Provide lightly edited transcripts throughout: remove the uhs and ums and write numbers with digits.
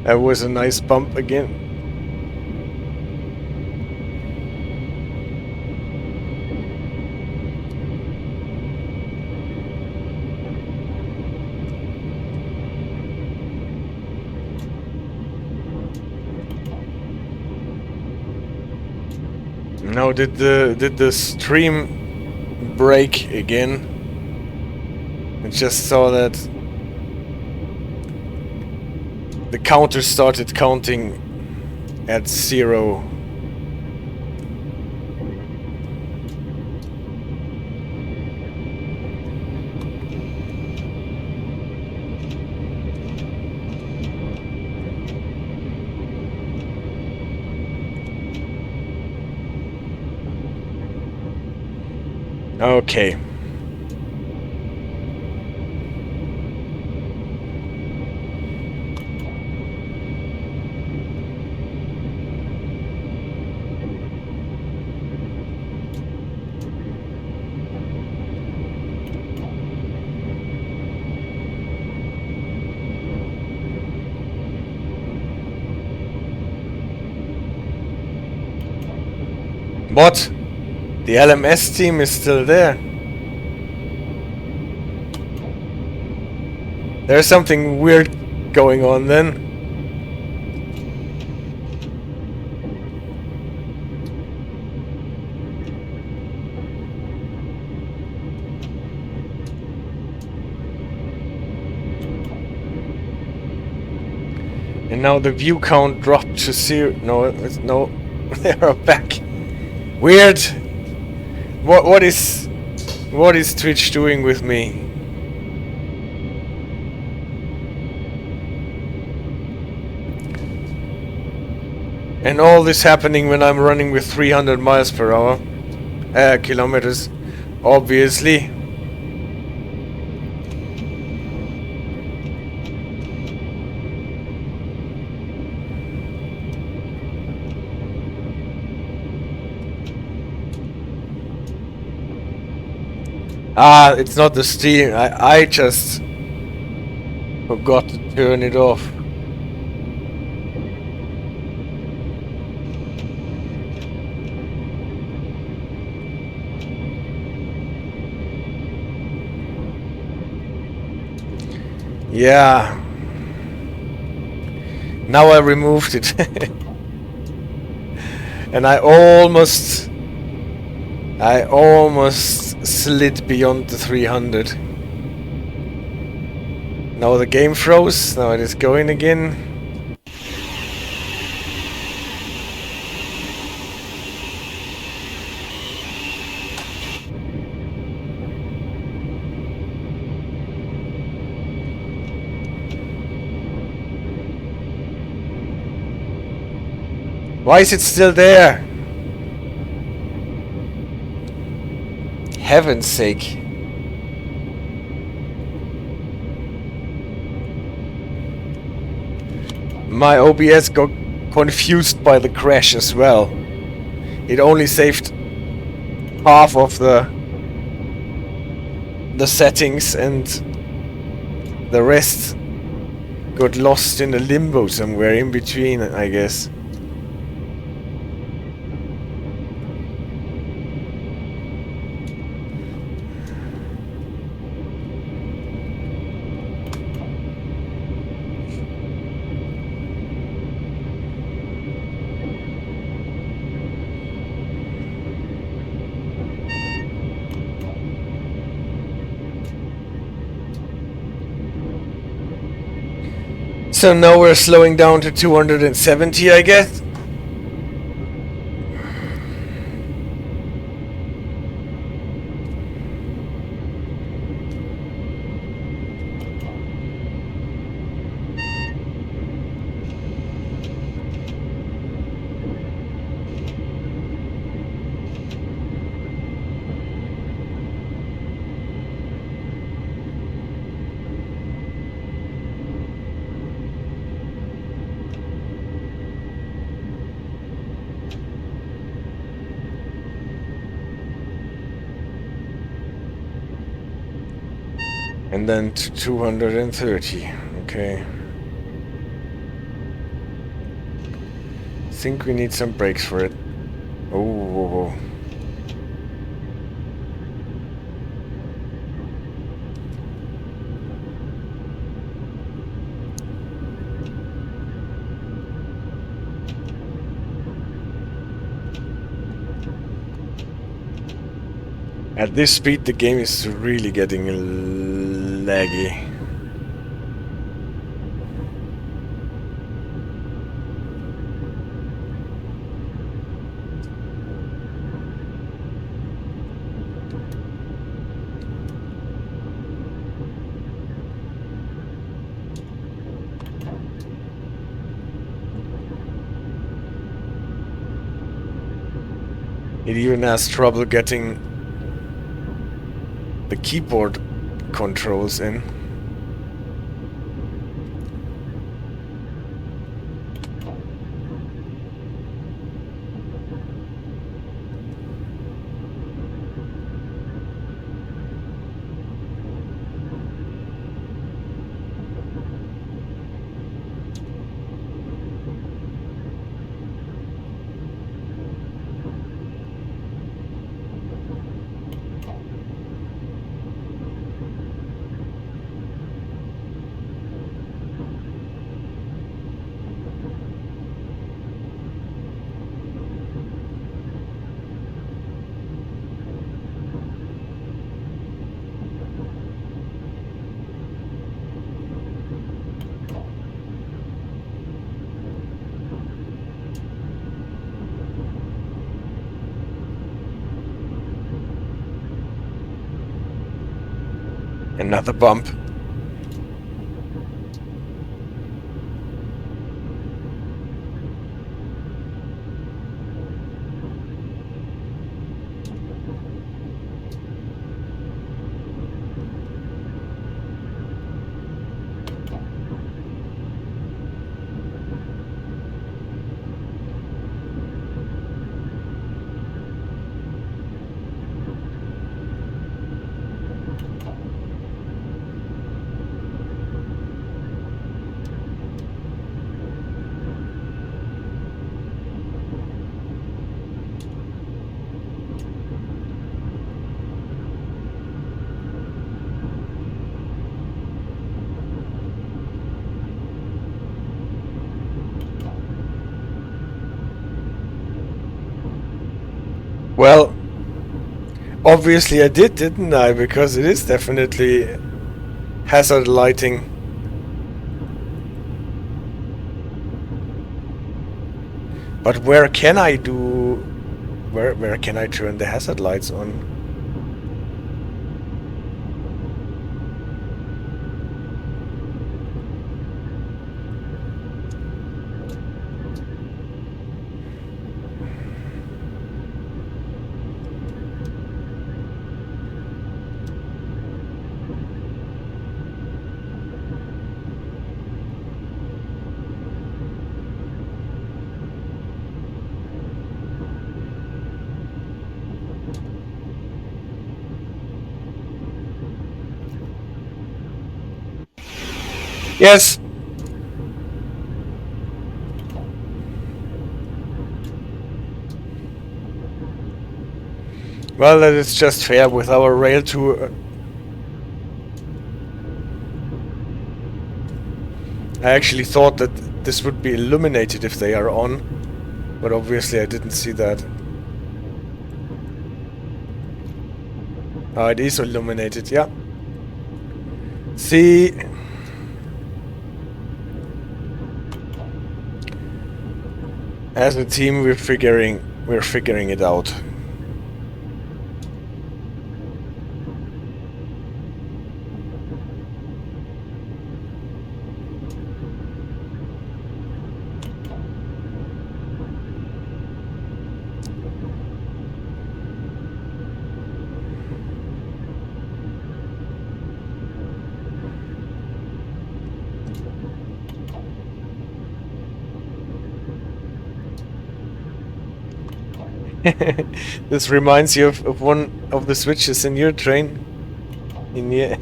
That was a nice bump again. Now did the stream break again? I just saw that the counter started counting at 0. Okay. What? The LMS team is still there. There's something weird going on then. And now the view count dropped to 0. No, no, they are back. Weird. What is Twitch doing with me? And all this happening when I'm running with 300 miles per hour. Kilometers, obviously. Ah, it's not the steering. I just forgot to turn it off. Yeah. Now I removed it. And I almost slid beyond the 300. Now the game froze. Now it is going again. Why is it still there? Heaven's sake. My OBS got confused by the crash as well. It only saved half of the settings and the rest got lost in a limbo somewhere in between, I guess. So now we're slowing down to 270, I guess. And then to 230, okay. think we need some brakes for it. Oh, whoa, whoa. At this speed, the game is really getting laggy. It even has trouble getting the keyboard controls in. Another bump. Well, obviously I did, didn't I? Because it is definitely hazard lighting. But where can I do... Where can I turn the hazard lights on? Yes! Well, that is just fair with our rail to... I actually thought that this would be illuminated if they are on, but obviously I didn't see that. Oh, it is illuminated, yeah. See... As a team, we're figuring it out. This reminds you of one of the switches in your train. In your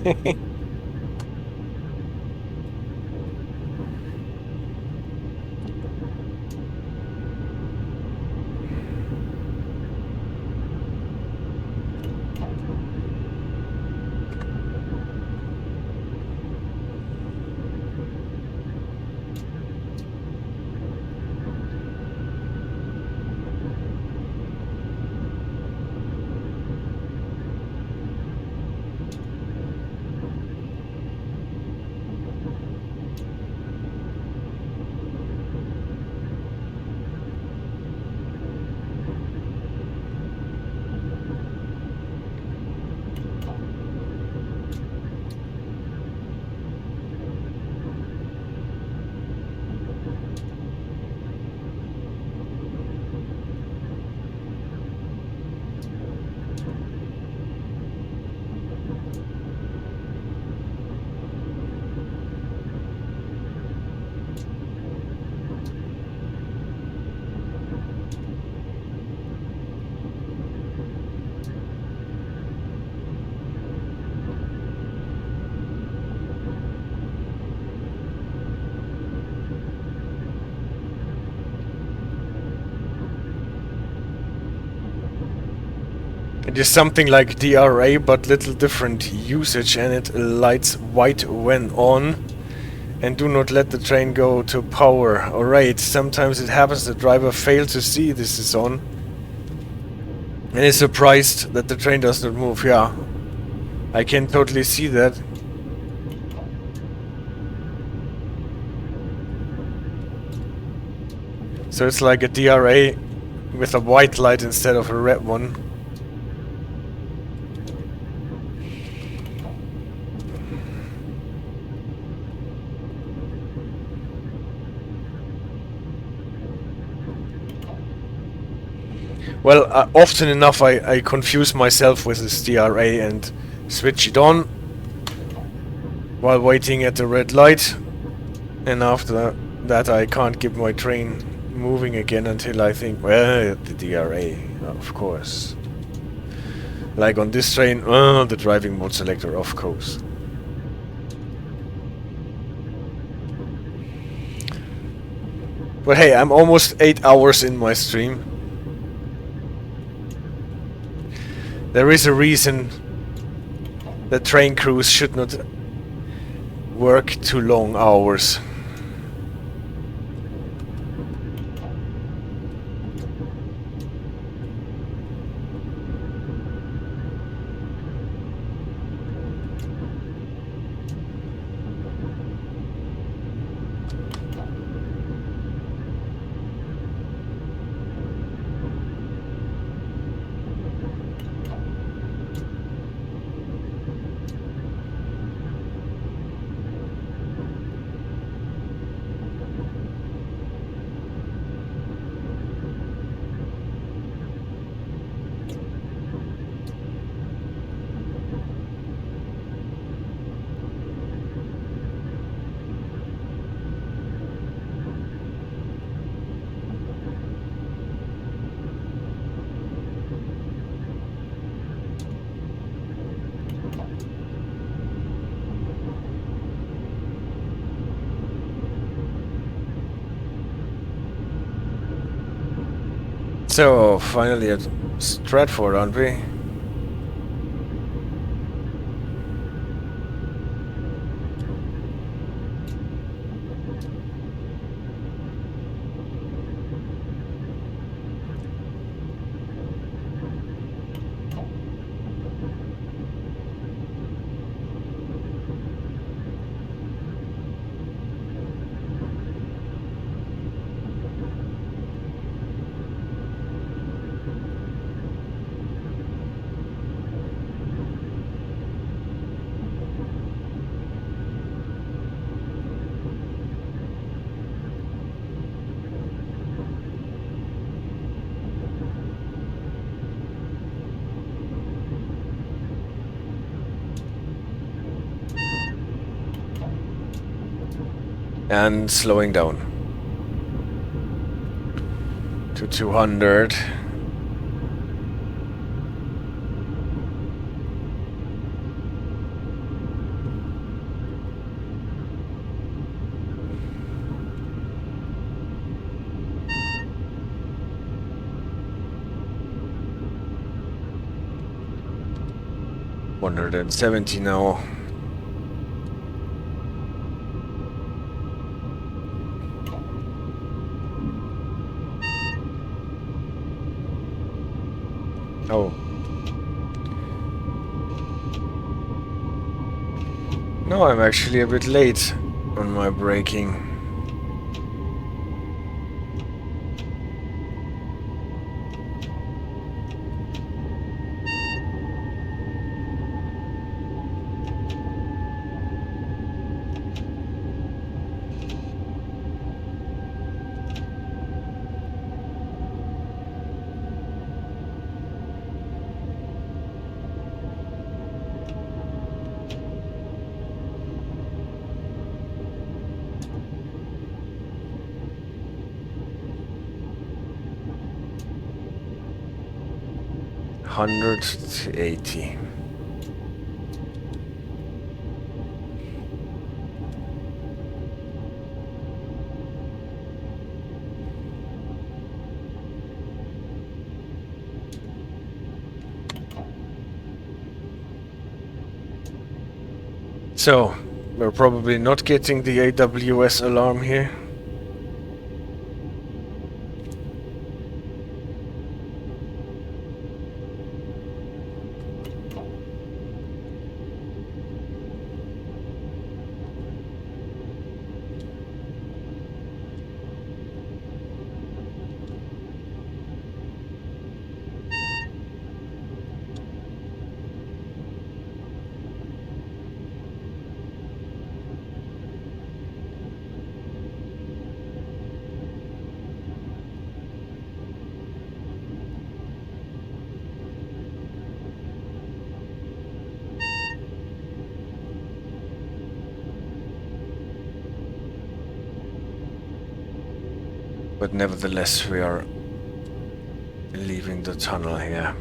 It is something like DRA, but little different usage, and it lights white when on. And do not let the train go to power. Alright, sometimes it happens the driver fails to see this is on. And is surprised that the train does not move. Yeah, I can totally see that. So it's like a DRA with a white light instead of a red one. Well, often enough I confuse myself with this DRA and switch it on while waiting at the red light, and after that I can't get my train moving again until I think, well, the DRA, of course. Like on this train, the driving mode selector, of course. But hey, I'm almost 8 hours in my stream. There is a reason that train crews should not work too long hours. So, finally at Stratford, aren't we? And slowing down to 200. $170 now. Oh. No, I'm actually a bit late on my braking. 100 to 80. So, we're probably not getting the AWS alarm here. But nevertheless, we are leaving the tunnel here.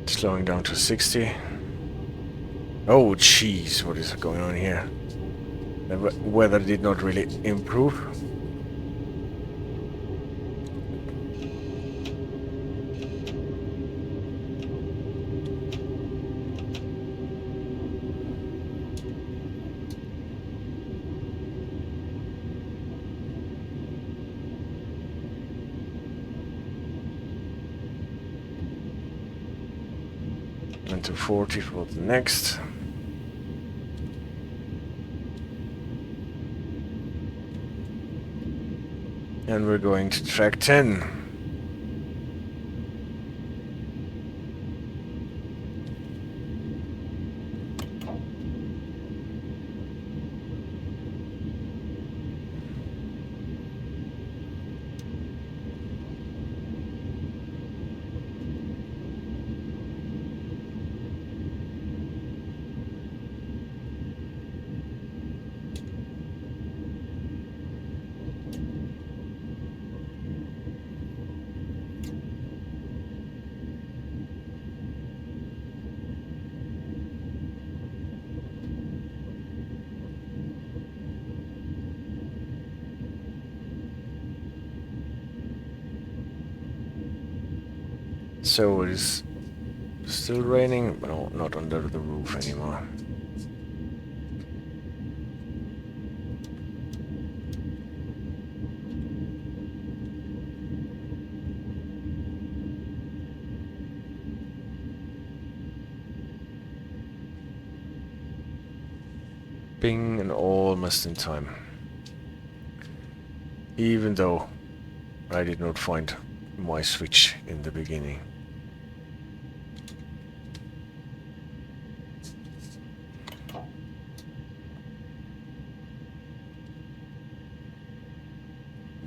Slowing down to 60. Oh jeez, what is going on here? The weather did not really improve. And to 40 for the next. And we're going to track 10. So it is still raining, but no, not under the roof anymore. Bing, and almost in time. Even though I did not find my switch in the beginning.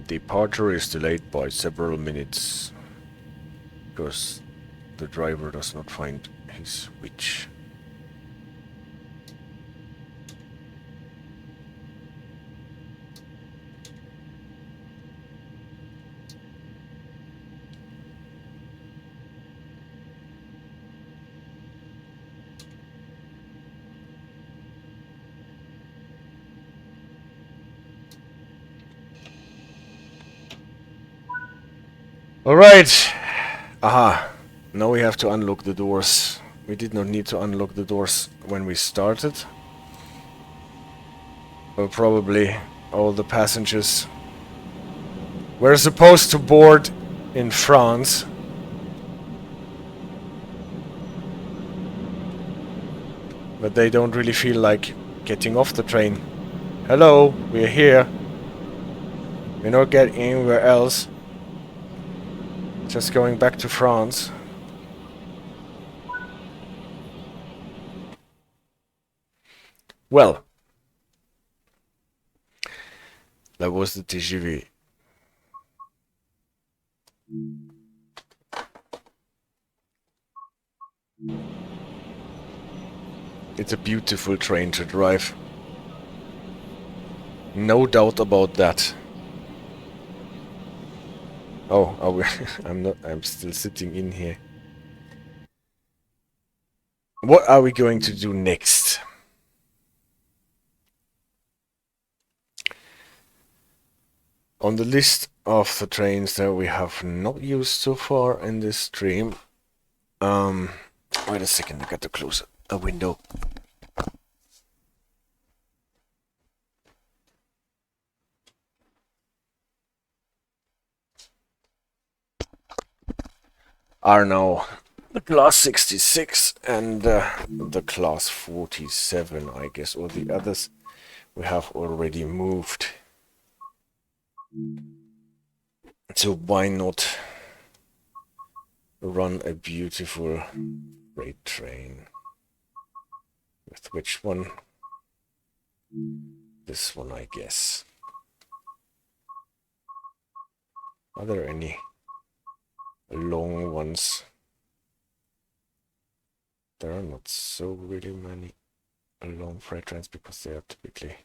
Departure is delayed by several minutes because the driver does not find his switch. Alright! Aha! Now we have to unlock the doors. We did not need to unlock the doors when we started. But probably all the passengers were supposed to board in France. But they don't really feel like getting off the train. Hello, we're here. We're not getting anywhere else. Just going back to France. Well, that was the TGV. It's a beautiful train to drive. No doubt about that. Oh, are we I'm not. I'm still sitting in here. What are we going to do next? On the list of the trains that we have not used so far in this stream. Wait a second, I got to close a window. Are now the class 66 and the class 47, I guess, or the others we have already moved. So why not run a beautiful freight train? With which one? This one, I guess. Are there any long ones? There are not so really many long freight trains because they are typically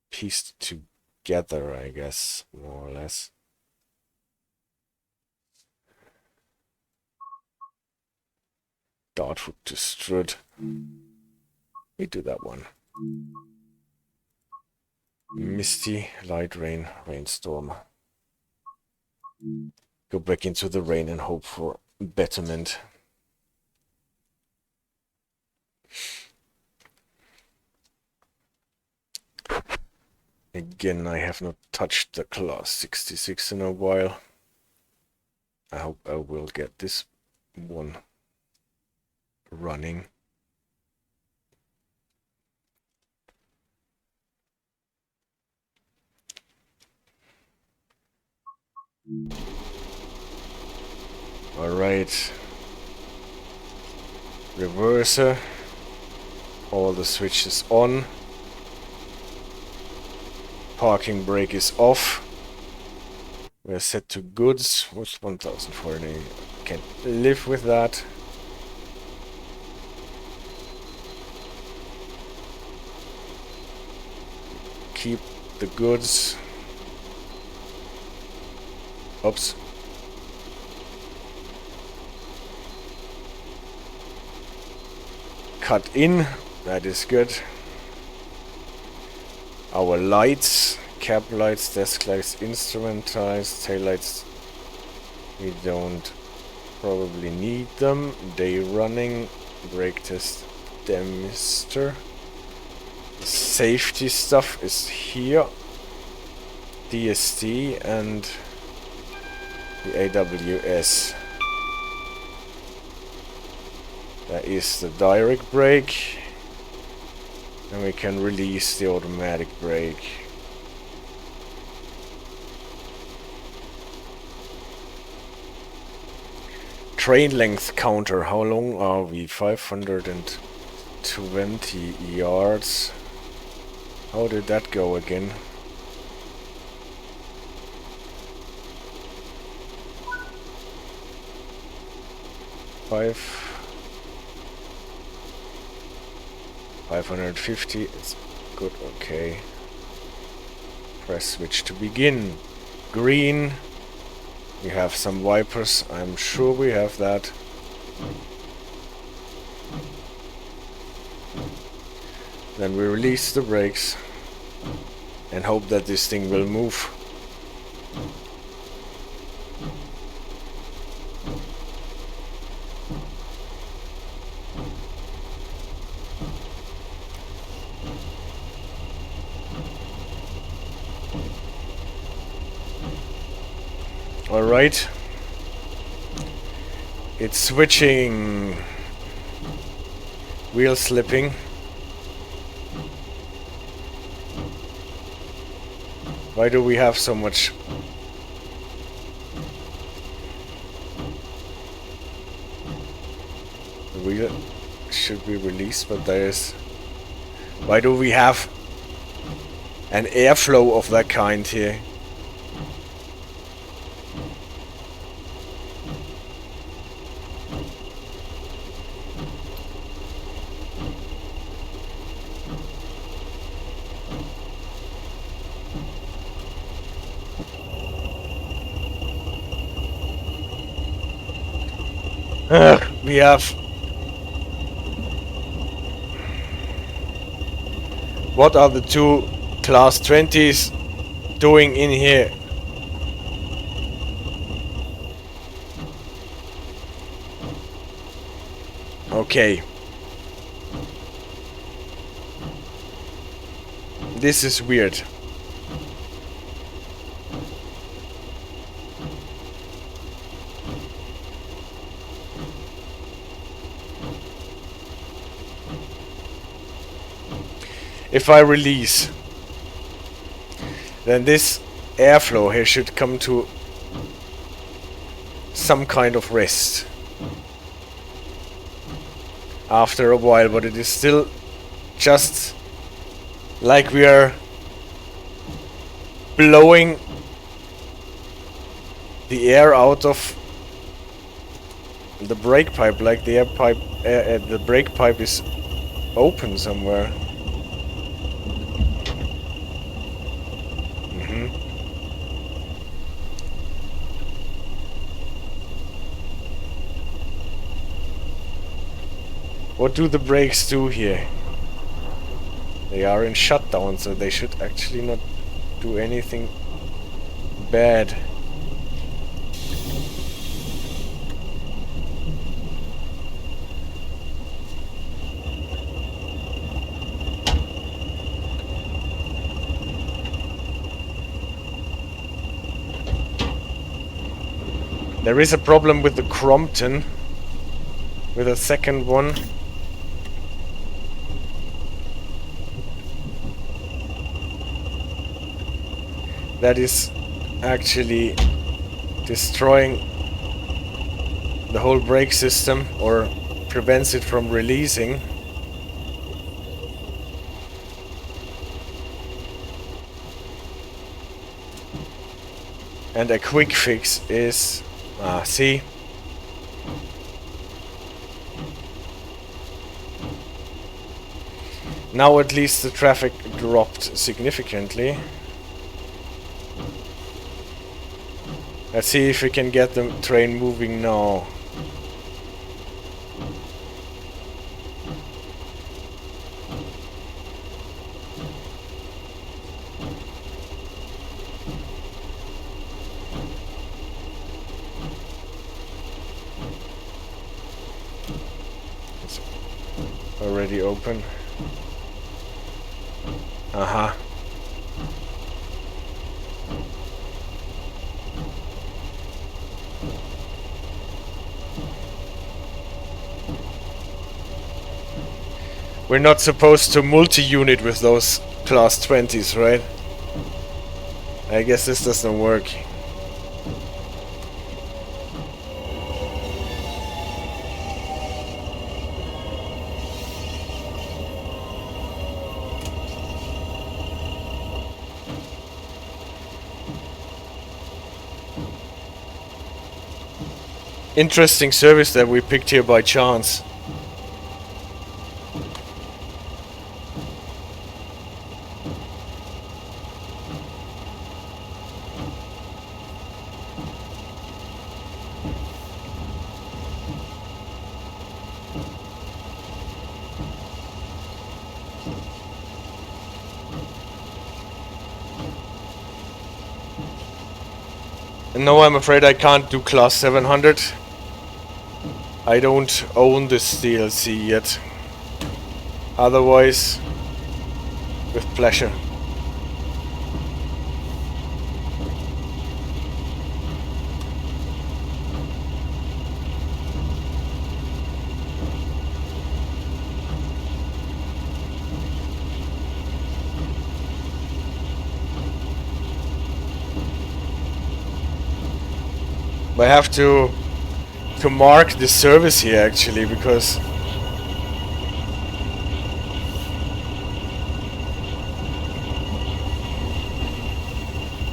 pieced together, I guess, more or less. Dartford to Strood. We do that one. Misty, light rain, rainstorm. Go back into the rain and hope for betterment. Again, I have not touched the class 66 in a while. I hope I will get this one running. Alright. Reverser. All the switches on. Parking brake is off. We're set to goods with 1,400. Can live with that. Keep the goods. Oops. Cut in. That is good. Our lights, cab lights, desk lights, instrument lights, tail lights. We don't probably need them. Day running, brake test, demister. Safety stuff is here. DST and the AWS. That is the direct brake. And we can release the automatic brake. Train length counter. How long are we? 520 yards. How did that go again? Five. 550, it's good, okay. Press switch to begin. Green. We have some wipers, I'm sure we have that. Then we release the brakes and hope that this thing will move. Alright. It's switching. Wheel slipping. Why do we have so much? The wheel should be released, but there is. Why do we have an airflow of that kind here? We have... What are the two Class 20s doing in here? Okay. This is weird. If I release, then this airflow here should come to some kind of rest after a while, but it is still just like we are blowing the air out of the brake pipe, like the air pipe, the brake pipe is open somewhere. What do the brakes do here? They are in shutdown, so they should actually not do anything bad. There is a problem with the Crompton, with a second one. That is actually destroying the whole brake system, or prevents it from releasing. And a quick fix is... see? Now at least the traffic dropped significantly. Let's see if we can get the train moving now. It's already open. Aha. We're not supposed to multi-unit with those Class 20s, right? I guess this doesn't work. Interesting service that we picked here by chance. No, I'm afraid I can't do Class 700. I don't own this DLC yet. Otherwise, with pleasure. I have to mark the service here actually, because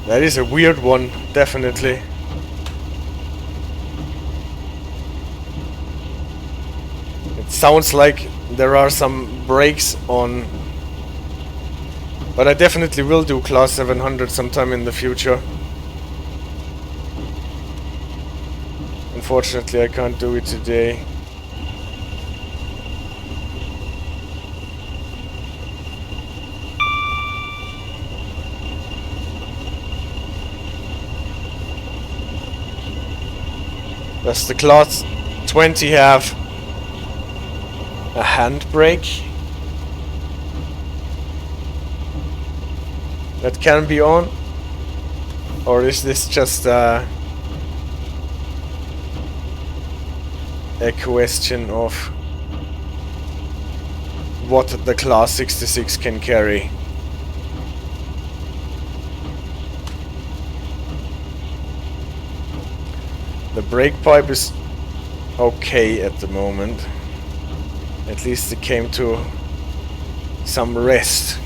that is a weird one, definitely. It sounds like there are some brakes on, but I definitely will do Class 700 sometime in the future. Unfortunately, I can't do it today. Does the Class 20 have a handbrake that can be on? Or is this just a question of what the Class 66 can carry? The brake pipe is okay at the moment. At least it came to some rest.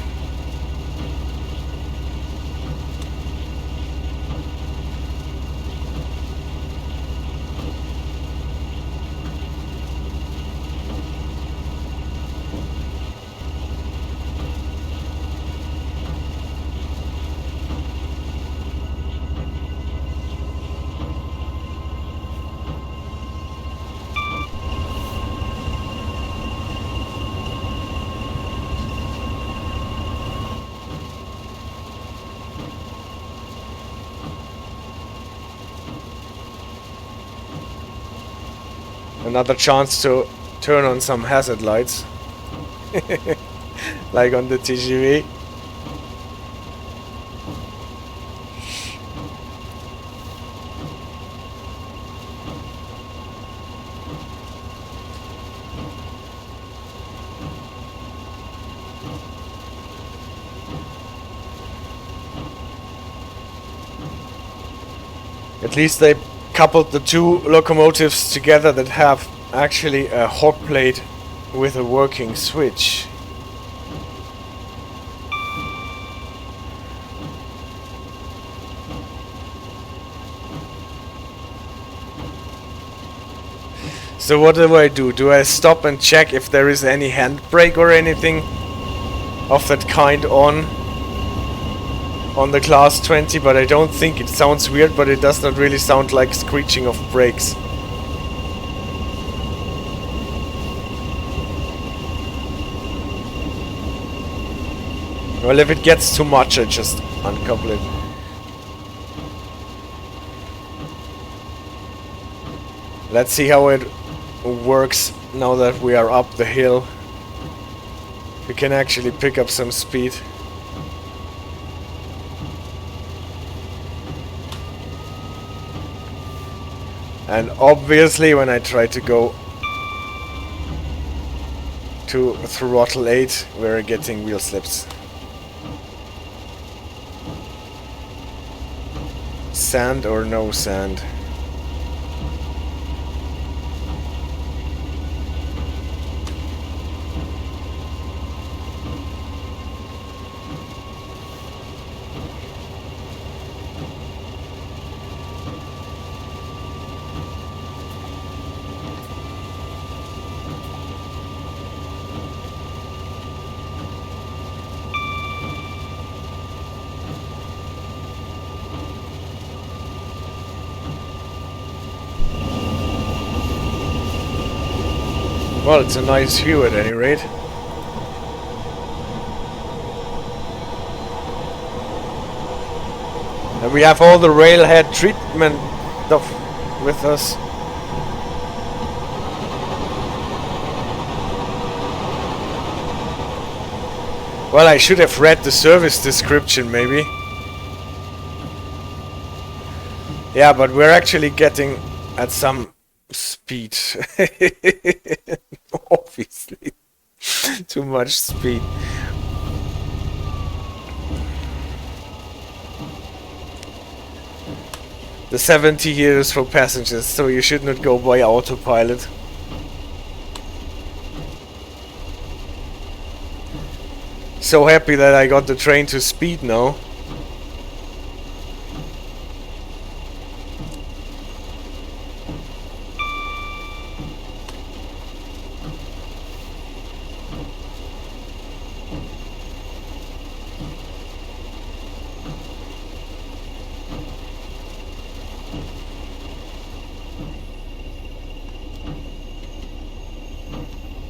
Another chance to turn on some hazard lights. Like on the TGV. At least they coupled the two locomotives together that have actually a hot plate with a working switch. So what do I do? Do I stop and check if there is any handbrake or anything of that kind on the Class 20? But I don't think it sounds weird, but it does not really sound like screeching of brakes. Well, if it gets too much, I just uncouple it. Let's see how it works now that we are up the hill. We can actually pick up some speed. And obviously when I try to go to throttle 8, we're getting wheel slips. Sand or no sand? Well, it's a nice view at any rate. And we have all the railhead treatment stuff with us. Well, I should have read the service description maybe. Yeah, but we're actually getting at some speed. Obviously. Too much speed. The 70 here is for passengers, so you should not go by autopilot. So happy that I got the train to speed now.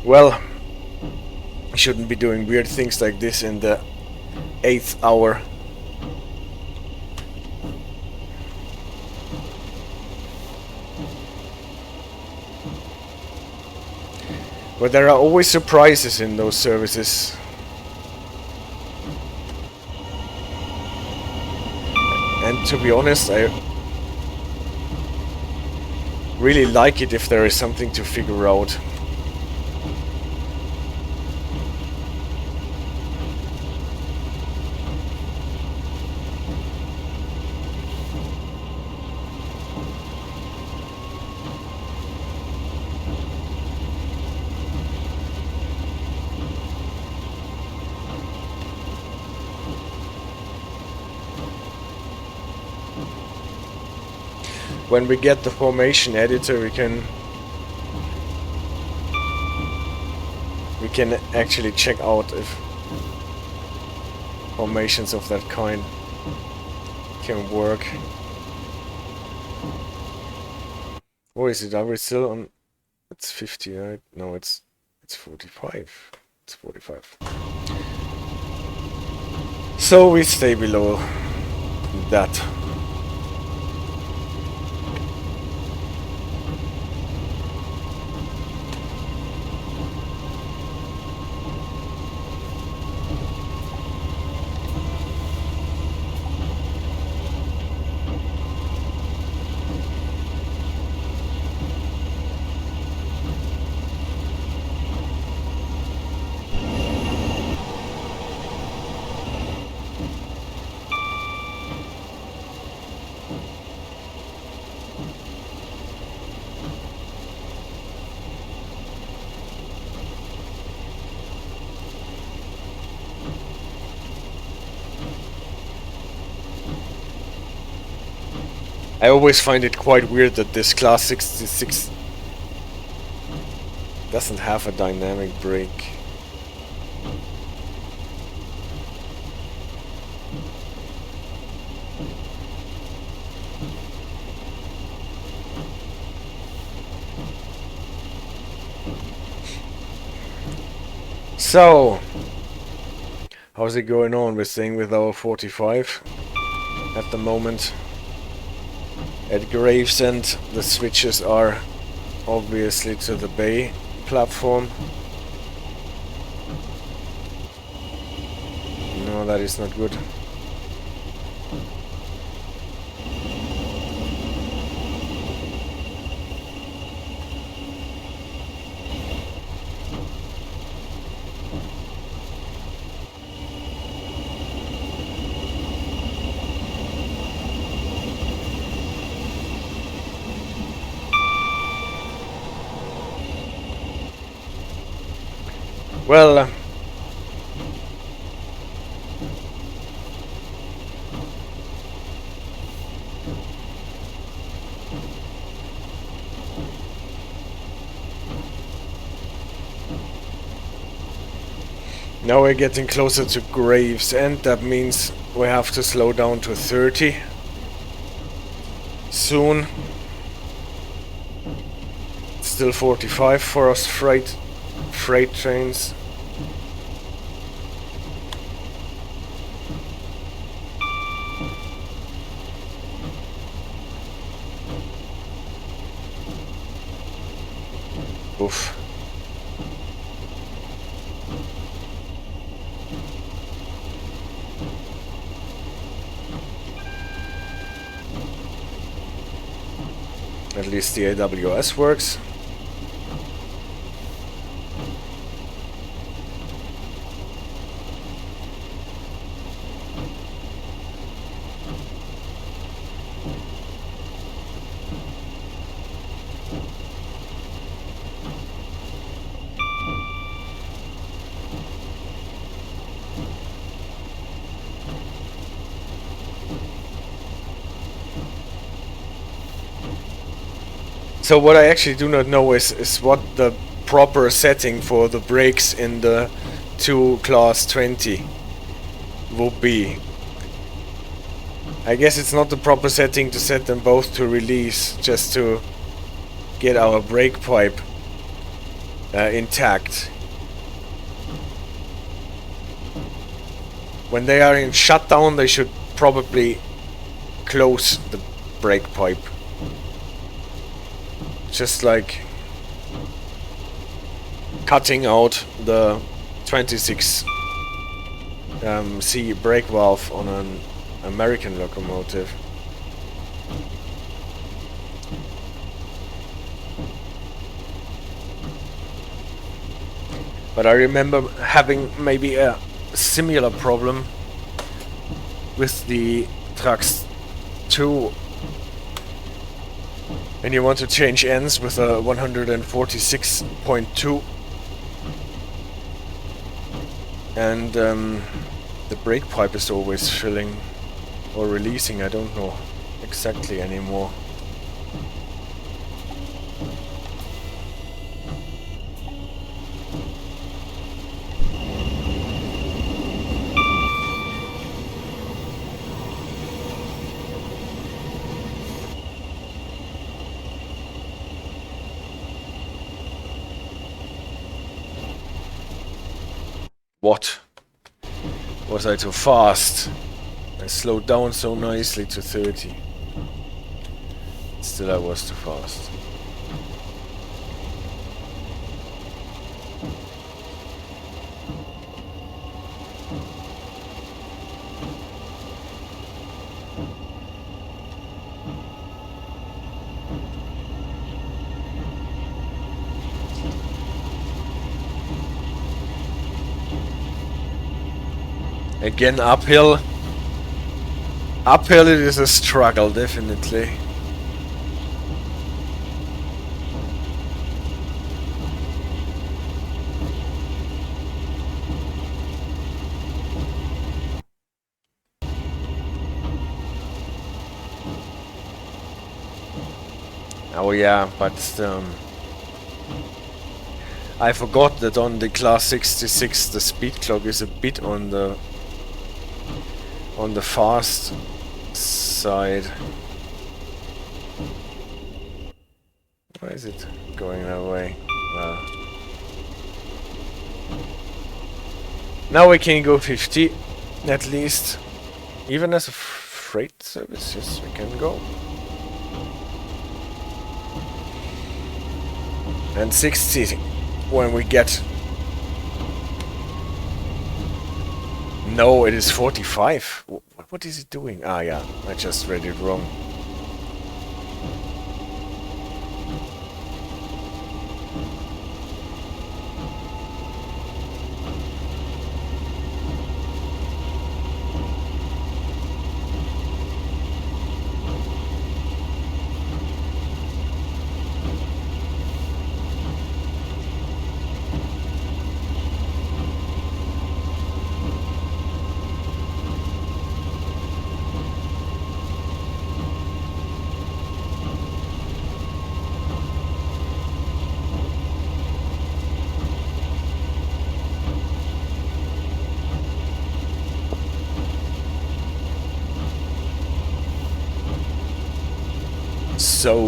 Well, we shouldn't be doing weird things like this in the 8th hour. But there are always surprises in those services. And to be honest, I really like it if there is something to figure out. When we get the formation editor, we can actually check out if formations of that kind can work. Or is it? Are we still on? It's 50, right? No, it's 45. It's 45. So we stay below that. I always find it quite weird that this class 66 doesn't have a dynamic brake. So, how's it going on? We're staying with our 45 at the moment. At Gravesend, the switches are obviously to the bay platform. No, that is not good. Well, now we're getting closer to Gravesend. That means we have to slow down to 30 soon. Still 45 for us freight trains. Oof. At least the AWS works. So what I actually do not know is what the proper setting for the brakes in the 2 class 20 will be. I guess it's not the proper setting to set them both to release, just to get our brake pipe intact. When they are in shutdown, they should probably close the brake pipe. Just like cutting out the 26 C brake valve on an American locomotive. But I remember having maybe a similar problem with the trucks too. And you want to change ends with a 146.2, and the brake pipe is always filling or releasing, I don't know exactly anymore. What? Was I too fast? I slowed down so nicely to 30. Still I was too fast. Again, uphill. Uphill it is a struggle, definitely. Oh yeah, but I forgot that on the class 66 the speed clock is a bit on the fast side. Why is it going that way? Well, now we can go 50 at least. Even as a freight service, yes, we can go. And 60 when we get... No, it is 45. What is it doing? Ah, yeah, I just read it wrong. So...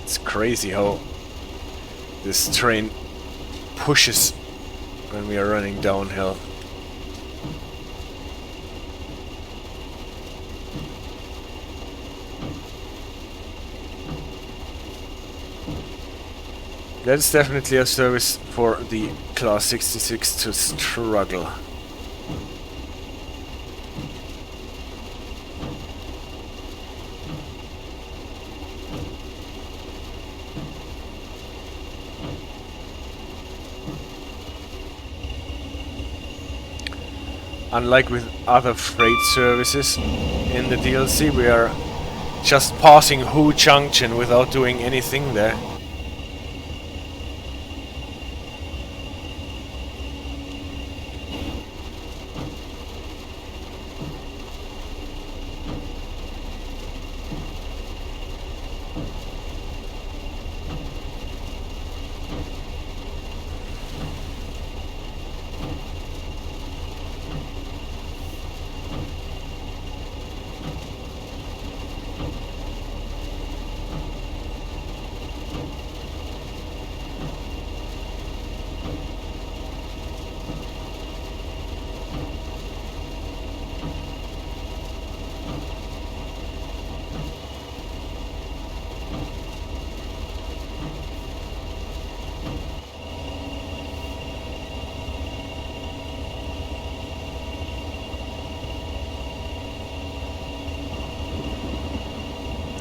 It's crazy how this train pushes when we are running downhill. That's definitely a service for the Class 66 to struggle. Unlike with other freight services in the DLC, we are just passing Hu Junction without doing anything there.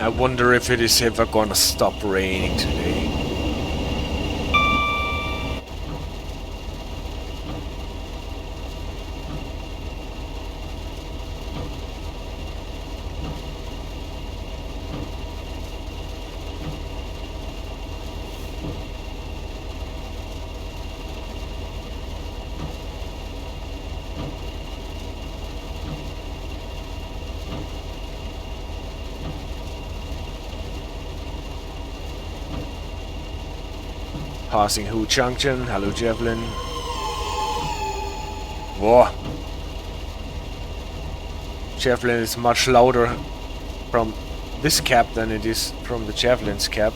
I wonder if it is ever gonna stop raining today. Passing Who Junction. Hello, Javelin. Whoa. Javelin is much louder from this cap than it is from the Javelin's cap.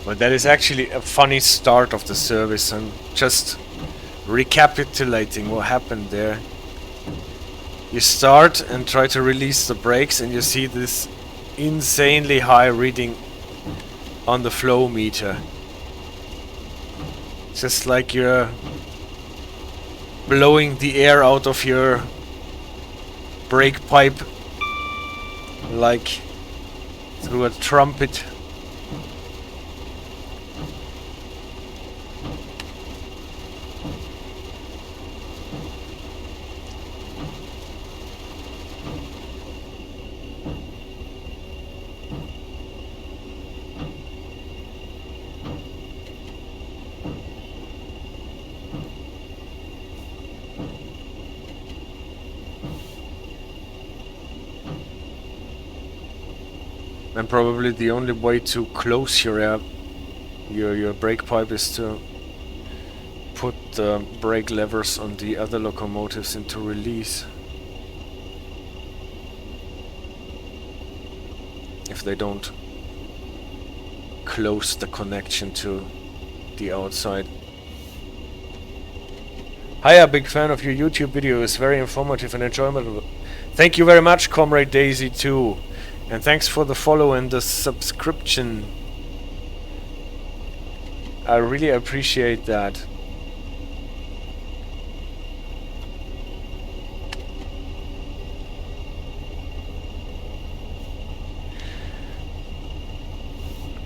But that is actually a funny start of the service. I'm just recapitulating what happened there. You start and try to release the brakes and you see this insanely high reading on the flow meter. Just like you're blowing the air out of your brake pipe like through a trumpet. And probably the only way to close your brake pipe is to put the brake levers on the other locomotives into release. If they don't close the connection to the outside. Hiya, big fan of your YouTube videos, very informative and enjoyable. Thank you very much, Comrade Daisy 2. And thanks for the follow and the subscription. I really appreciate that.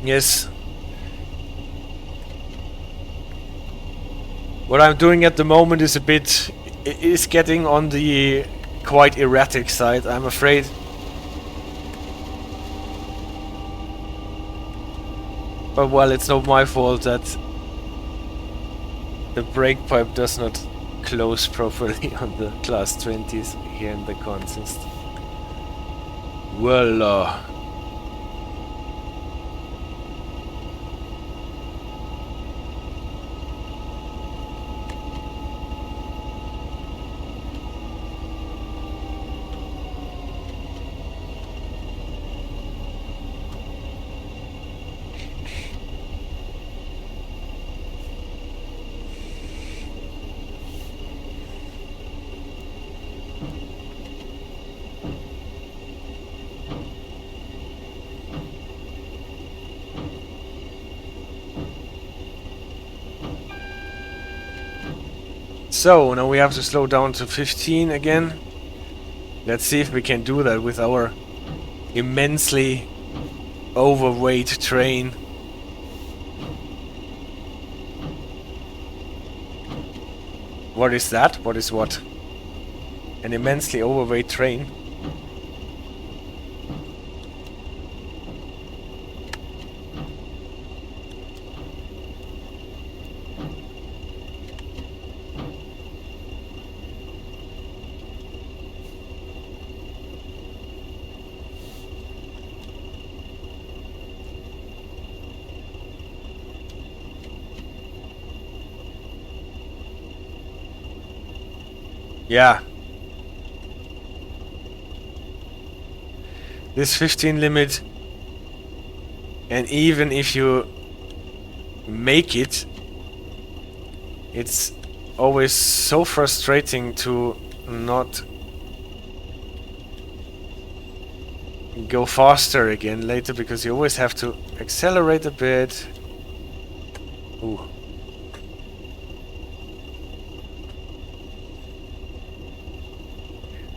Yes. What I'm doing at the moment is it is getting on the quite erratic side, I'm afraid. But well, it's not my fault that the brake pipe does not close properly on the class 20s here in the consist. Well, so now we have to slow down to 15 again. Let's see if we can do that with our immensely overweight train. What is that? What is what? An immensely overweight train? Yeah. This 15 limit, and even if you make it, it's always so frustrating to not go faster again later, because you always have to accelerate a bit. Ooh.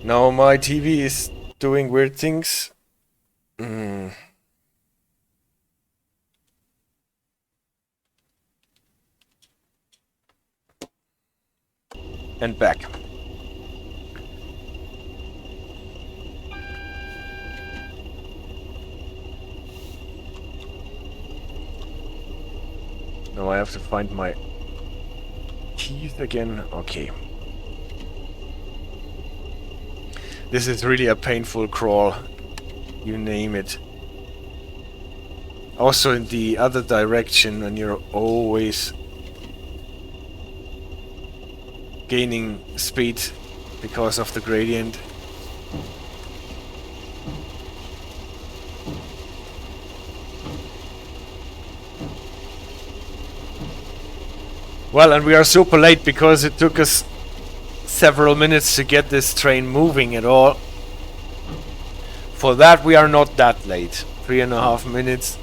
Now my TV is doing weird things. And back. Now I have to find my keys again. Okay. This is really a painful crawl. You name it. Also in the other direction, when you're always gaining speed because of the gradient. Well, and we are super late because it took us several minutes to get this train moving at all. For that we are not that late. 3.5 minutes.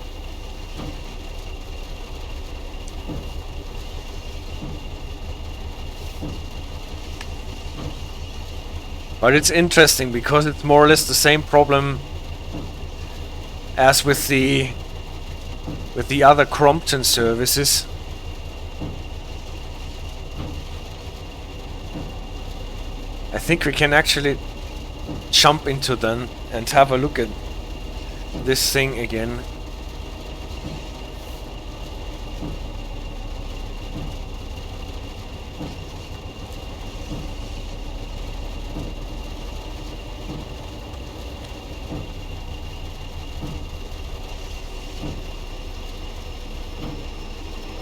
But it's interesting because it's more or less the same problem as with the other Crompton services. I think we can actually jump into them and have a look at this thing again.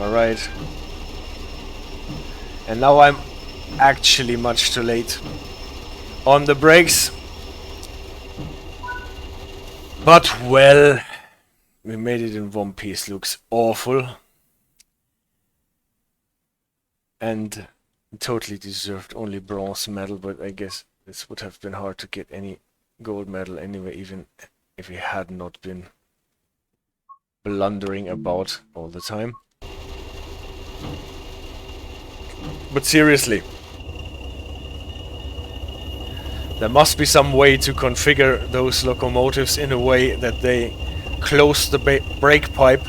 Alright. And now I'm actually much too late on the brakes. But well, we made it in one piece. Looks awful. And totally deserved only bronze medal, but I guess this would have been hard to get any gold medal anyway, even if we had not been blundering about all the time. But seriously, there must be some way to configure those locomotives in a way that they close the brake pipe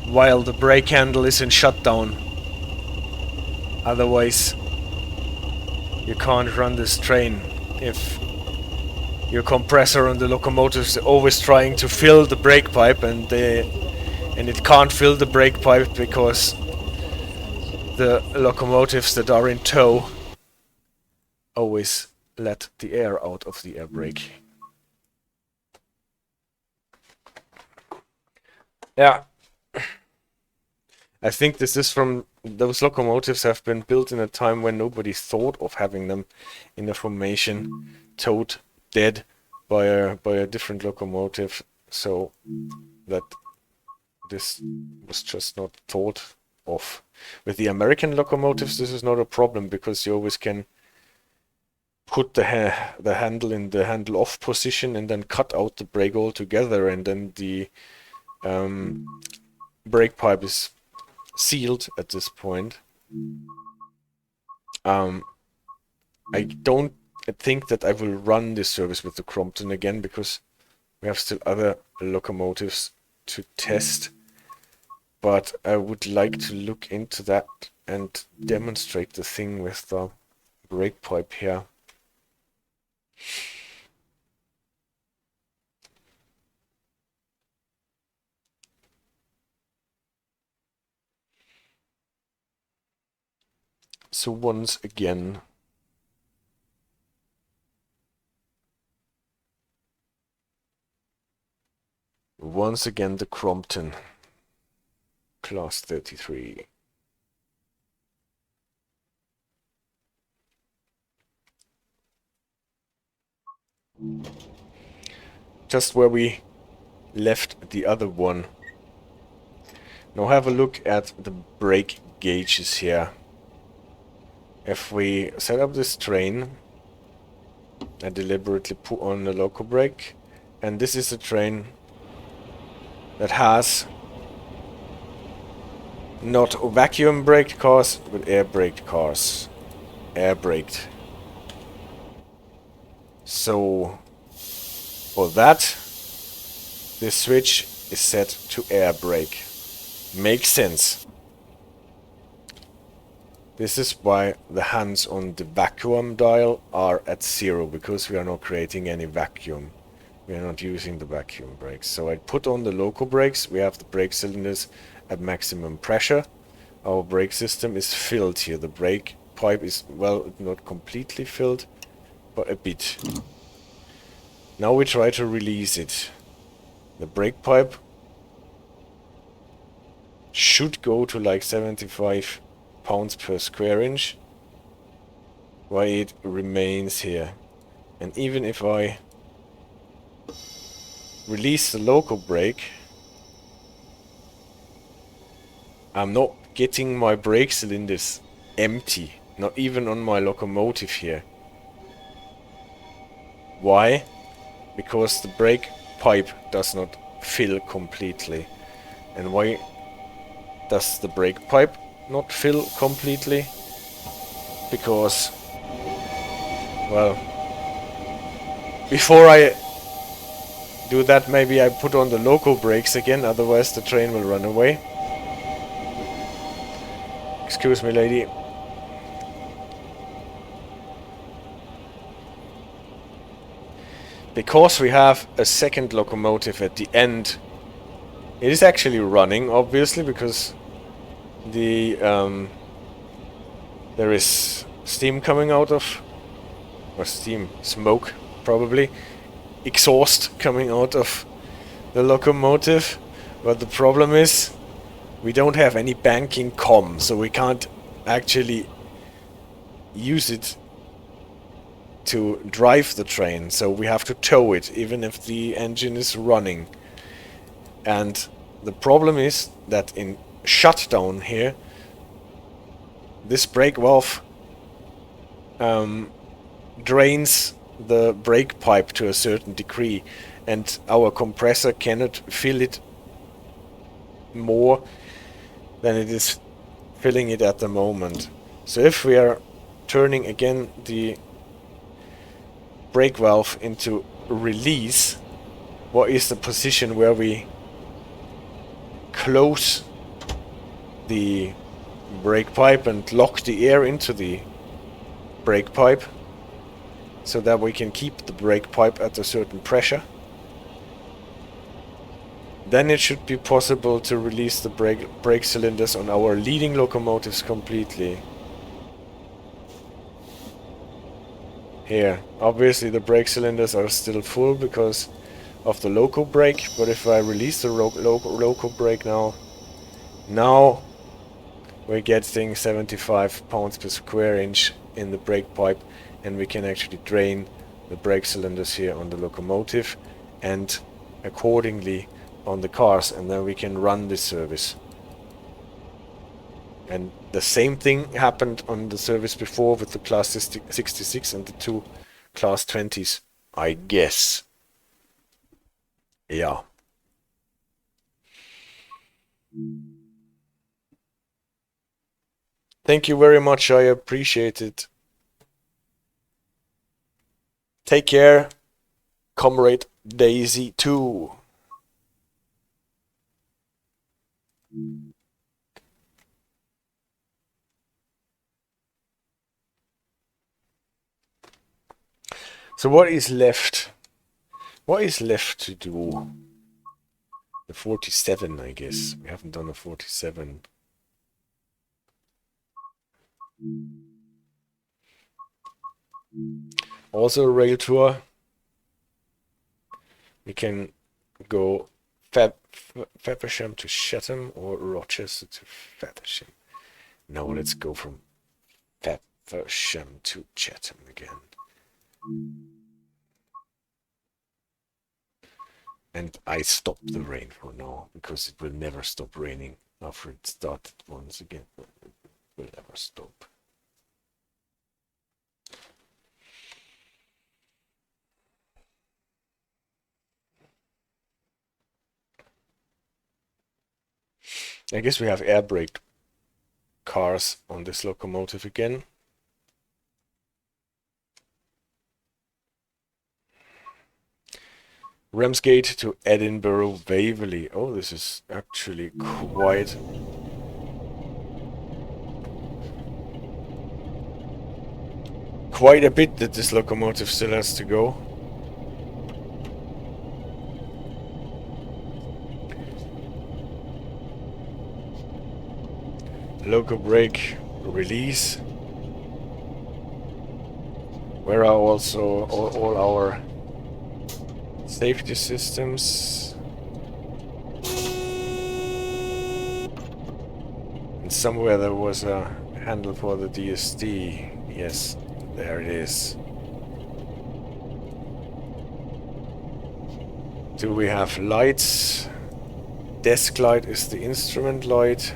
while the brake handle is in shutdown. Otherwise, you can't run this train if your compressor on the locomotive is always trying to fill the brake pipe and it can't fill the brake pipe because the locomotives that are in tow always let the air out of the air brake. Yeah. I think this is from those locomotives have been built in a time when nobody thought of having them in a formation, towed dead by a different locomotive, so that this was just not thought of. With the American locomotives, this is not a problem because you always can put the handle in the handle off position and then cut out the brake altogether, and then the brake pipe is sealed at this point. I don't think that I will run this service with the Crompton again because We have still other locomotives to test, but I would like to look into that and demonstrate the thing with the brake pipe here. So once again, the Crompton Class 33. Just where we left the other one. Now have a look at the brake gauges here. If we set up this train, I deliberately put on the loco brake, and this is a train that has not vacuum braked cars, but air braked cars. Air braked. So for that, this switch is set to air brake. Makes sense. This is why the hands on the vacuum dial are at 0, because we are not creating any vacuum. We are not using the vacuum brakes. So I put on the loco brakes. We have the brake cylinders at maximum pressure. Our brake system is filled here. The brake pipe is, well, not completely filled, but a bit. Now we try to release it. The brake pipe should go to like 75 pounds per square inch, while it remains here. And even if I release the loco brake, I'm not getting my brake cylinders empty, not even on my locomotive here. Why? Because the brake pipe does not fill completely. And why does the brake pipe not fill completely? Because, well, before I do that, maybe I put on the loco brakes again, otherwise the train will run away. Excuse me, lady. Because we have a second locomotive at the end, it is actually running, obviously, because the there is steam coming out of, or smoke probably, exhaust coming out of the locomotive. But the problem is we don't have any banking comm, so we can't actually use it to drive the train, so we have to tow it even if the engine is running. And the problem is that in shutdown here, this brake valve drains the brake pipe to a certain degree, and our compressor cannot fill it more than it is filling it at the moment. So if we are turning again the brake valve into release, what is the position where we close the brake pipe and lock the air into the brake pipe so that we can keep the brake pipe at a certain pressure? Then it should be possible to release the brake cylinders on our leading locomotives completely. Here, obviously the brake cylinders are still full because of the loco brake, but if I release the loco brake now we're getting 75 pounds per square inch in the brake pipe, and we can actually drain the brake cylinders here on the locomotive and accordingly on the cars, and then we can run this service. And the same thing happened on the service before with the Class 66 and the two Class 20s, I guess. Yeah. Thank you very much, I appreciate it. Take care, Comrade Daisy 2. So what is left? What is left to do? The 47, I guess. We haven't done the 47. Also a rail tour. We can go Faversham to Chatham or Rochester to Faversham. Now let's go from Faversham to Chatham again. And I stop the rain for now, because it will never stop raining after it started once again. It will never stop. I guess we have air brake cars on this locomotive again. Ramsgate to Edinburgh Waverley. Oh, this is actually quite a bit that this locomotive still has to go. Loco brake release. Where are also all our safety systems? And somewhere there was a handle for the DSD. Yes, there it is. Do we have lights? Desk light is the instrument light.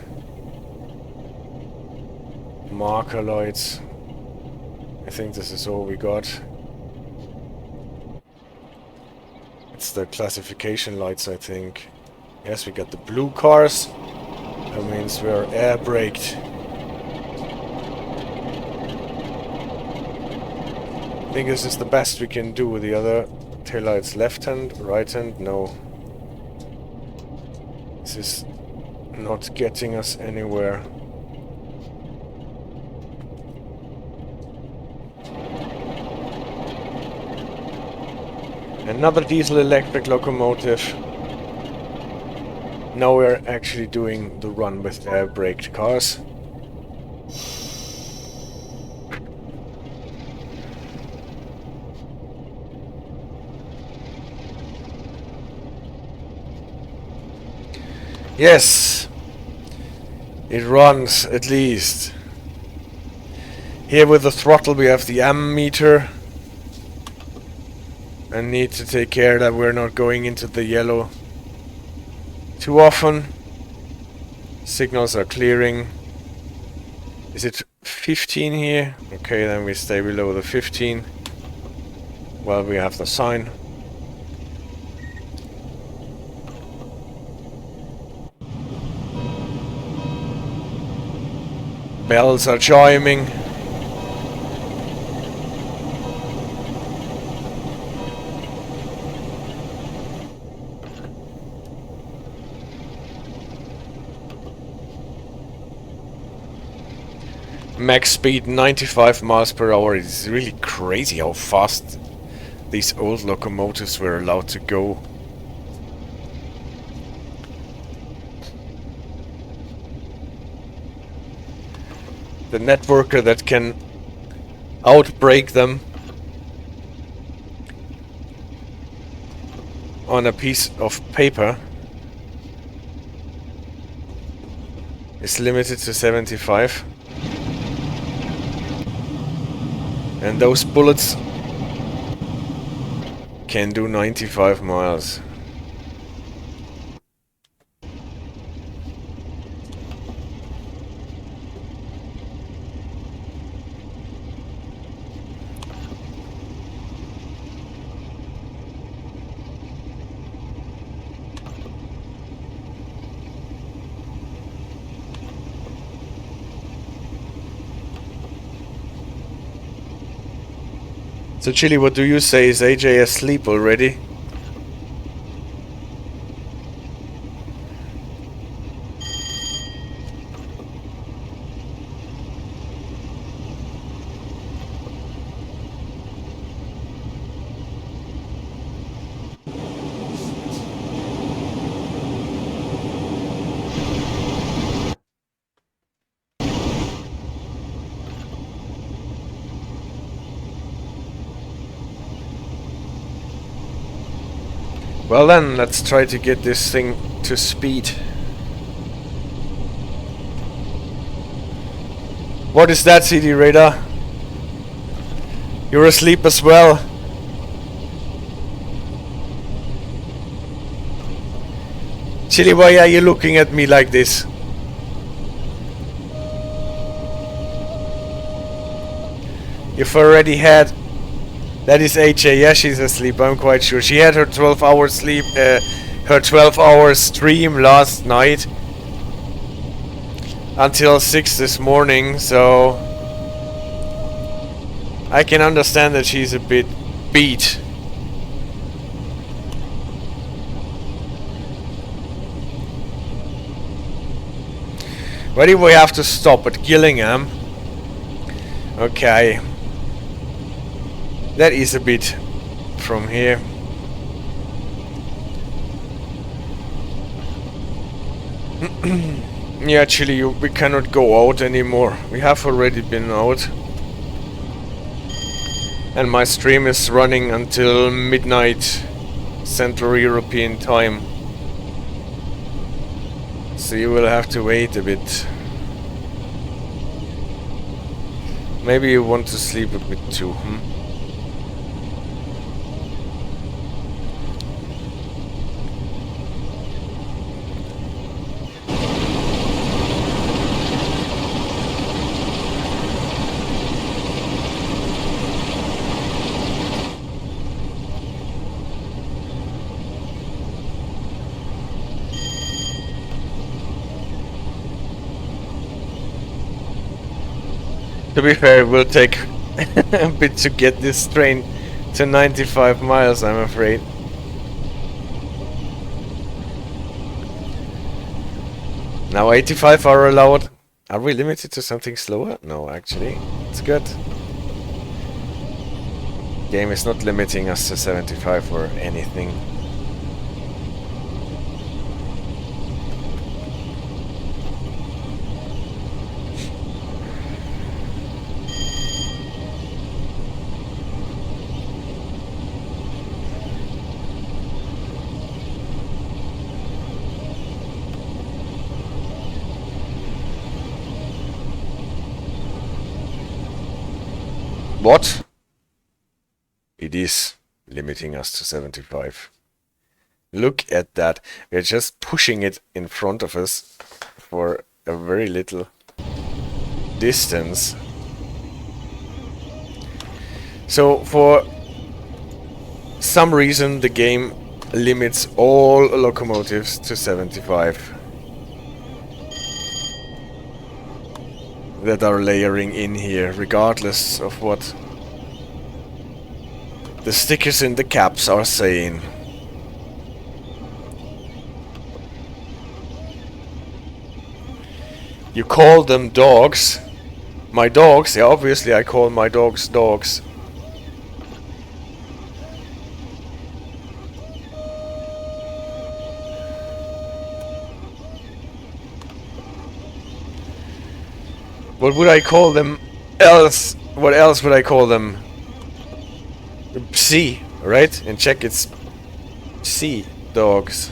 Marker lights. I think this is all we got. It's the classification lights, I think. Yes, we got the blue cars. That means we're air braked. I think this is the best we can do. The other taillights left hand, right hand, no. This is not getting us anywhere. Another diesel electric locomotive. Now we're actually doing the run with air braked cars. Yes, it runs at least. Here with the throttle we have the ammeter. And need to take care that we're not going into the yellow too often. Signals are clearing. Is it 15 here? Okay, then we stay below the 15. Well, we have the sign. Bells are chiming. Max speed 95 miles per hour. It's really crazy how fast these old locomotives were allowed to go. The networker that can outbrake them on a piece of paper is limited to 75. And those bullets can do 95 miles. So Chili, what do you say? Is AJ asleep already? Well then, let's try to get this thing to speed. What is that, CD Radar? You're asleep as well. Chili, why are you looking at me like this? You've already had... That is AJ, yeah, she's asleep, I'm quite sure. She had her 12-hour sleep, her 12-hour stream last night. Until 6 this morning, so... I can understand that she's a bit beat. Where do we have to stop? At Gillingham? Okay. That is a bit from here. Yeah, actually, we cannot go out anymore. We have already been out. And my stream is running until midnight Central European time. So you will have to wait a bit. Maybe you want to sleep a bit too, To be fair, it will take a bit to get this train to 95 miles, I'm afraid. Now 85 are allowed. Are we limited to something slower? No, actually. It's good. Game is not limiting us to 75 or anything. What? It is limiting us to 75. Look at that. We're just pushing it in front of us for a very little distance. So for some reason the game limits all locomotives to 75. That are layering in here, regardless of what the stickers in the caps are saying. You call them dogs. My dogs? Yeah, obviously I call my dogs dogs. What would I call them else? What else would I call them? Sea, right? And check, it's sea dogs.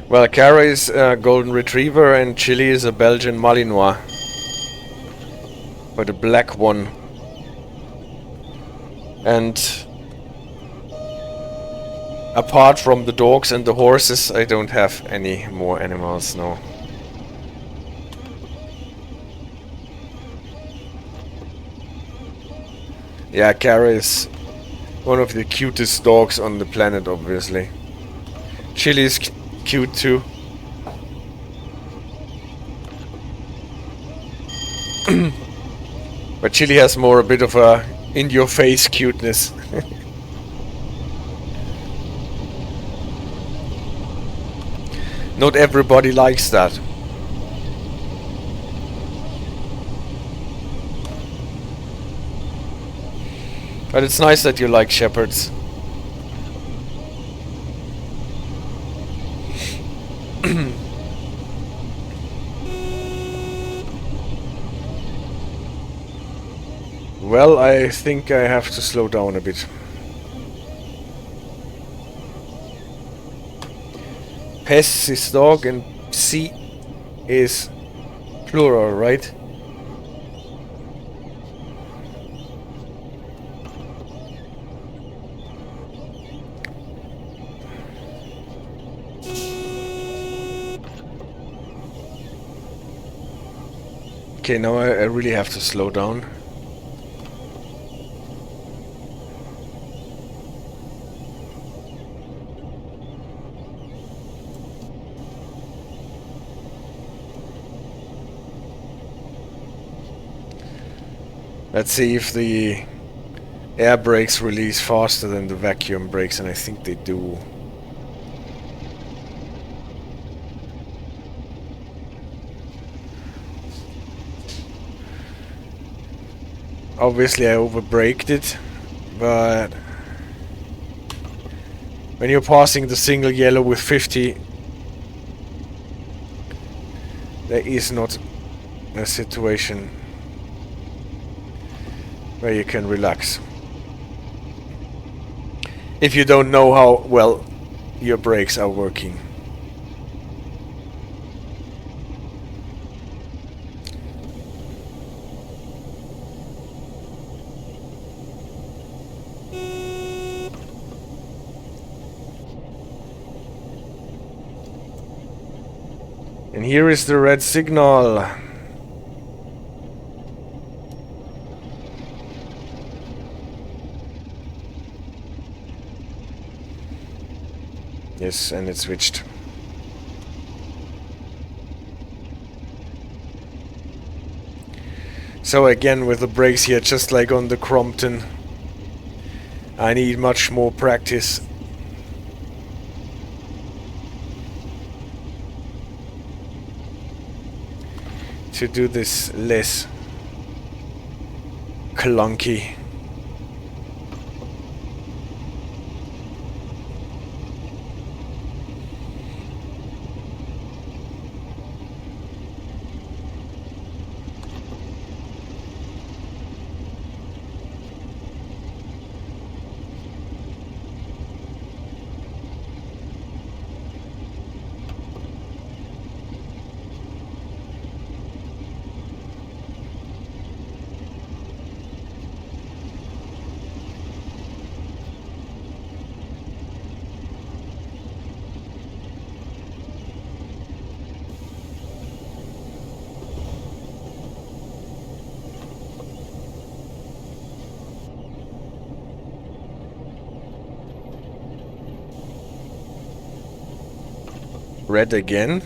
Well, Cara is a golden retriever and Chili is a Belgian Malinois. But the black one. And apart from the dogs and the horses, I don't have any more animals, no. Yeah, Cara is one of the cutest dogs on the planet, obviously. Chili is cute too. But Chili has more a bit of a in-your-face cuteness. Not everybody likes that. But it's nice that you like shepherds. Well, I think I have to slow down a bit. Pes is dog and C is plural, right? Okay, now I really have to slow down. Let's see if the air brakes release faster than the vacuum brakes, and I think they do. Obviously I overbraked it, but when you're passing the single yellow with 50, there is not a situation where you can relax. If you don't know how well your brakes are working. And here is the red signal. Yes, and it switched. So again, with the brakes here, just like on the Crompton, I need much more practice. To do this less clunky. Red again?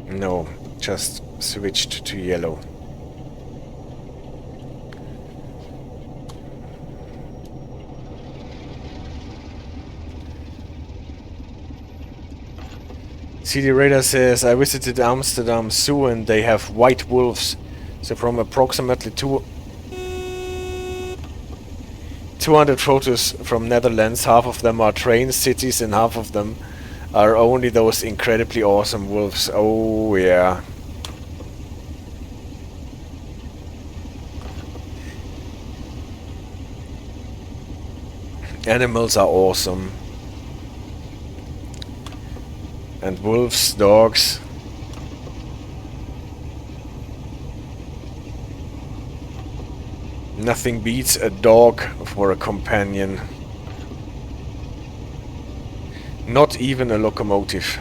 No, just switched to yellow. CD Radar says, I visited Amsterdam Zoo and they have white wolves. So from approximately 200 photos from Netherlands, half of them are train cities and half of them are only those incredibly awesome wolves. Oh yeah. Animals are awesome. And wolves, dogs. Nothing beats a dog for a companion. Not even a locomotive.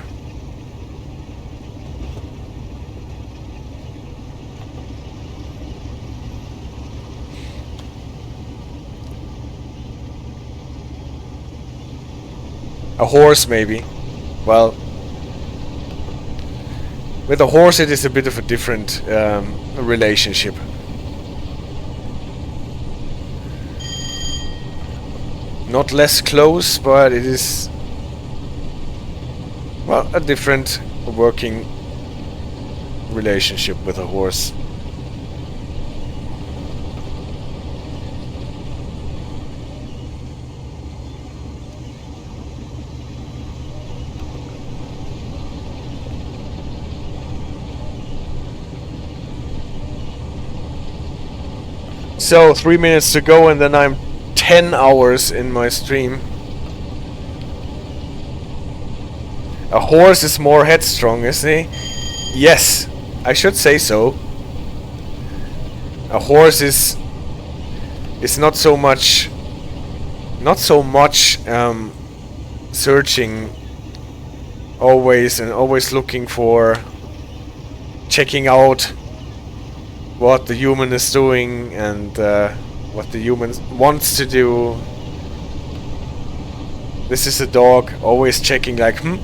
A horse, maybe. Well, with a horse it is a bit of a different relationship. Not less close, but it is, well, a different working relationship with a horse. So 3 minutes to go, and then I'm 10 hours in my stream. A horse is more headstrong, isn't he? Yes, I should say so. A horse is not so much searching always looking for, checking out what the human is doing and what the human wants to do. This is a dog, always checking like, in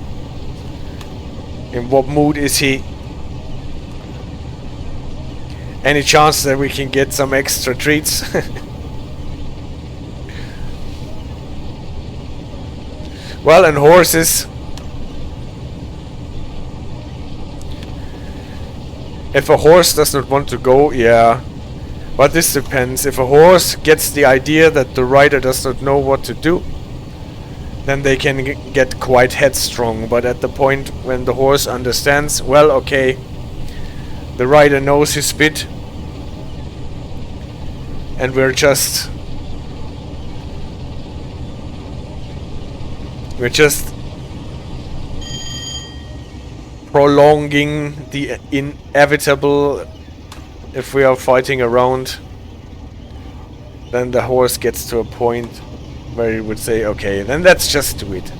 what mood is he? Any chance that we can get some extra treats? Well, and horses, if a horse does not want to go, yeah, but this depends. If a horse gets the idea that the rider does not know what to do, then they can get quite headstrong. But at the point when the horse understands, well, okay, the rider knows his bit, and we're just prolonging the inevitable. If we are fighting around, then the horse gets to a point where he would say, okay, then let's just do it.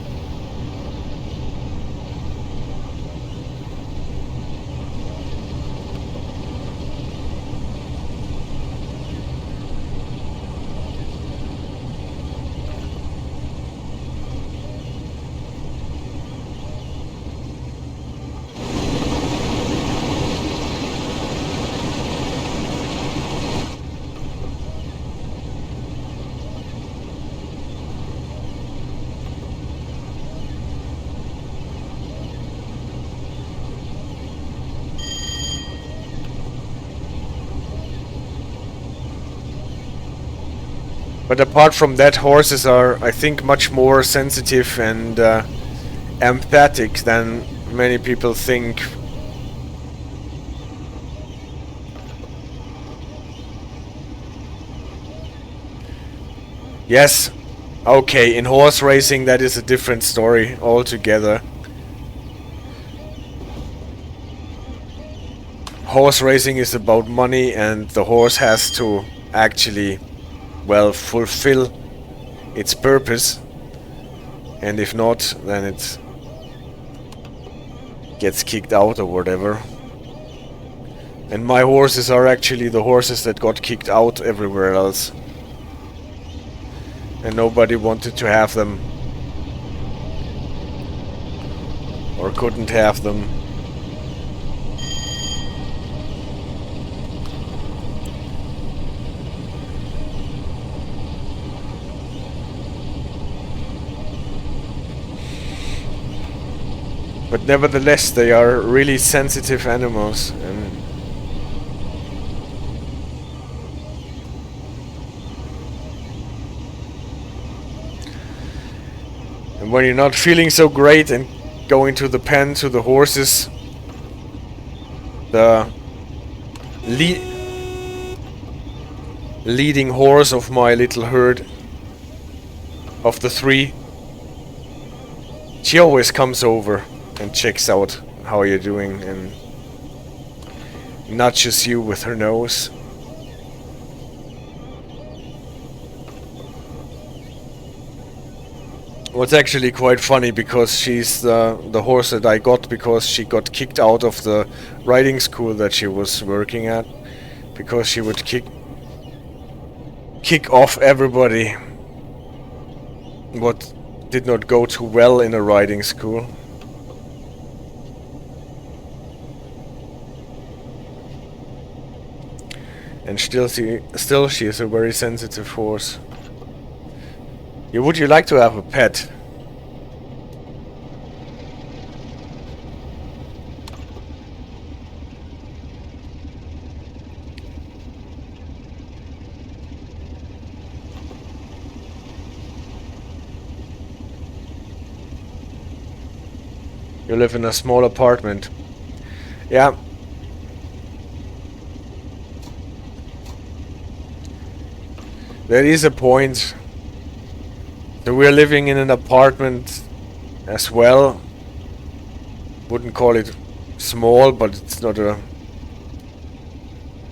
But apart from that, horses are, I think, much more sensitive and empathetic than many people think. Yes, okay, in horse racing that is a different story altogether. Horse racing is about money, and the horse has to actually, well, fulfill its purpose, and if not, then it gets kicked out or whatever. And my horses are actually the horses that got kicked out everywhere else, and nobody wanted to have them or couldn't have them. But nevertheless, they are really sensitive animals, and when you're not feeling so great and going to the pen to the horses, the leading horse of my little herd of the 3, she always comes over and checks out how you're doing and nudges you with her nose. What's actually quite funny, because she's the horse that I got because she got kicked out of the riding school that she was working at, because she would kick off everybody what did not go too well in a riding school. And still she is a very sensitive horse. Would you like to have a pet? You live in a small apartment. Yeah. There is a point. So we're living in an apartment as well. Wouldn't call it small, but it's not a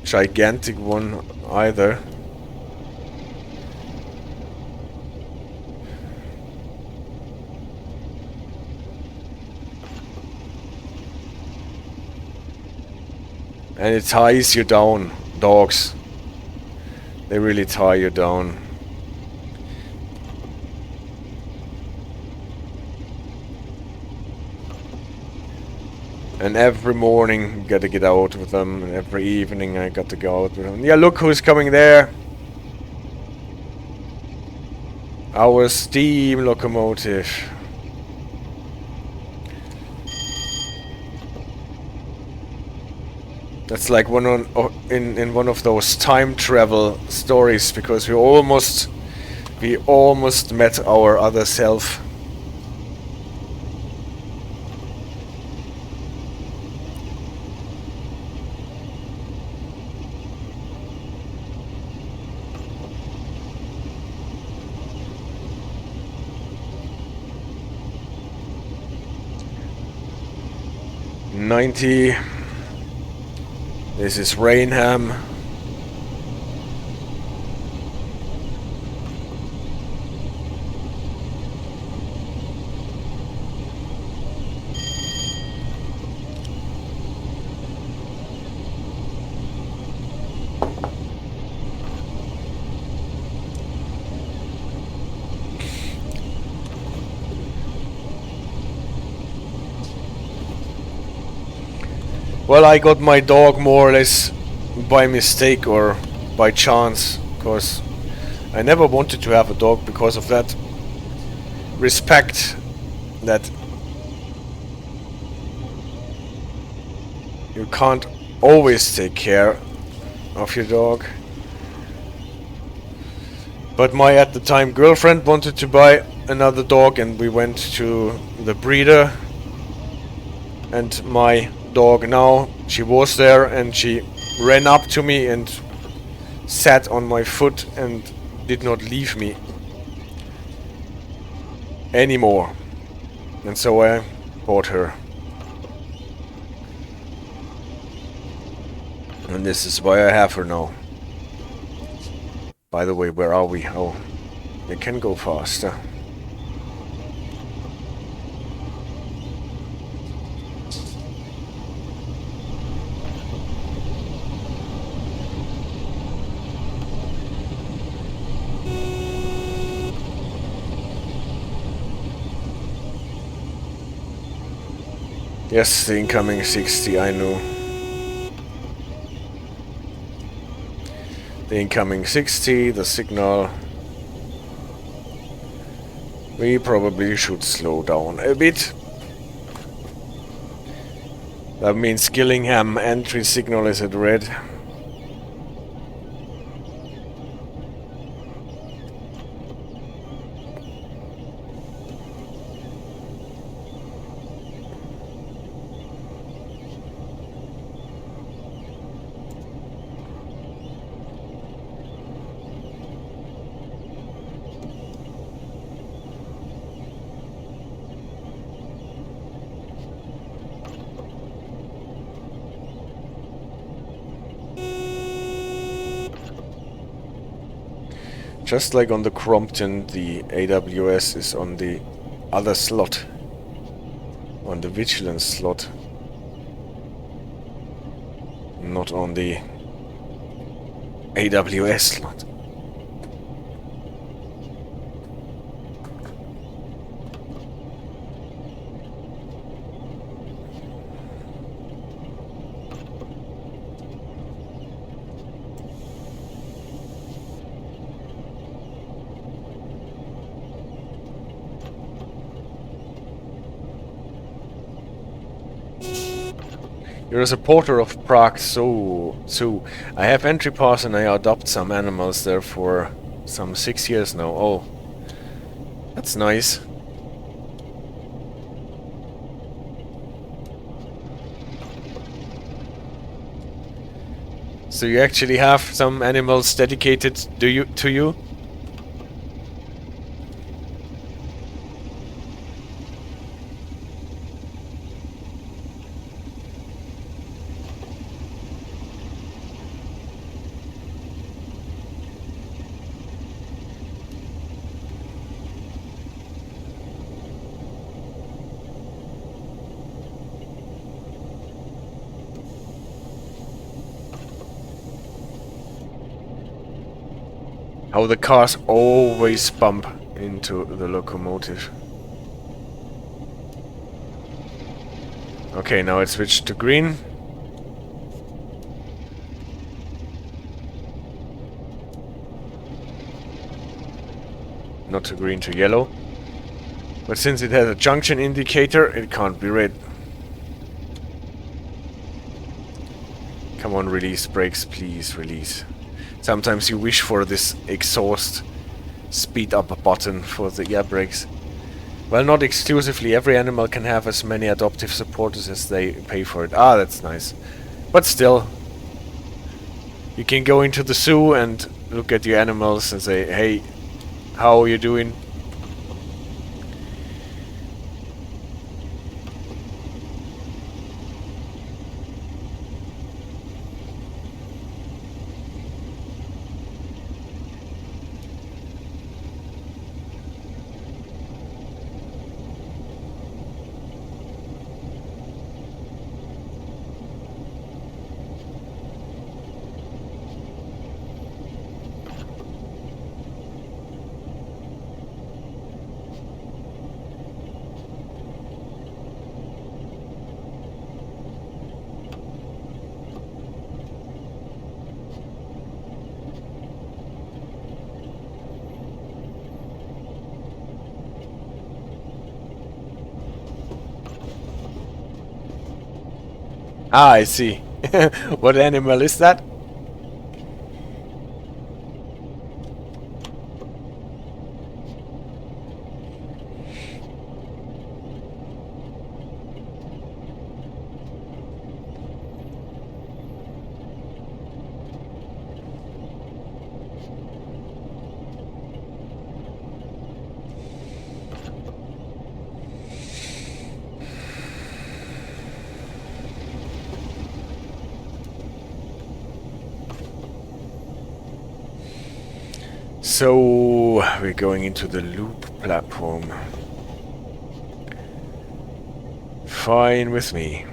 gigantic one either. And it ties you down, dogs. They really tie you down. And every morning you gotta get out with them, and every evening I got to go out with them. Yeah, look who's coming there. Our steam locomotive. That's like one in one of those time travel stories, because we almost met our other self. .90. This is Rainham. Well, I got my dog more or less by mistake or by chance, because I never wanted to have a dog because of that respect that you can't always take care of your dog. But my, at the time, girlfriend wanted to buy another dog, and we went to the breeder, and my dog now, she was there and she ran up to me and sat on my foot and did not leave me anymore, and so I bought her, and this is why I have her now. By the way, where are we? Oh, they can go faster. Yes, the incoming 60, I know. The incoming 60, the signal. We probably should slow down a bit. That means Gillingham entry signal is at red. Just like on the Crompton, the AWS is on the other slot, on the vigilance slot, not on the AWS slot. You're a supporter of Prague Zoo. I have entry pass and I adopt some animals there for some 6 years now. Oh, that's nice. So you actually have some animals dedicated to you? How the cars always bump into the locomotive. Okay, now it switched to green. Not to green, to yellow. But since it has a junction indicator, it can't be red. Come on, release brakes, please, release. Sometimes you wish for this exhaust speed up button for the air brakes. Well, not exclusively. Every animal can have as many adoptive supporters as they pay for it. Ah, that's nice. But still, you can go into the zoo and look at your animals and say, hey, how are you doing? Ah, I see. What animal is that? So, we're going into the loop platform. Fine with me.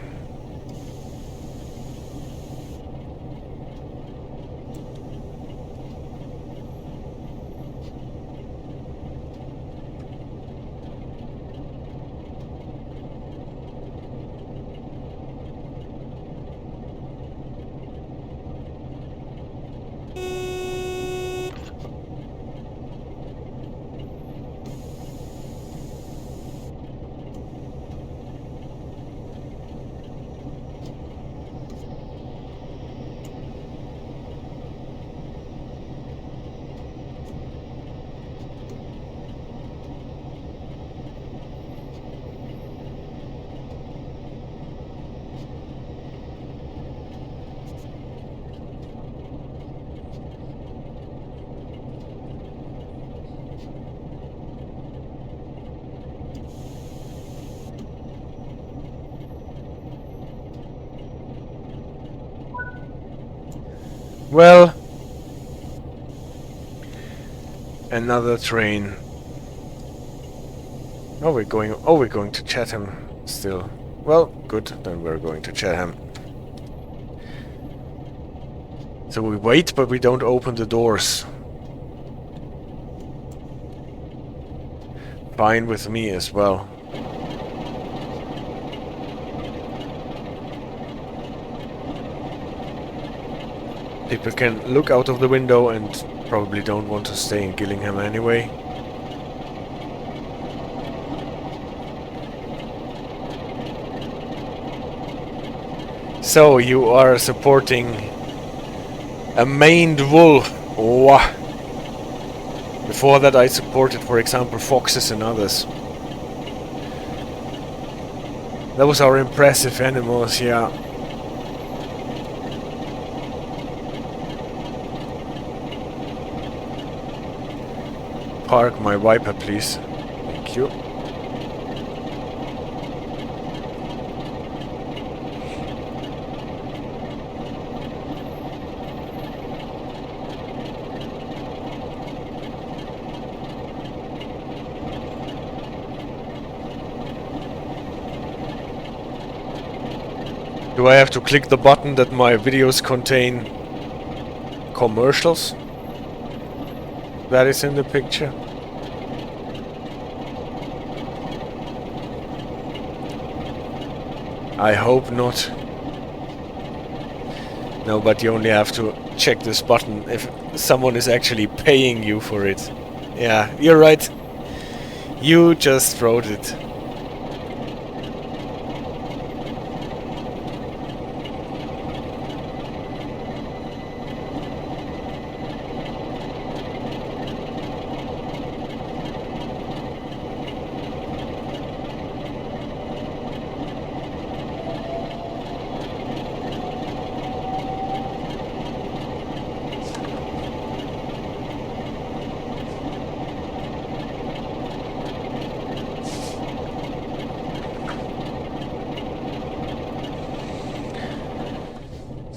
Well, another train. Oh, we're going to Chatham still. Well, good, then we're going to Chatham. So we wait, but we don't open the doors. Fine with me as well. People can look out of the window and probably don't want to stay in Gillingham anyway. So you are supporting a maned wolf. Oh. Before that I supported, for example, foxes and others. Those are impressive animals, yeah. Park my Viper, please. Thank you. Do I have to click the button that my videos contain commercials? that is in the picture? I hope not. No, but you only have to check this button if someone is actually paying you for it. Yeah, you're right. You just wrote it.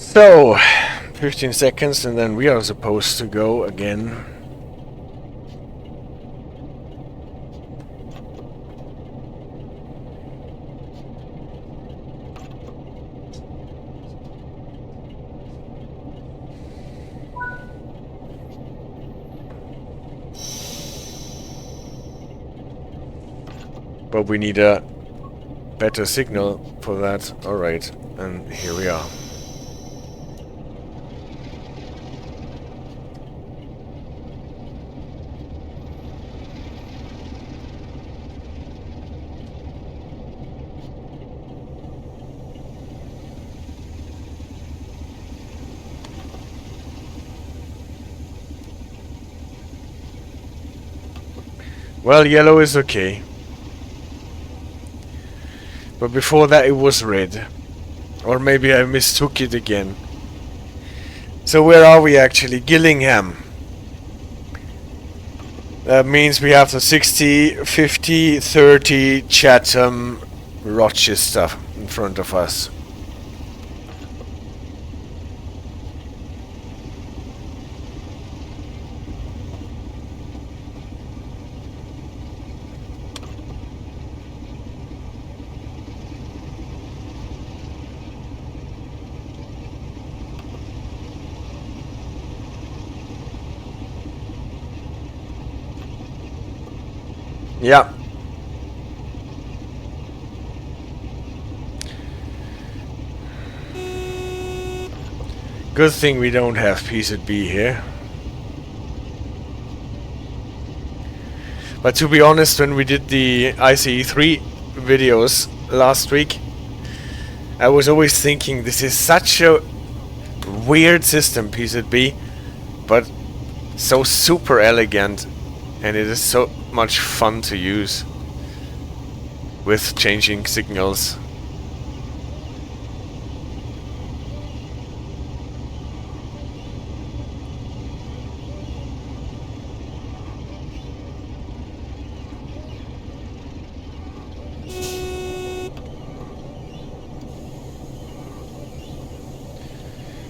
So, 15 seconds and then we are supposed to go again. But we need a better signal for that. Alright, and here we are. Well, yellow is okay. But before that it was red. Or maybe I mistook it again. So where are we actually? Gillingham. That means we have the 60, 50, 30 Chatham, Rochester in front of us. Yeah. Good thing we don't have PZB here. But to be honest, when we did the ICE3 videos last week, I was always thinking this is such a weird system, PZB, but so super elegant, and it is so much fun to use with changing signals.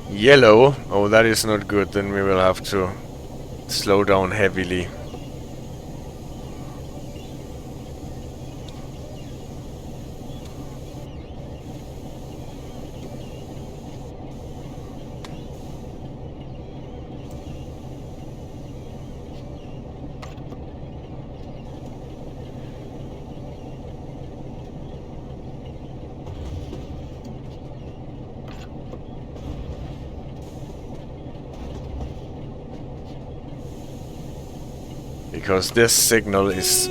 Yellow. Oh, that is not good. Then we will have to slow down heavily. Because this signal is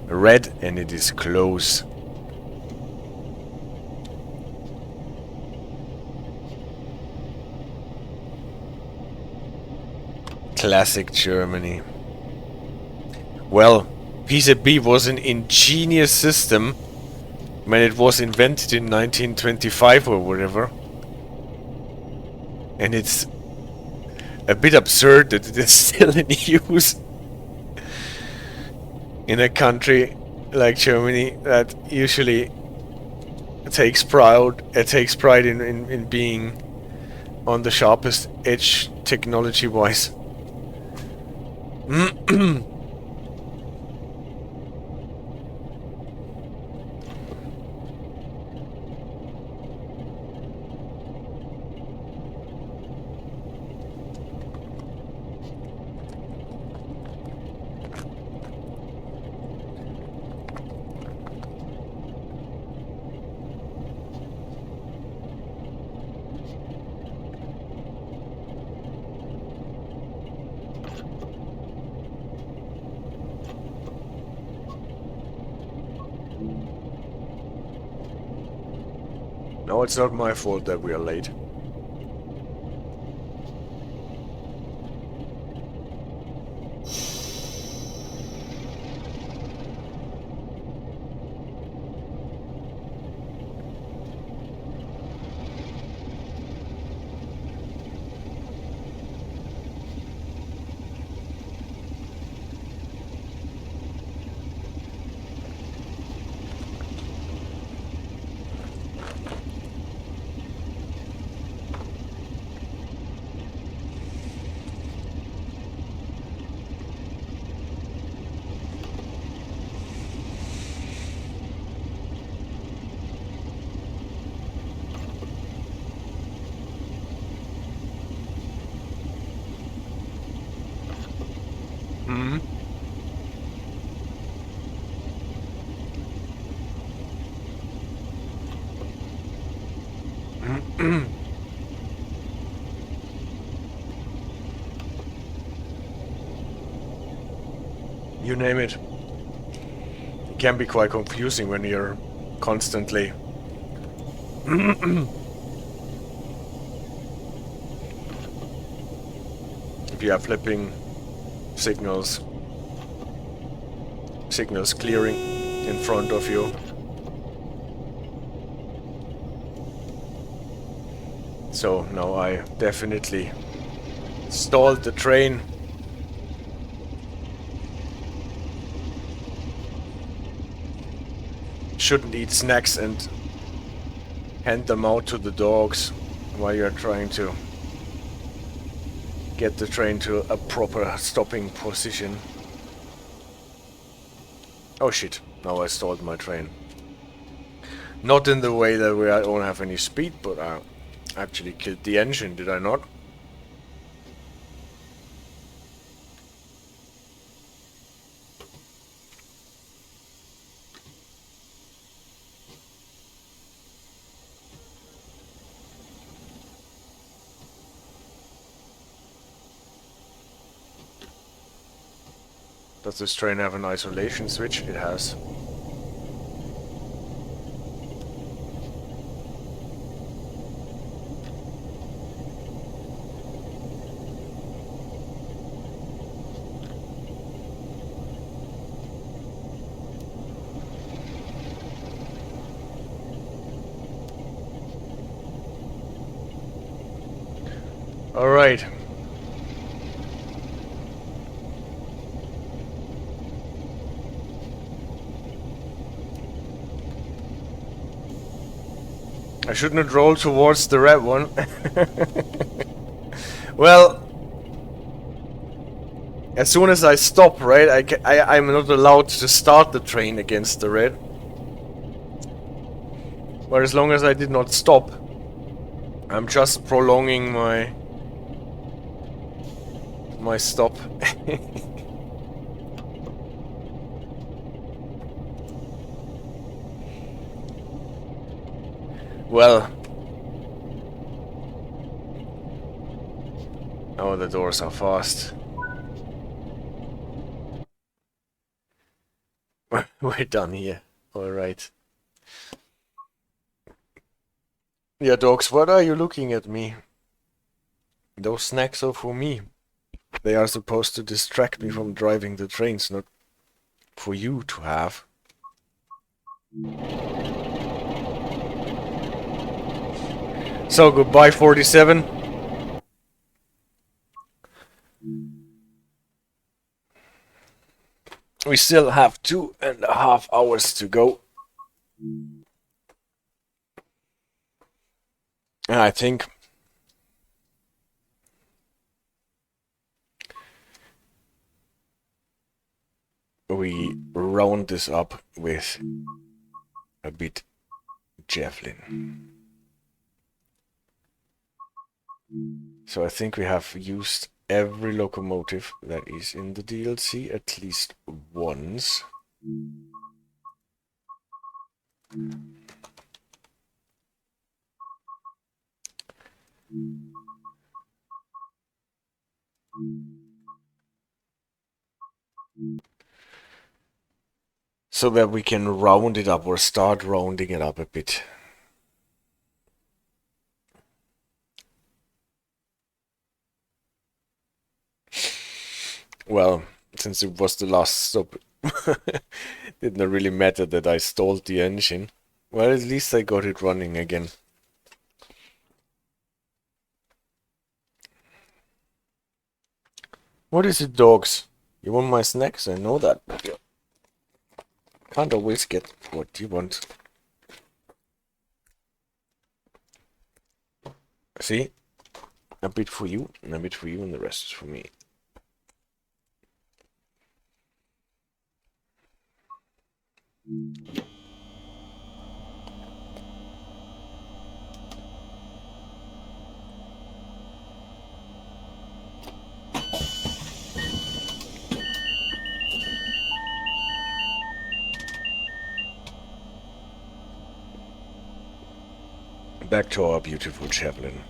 red and it is close. Classic Germany. Well, PZB was an ingenious system when it was invented in 1925 or whatever. And it's a bit absurd that it is still in use in a country like Germany that usually takes pride in being on the sharpest edge technology-wise. No, it's not my fault that we are late. Hmm. You name it. It can be quite confusing when you're constantly if you are flipping signals clearing in front of you. So now I definitely stalled the train. Shouldn't eat snacks and hand them out to the dogs while you're trying to get the train to a proper stopping position. Oh shit, now I stalled my train. Not in the way that I don't have any speed, but I actually killed the engine, did I not? Does this train have an isolation switch? It has. All right. I shouldn't roll towards the red one. Well, as soon as I stop, right, I'm not allowed to start the train against the red. But as long as I did not stop, I'm just prolonging my stop. Well, oh, the doors are fast. We're done here. All right. Yeah, dogs, what are you looking at me? Those snacks are for me. They are supposed to distract me from driving the trains, not for you to have. So, goodbye 47. We still have 2.5 hours to go. And I think we round this up with a bit Javelin. So I think we have used every locomotive that is in the DLC at least once. So that we can round it up or start rounding it up a bit. Well, since it was the last stop, didn't really matter that I stalled the engine. Well, at least I got it running again. What is it, dogs? You want my snacks? I know that. Can't always get what you want. See? A bit for you, and a bit for you, and the rest is for me. Back to our beautiful Javelin.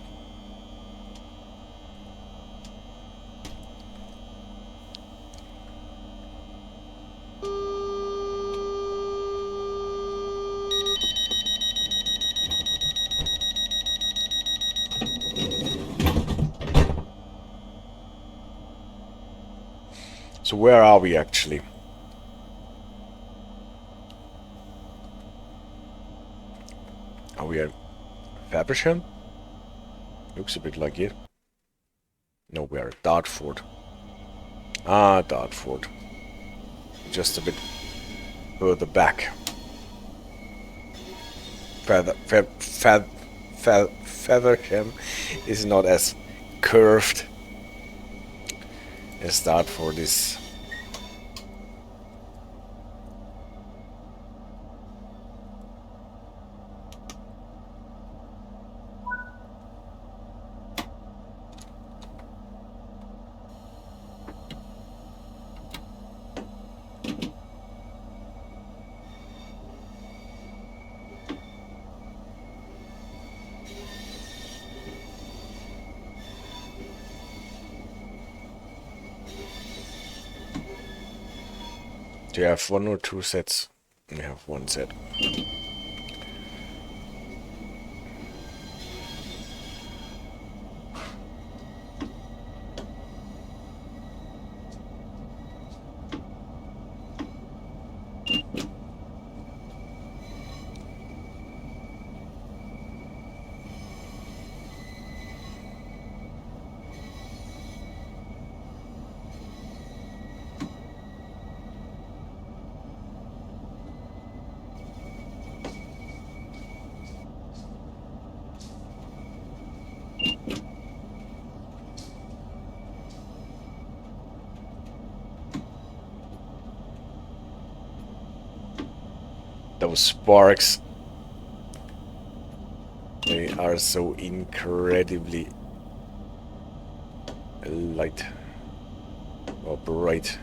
So where are we actually? Are we at Faversham? Looks a bit like it. No, we are at Dartford. Ah, Dartford. Just a bit further back. Faversham is not as curved as Dartford is. Do you have one or two sets? We have one set. Those sparks, they are so incredibly light or bright.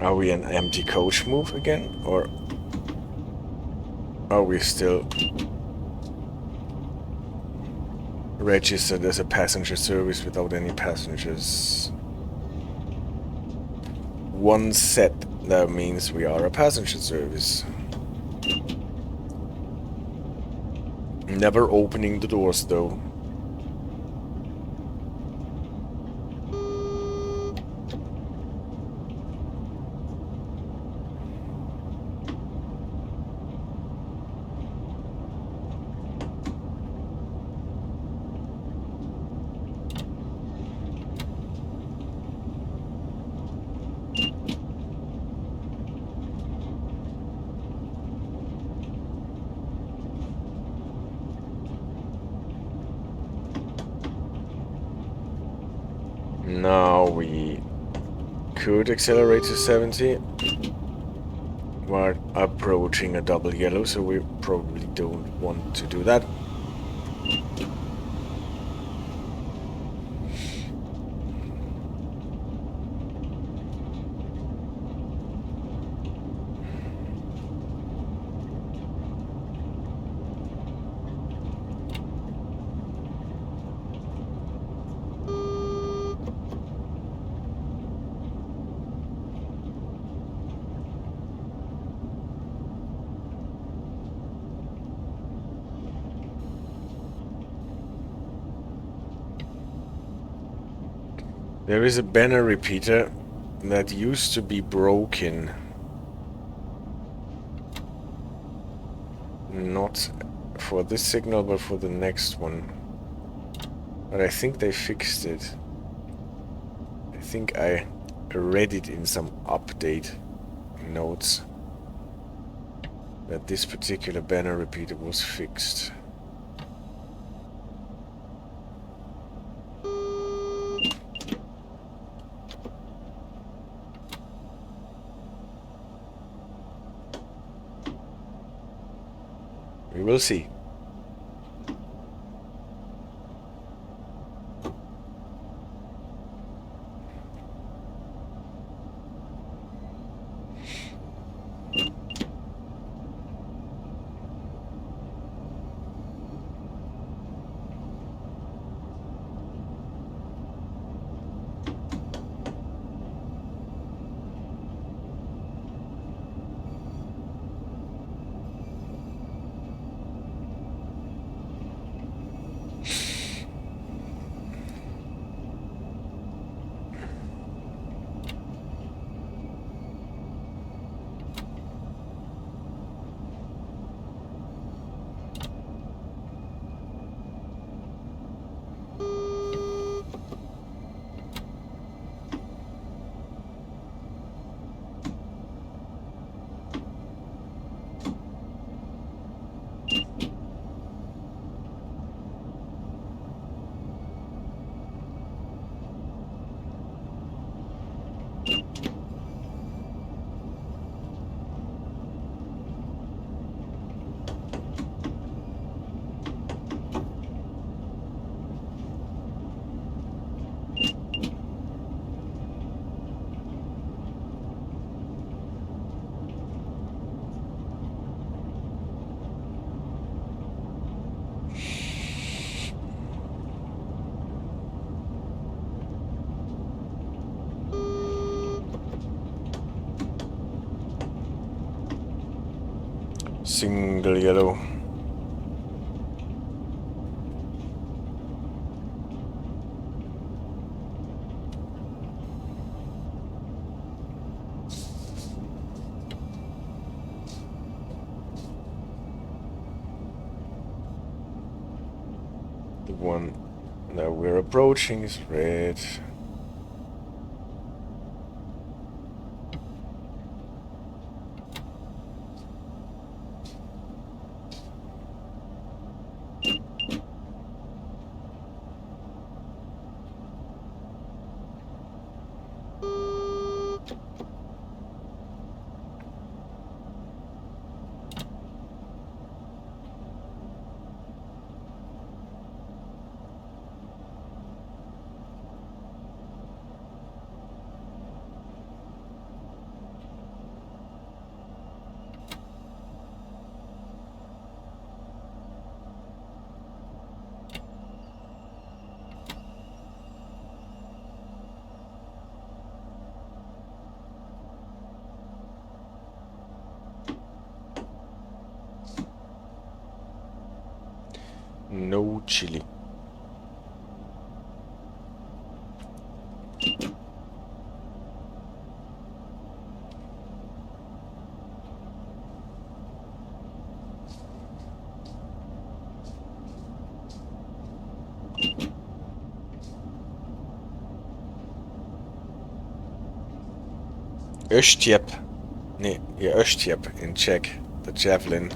Are we an empty coach move again, or are we still registered as a passenger service without any passengers? One set, that means we are a passenger service. Never opening the doors though. Now we could accelerate to 70. We're approaching a double yellow, so we probably don't want to do that. There is a banner repeater that used to be broken. Not for this signal, but for the next one. But I think they fixed it. I think I read it in some update notes that this particular banner repeater was fixed. We will see. Single yellow. The one that we're approaching is red. No chili. Östjep. Nee, yeah, Östjep in Czech. The Javelin.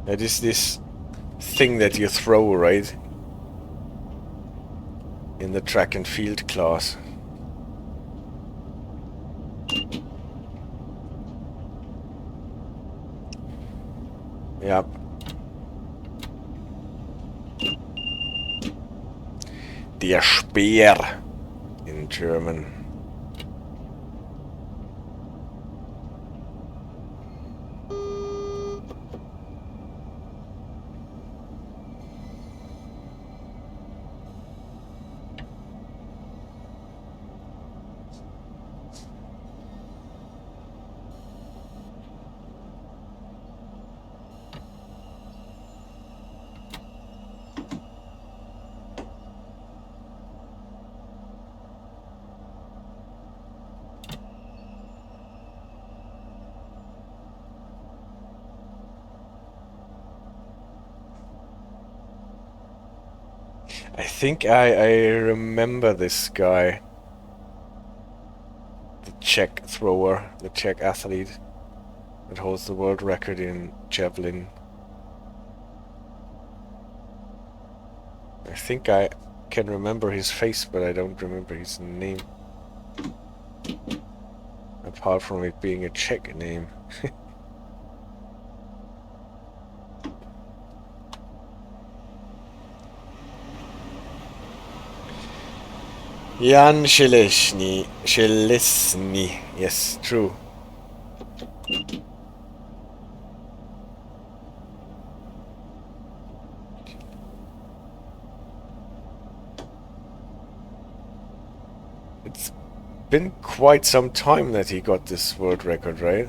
That is this thing that you throw, right? in the track and field class. Yep. Der Speer in German. I think I remember this guy. The Czech thrower, the Czech athlete that holds the world record in Javelin. I think I can remember his face, but I don't remember his name. Apart from it being a Czech name. Jan Szelesny. Yes, true. It's been quite some time that he got this world record, right?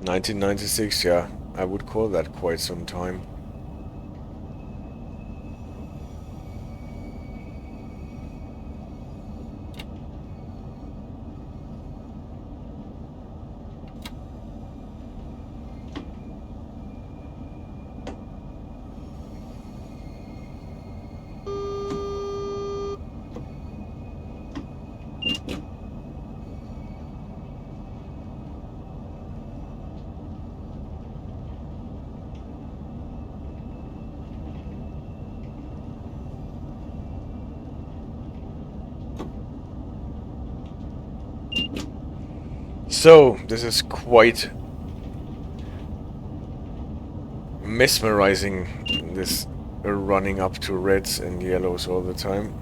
(1996), yeah, I would call that quite some time. So, this is quite mesmerizing, this running up to reds and yellows all the time.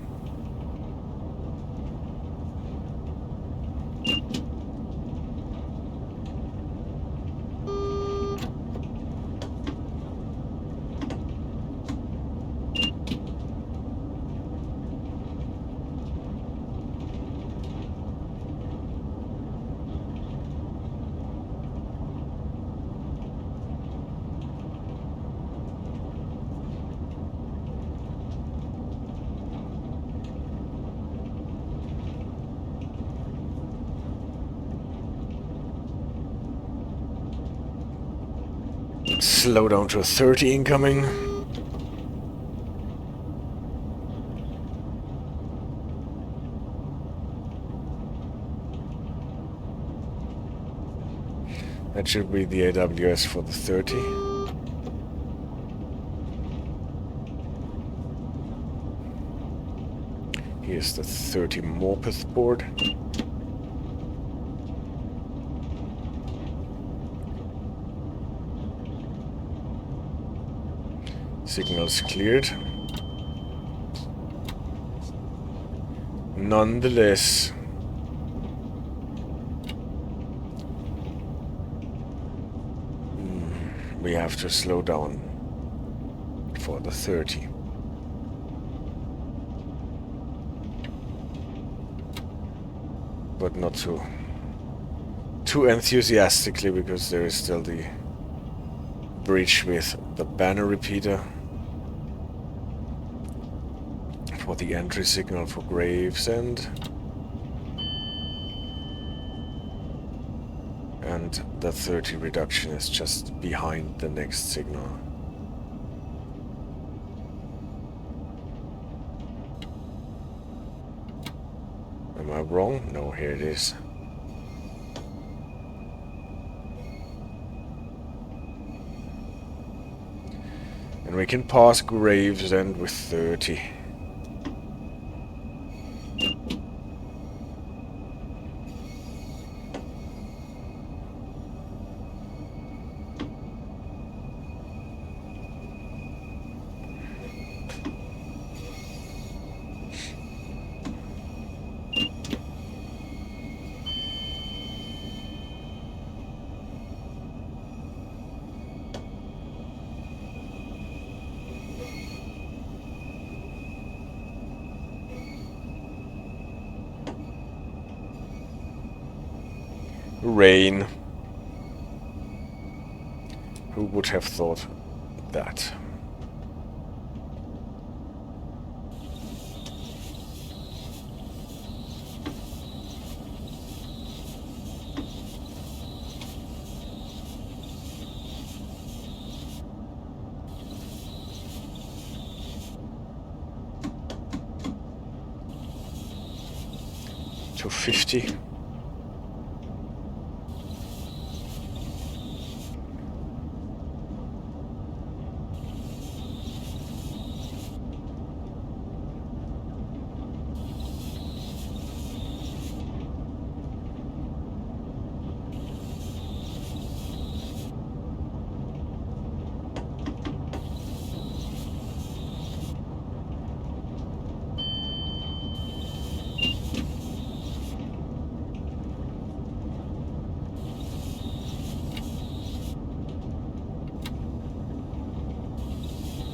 Slow down to 30 incoming. That should be the AWS for the 30. Here's the 30 Morpeth board. Signals cleared. Nonetheless, we have to slow down for the 30. But not too enthusiastically, because there is still the breach with the banner repeater for the entry signal for Gravesend. And and the 30 reduction is just behind the next signal. Am I wrong? No, here it is. And we can pass Gravesend with 30. Rain. Who would have thought that? To 50.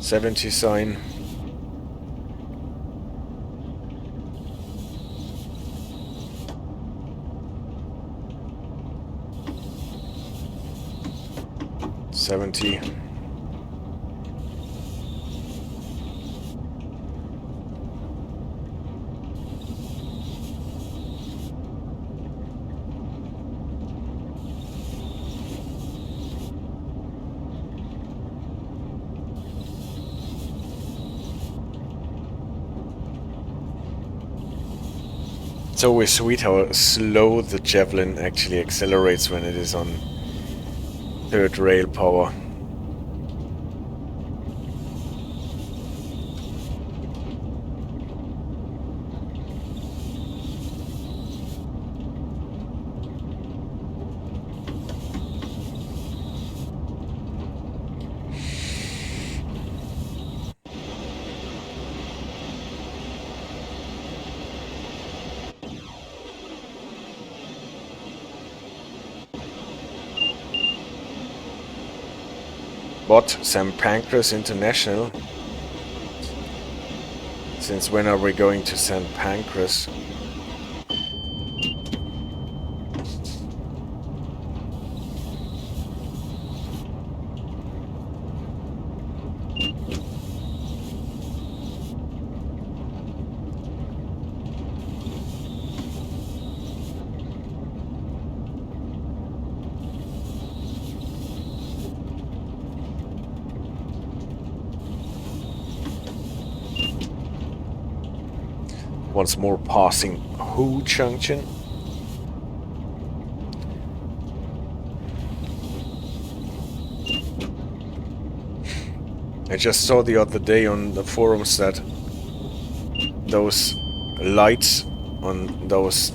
$70 sign. $70. It's always sweet how slow the Javelin actually accelerates when it is on third rail power. But St. Pancras International. Since when are we going to St. Pancras? Once more passing Who Junction. I just saw the other day on the forums that those lights on those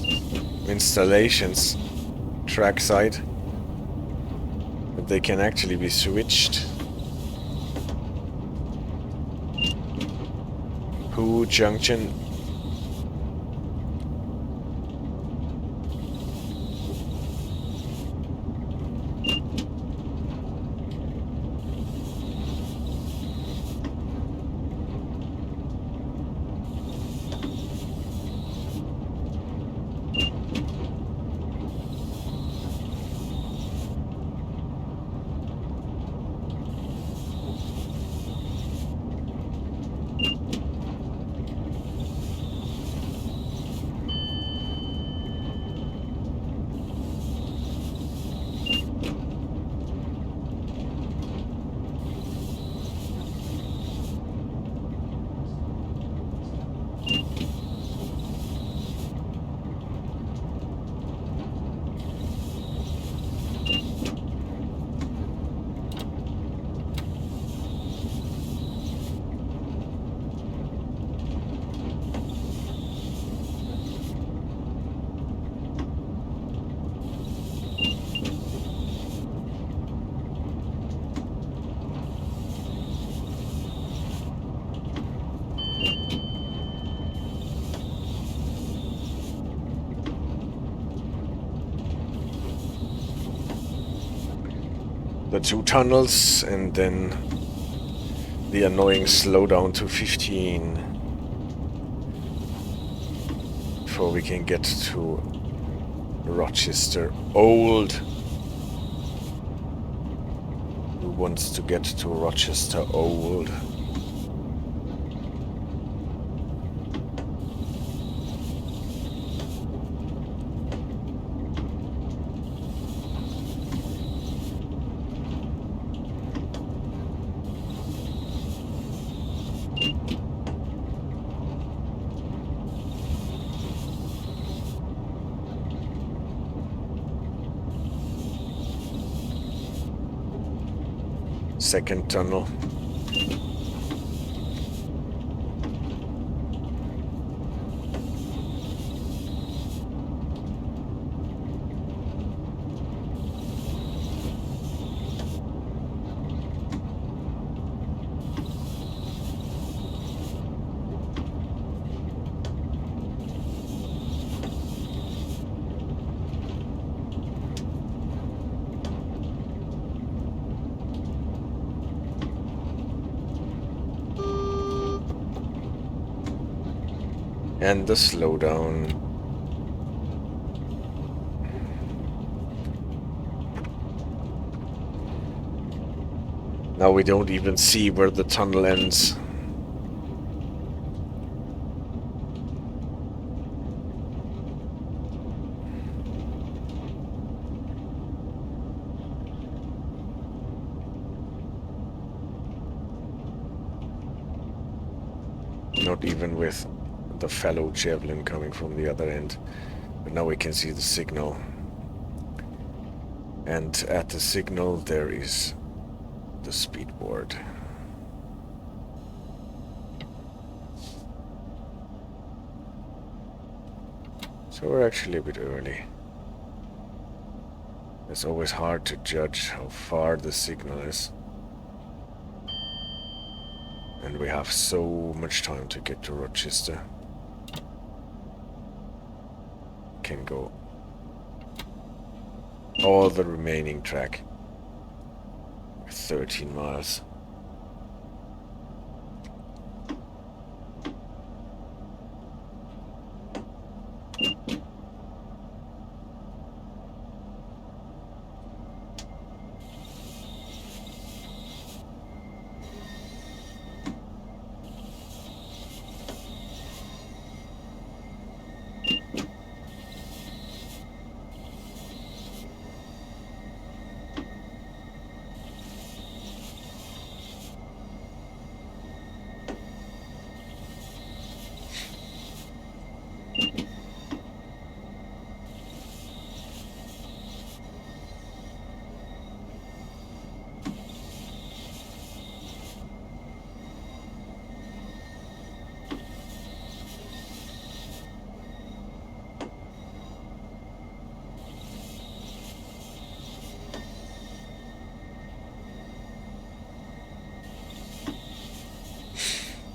installations trackside, that they can actually be switched. Who Junction. the 2 tunnels, and then the annoying slowdown to 15 before we can get to Rochester Old. Who wants to get to Rochester Old? Second tunnel. And the slowdown. Now we don't even see where the tunnel ends. Not even with the fellow Javelin coming from the other end. But now we can see the signal. And at the signal there is the speedboard. So we're actually a bit early. It's always hard to judge how far the signal is. And we have so much time to get to Rochester. Can go all the remaining track. 13 miles.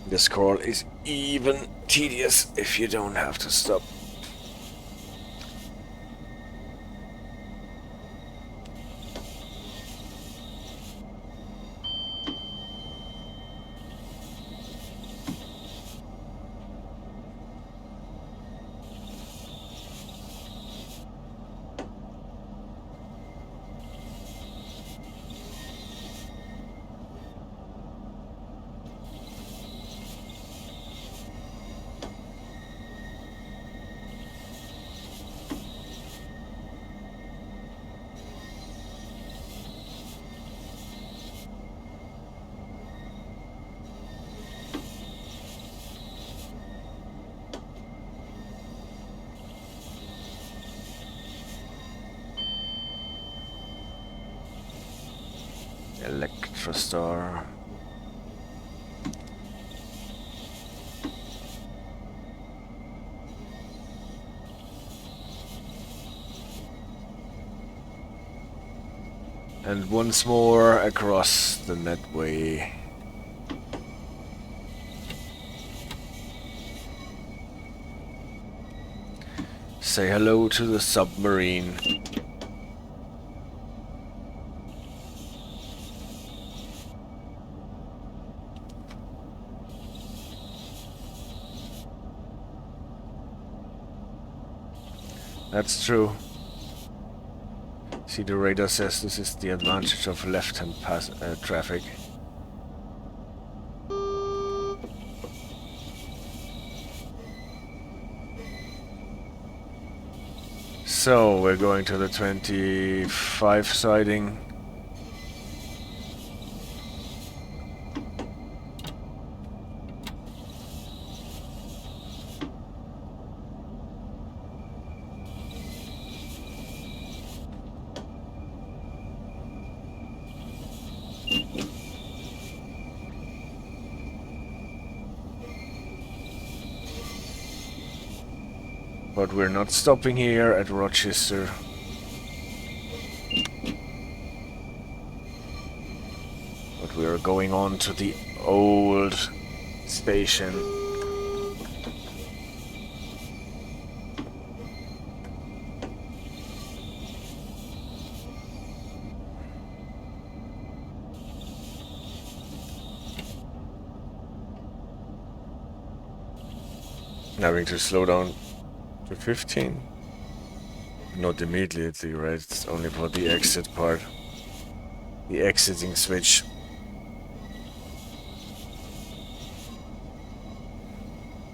This crawl is even tedious if you don't have to stop. Electrostar. And once more across the Medway. Say hello to the submarine. That's true. See, the radar says this is the advantage of left-hand traffic. So, we're going to the 25 siding. But we're not stopping here at Rochester. But we are going on to the old station. Having to slow down to 15. Not immediately, right? It's only for the exit part. The exiting switch.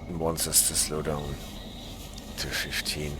It wants us to slow down to 15.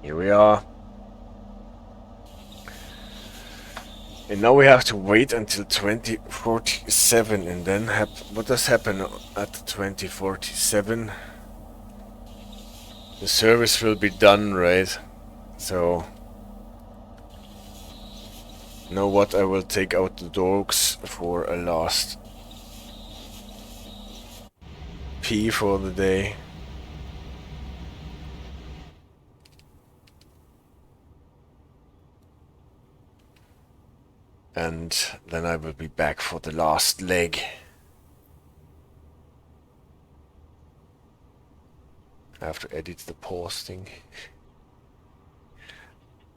Here we are. And now we have to wait until 2047, and then what does happen at 2047? The service will be done, right? So, you know what? I will take out the dogs for a last pee for the day. And then I will be back for the last leg. I have to edit the pause thing.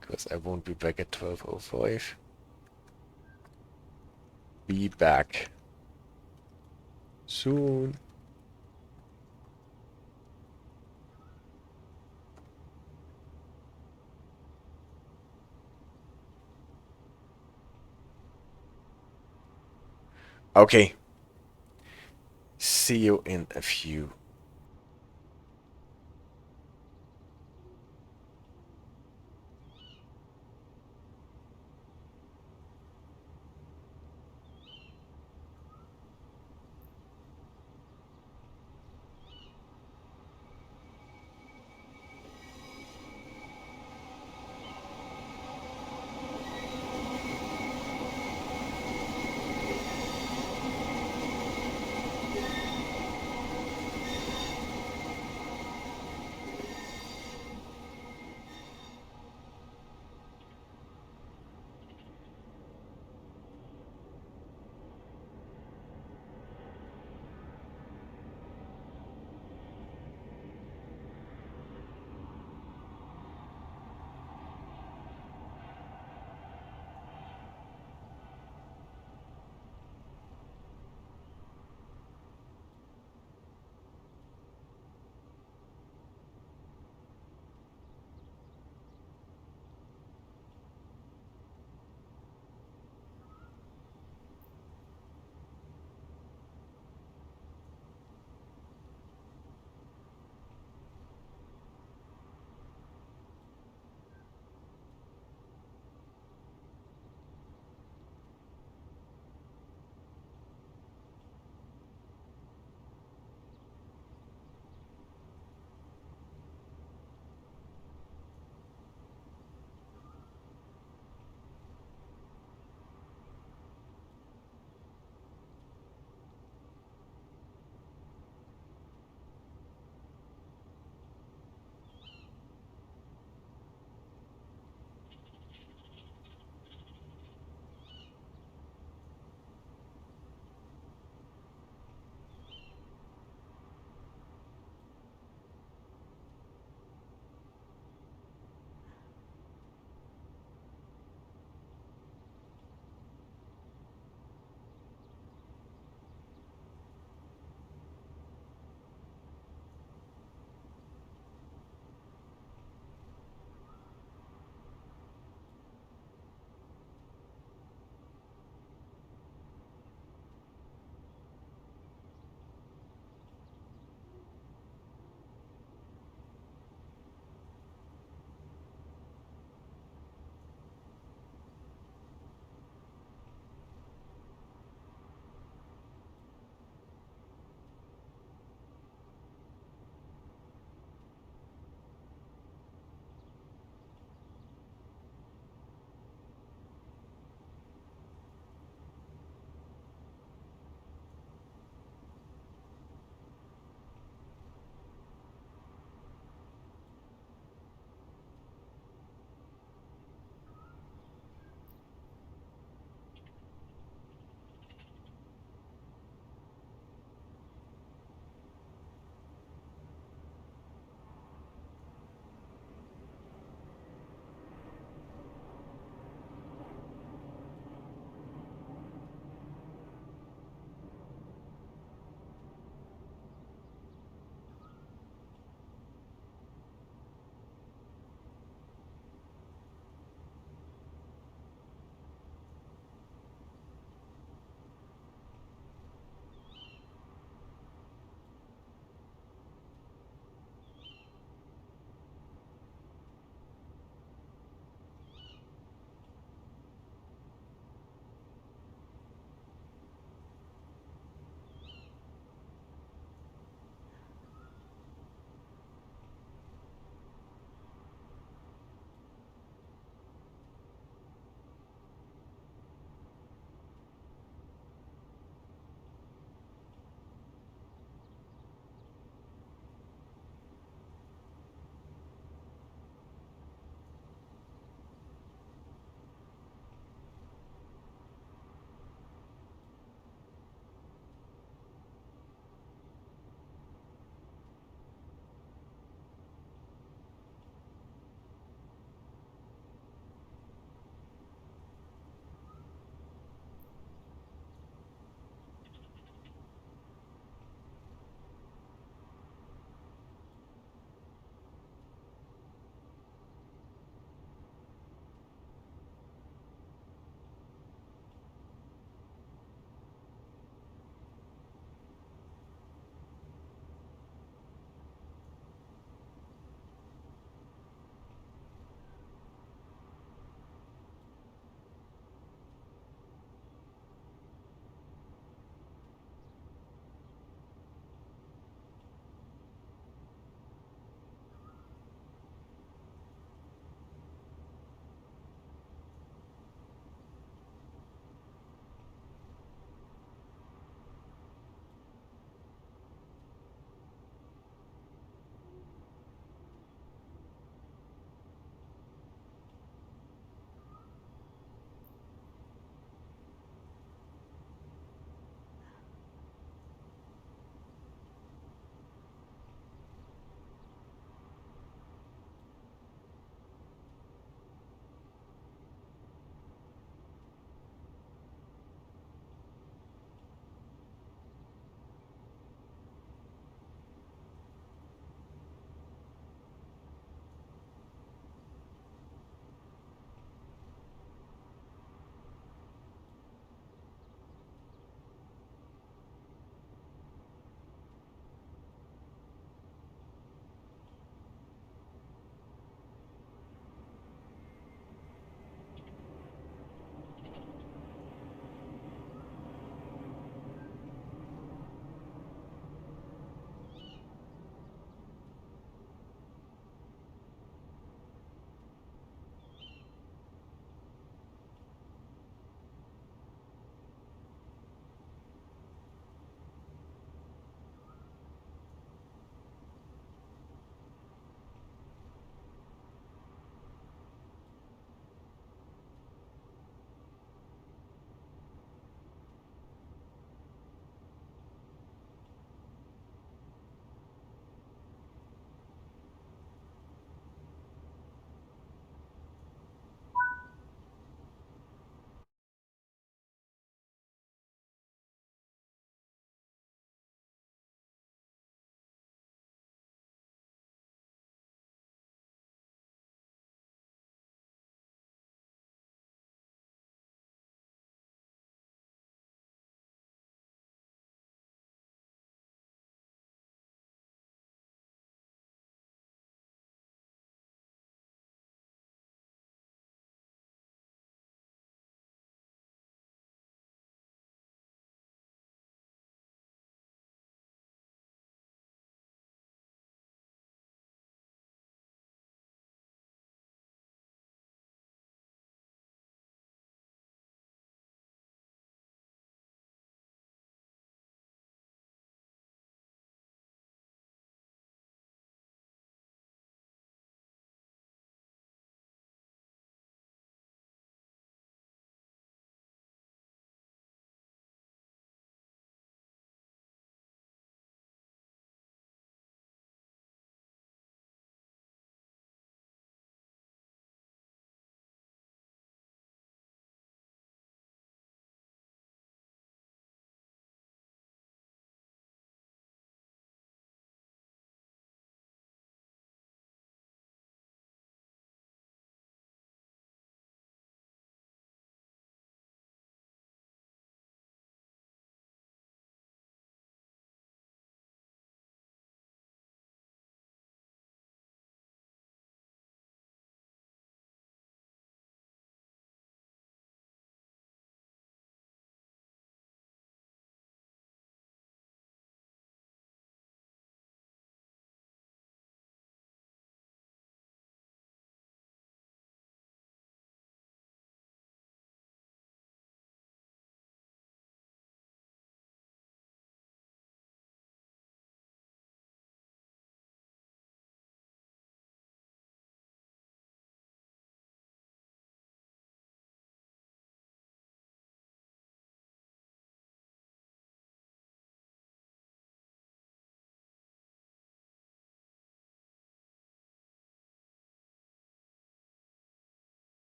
Because I won't be back at 12:05. Be back soon. Okay. See you in a few.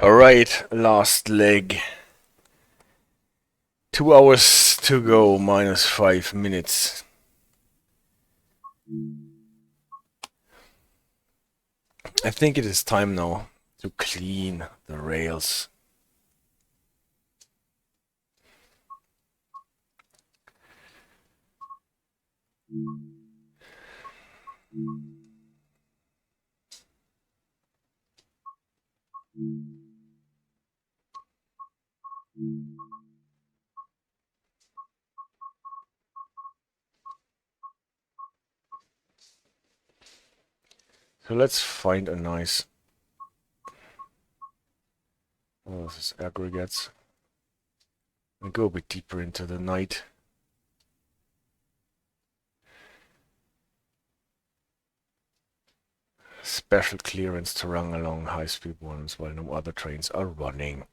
Alright, last leg. 2 hours to go, minus 5 minutes. I think it is time now to clean the rails. So let's find a nice... Oh, this is aggregates. And go a bit deeper into the night. Special clearance to run along high-speed ones while no other trains are running.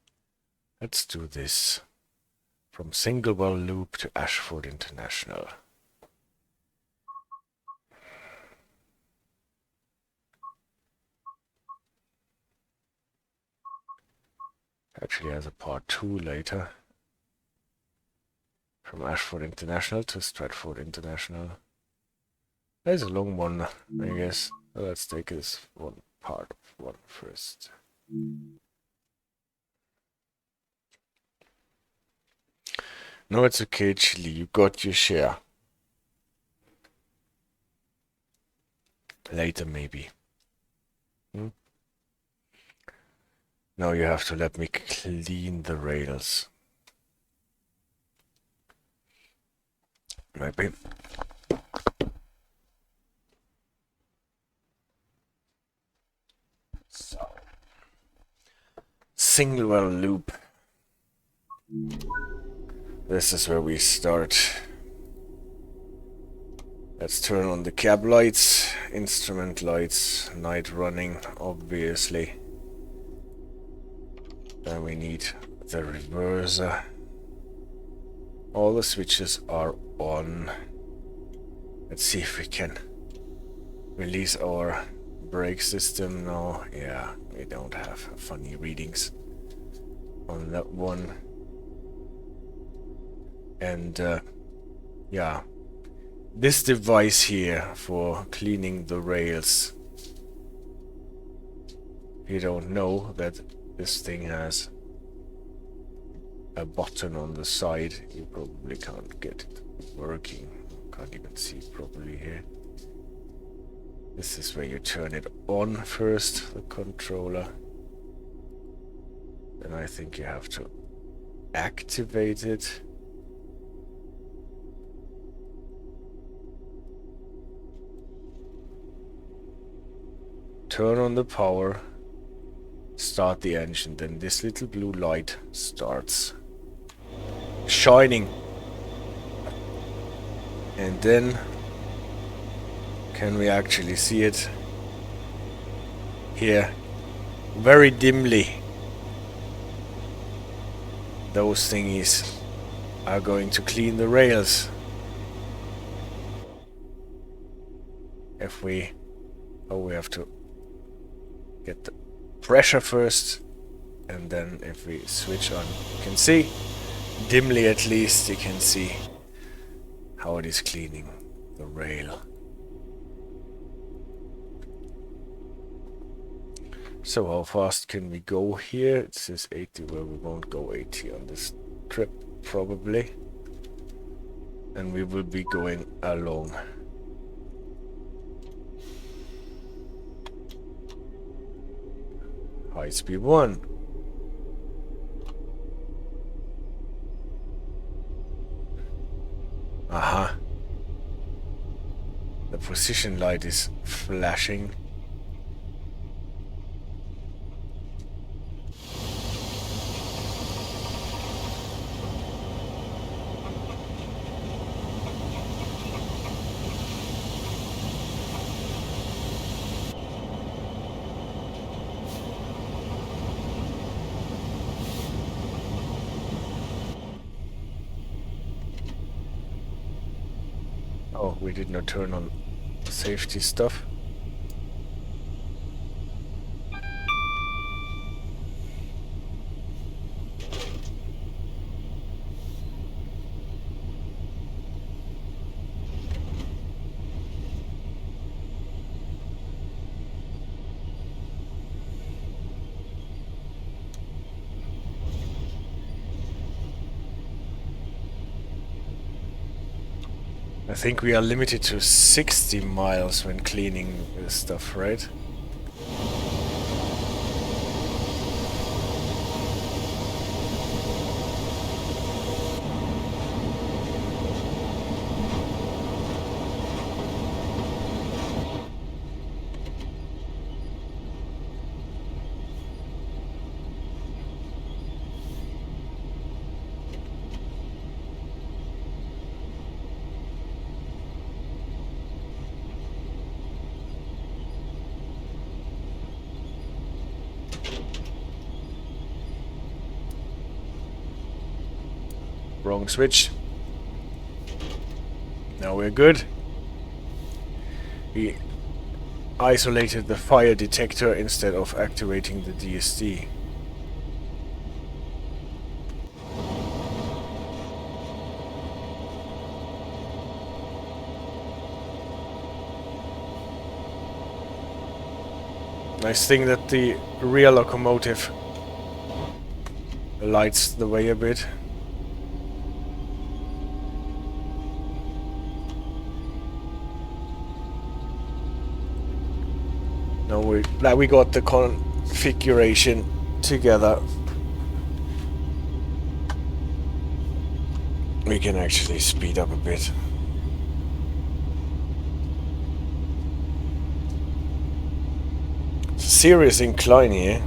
Let's do this. From Singlewell Loop to Ashford International. Actually has a part 2 later. From Ashford International to Stratford International. There's a long one, I guess. So let's take this one part of one first. No, it's okay, Chili. You got your share. Later, maybe. Now you have to let me clean the rails. Maybe. So. Singlewell Loop. This is where we start. Let's turn on the cab lights, instrument lights, night running, obviously. Then we need the reverser. All the switches are on. Let's see if we can release our brake system now. Yeah, we don't have funny readings on that one. And yeah, this device here for cleaning the rails. You don't know that this thing has a button on the side. You probably can't get it working. Can't even see it properly here. This is where you turn it on first, the controller. Then I think you have to activate it. Turn on the power. Start the engine, then this little blue light starts shining, and then can we actually see it here very dimly? Those thingies are going to clean the rails. If we have to get the pressure first, and then if we switch on, you can see, dimly at least, you can see how it is cleaning the rail. So how fast can we go here? It says 80, well, we won't go 80 on this trip probably, and we will be going along. High speed 1. Aha. The position light is flashing. Oh, we did not turn on safety stuff. I think we are limited to 60 miles when cleaning this stuff, right? Wrong switch. Now we're good. We isolated the fire detector instead of activating the DSD. Nice thing that the rear locomotive lights the way a bit. Now we got the configuration together. We can actually speed up a bit. It's a serious incline here.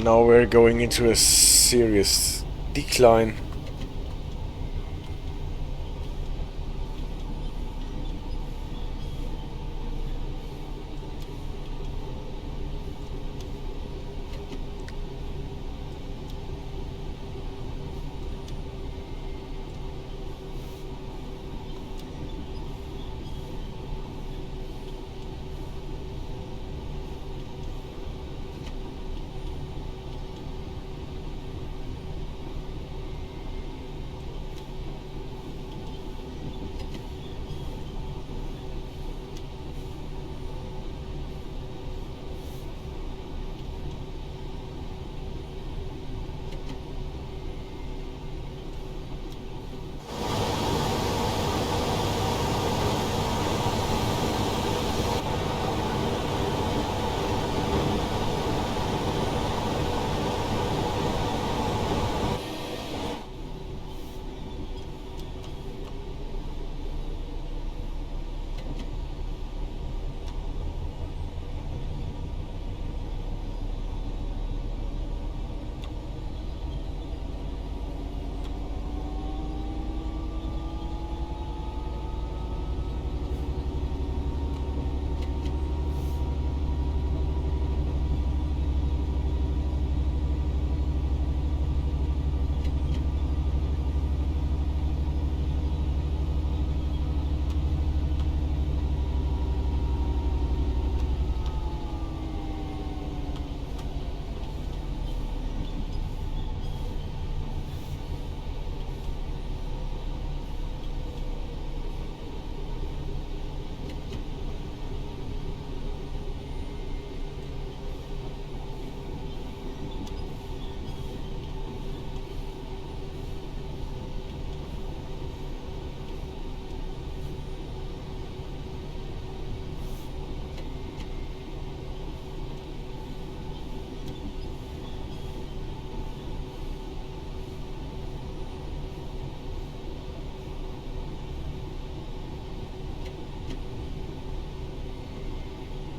Now we're going into a serious decline.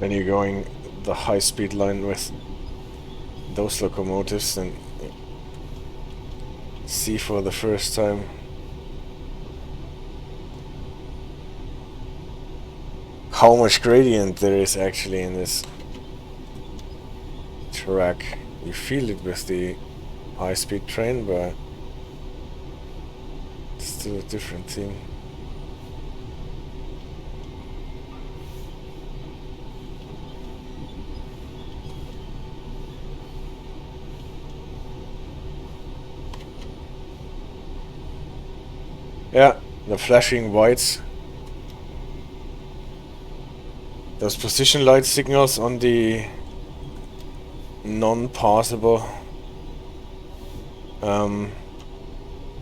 when you're going the high-speed line with those locomotives and see for the first time how much gradient there is actually in this track. You feel it with the high-speed train, but it's still a different thing. Yeah, the flashing whites. Those position light signals on the non-passable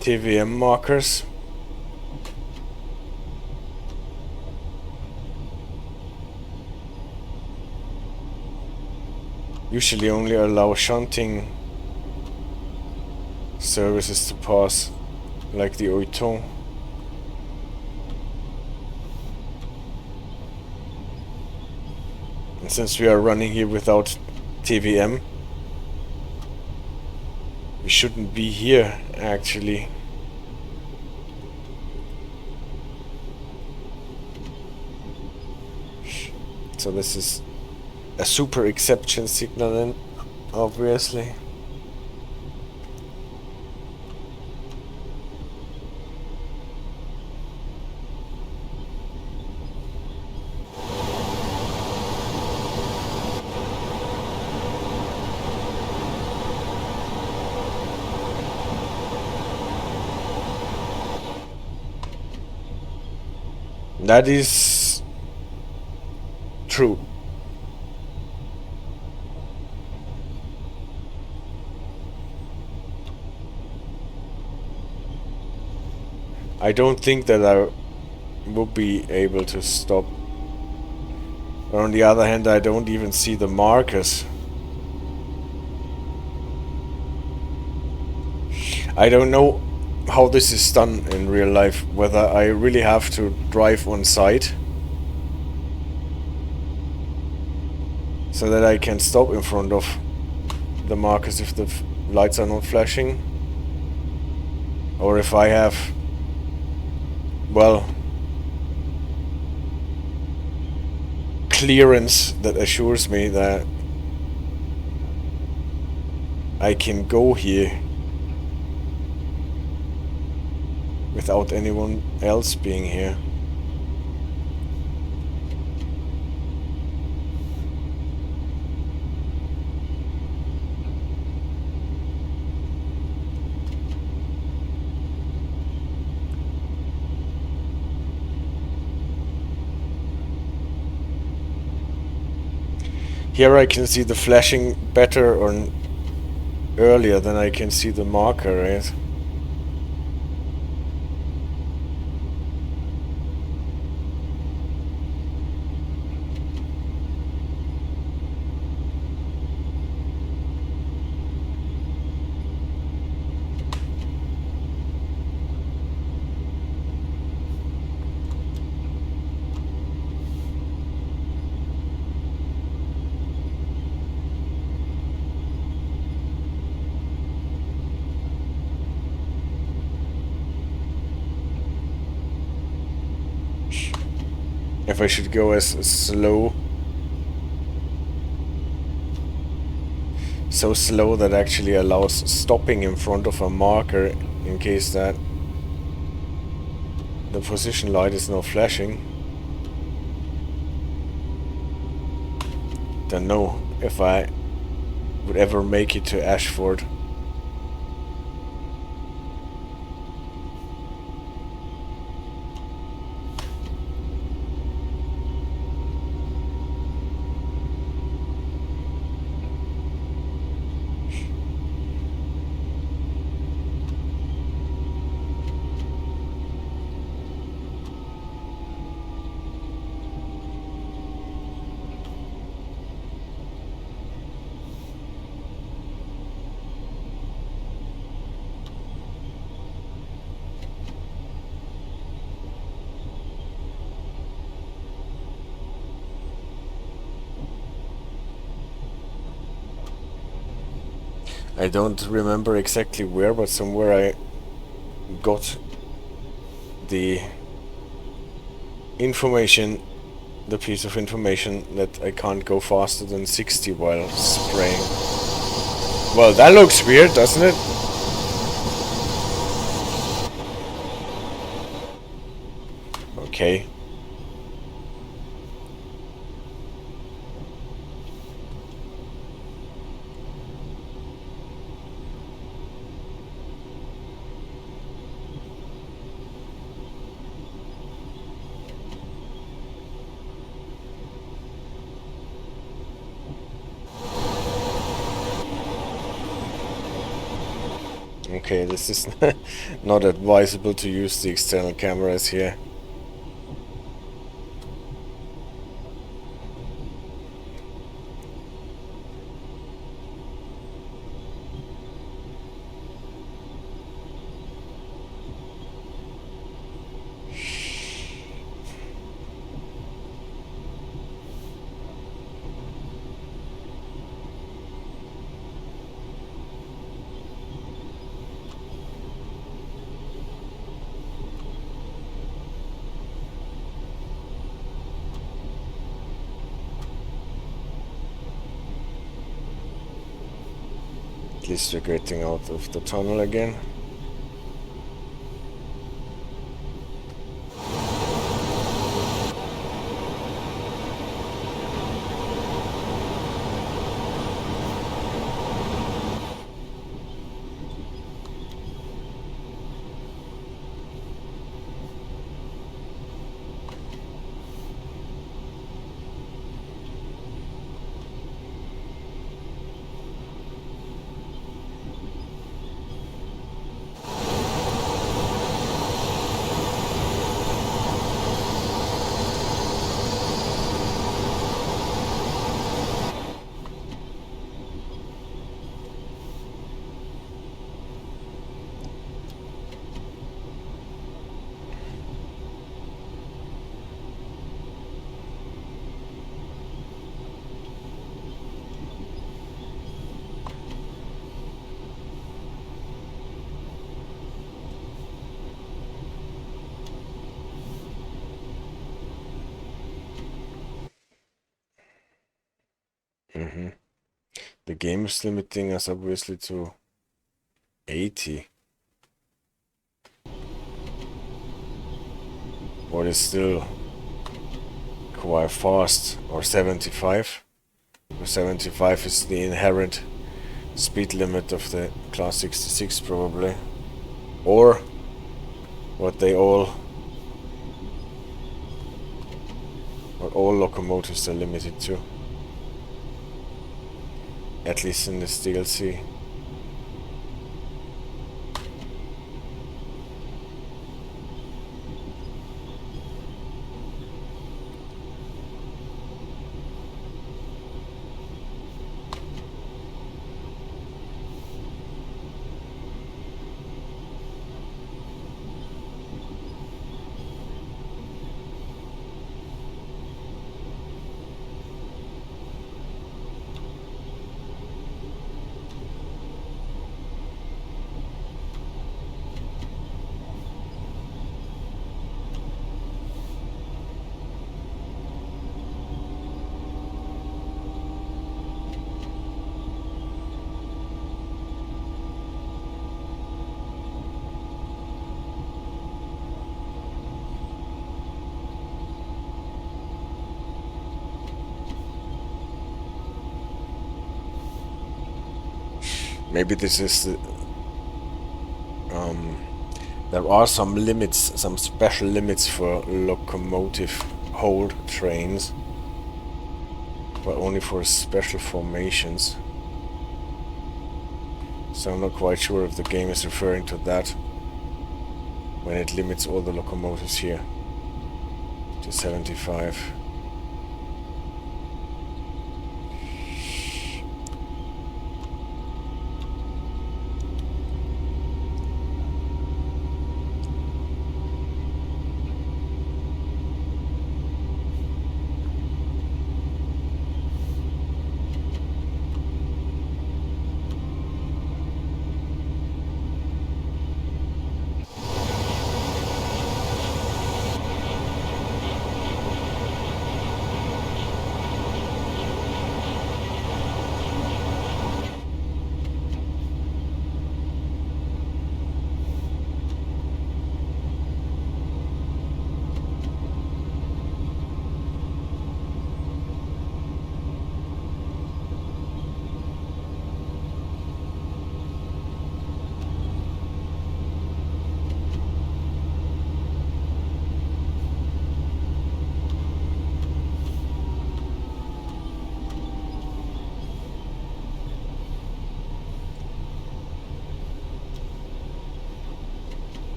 TVM markers. Usually only allow shunting services to pass, like the Oiton. And since we are running here without TVM, we shouldn't be here actually. So this is a super exception signal then, obviously. That is true. I don't think that I would be able to stop. But on the other hand, I don't even see the markers. I don't know how this is done in real life, whether I really have to drive on site so that I can stop in front of the markers if the lights are not flashing, or if I have, well, clearance that assures me that I can go here without anyone else being here. Here I can see the flashing better or earlier than I can see the marker, right? If I should go as slow, so slow that actually allows stopping in front of a marker in case that the position light is not flashing. Don't know if I would ever make it to Ashford. I don't remember exactly where, but somewhere I got the information, the piece of information that I can't go faster than 60 while spraying. Well, that looks weird, doesn't it? Okay. Okay, this is not advisable to use the external cameras here. At least we're getting out of the tunnel again. The game is limiting us obviously to 80. What is still quite fast, or 75. 75 is the inherent speed limit of the Class 66 probably, or what all locomotives are limited to, at least in this DLC. Maybe this is the, there are some limits, some special limits for locomotive hold trains, but only for special formations. So I'm not quite sure if the game is referring to that when it limits all the locomotives here to 75.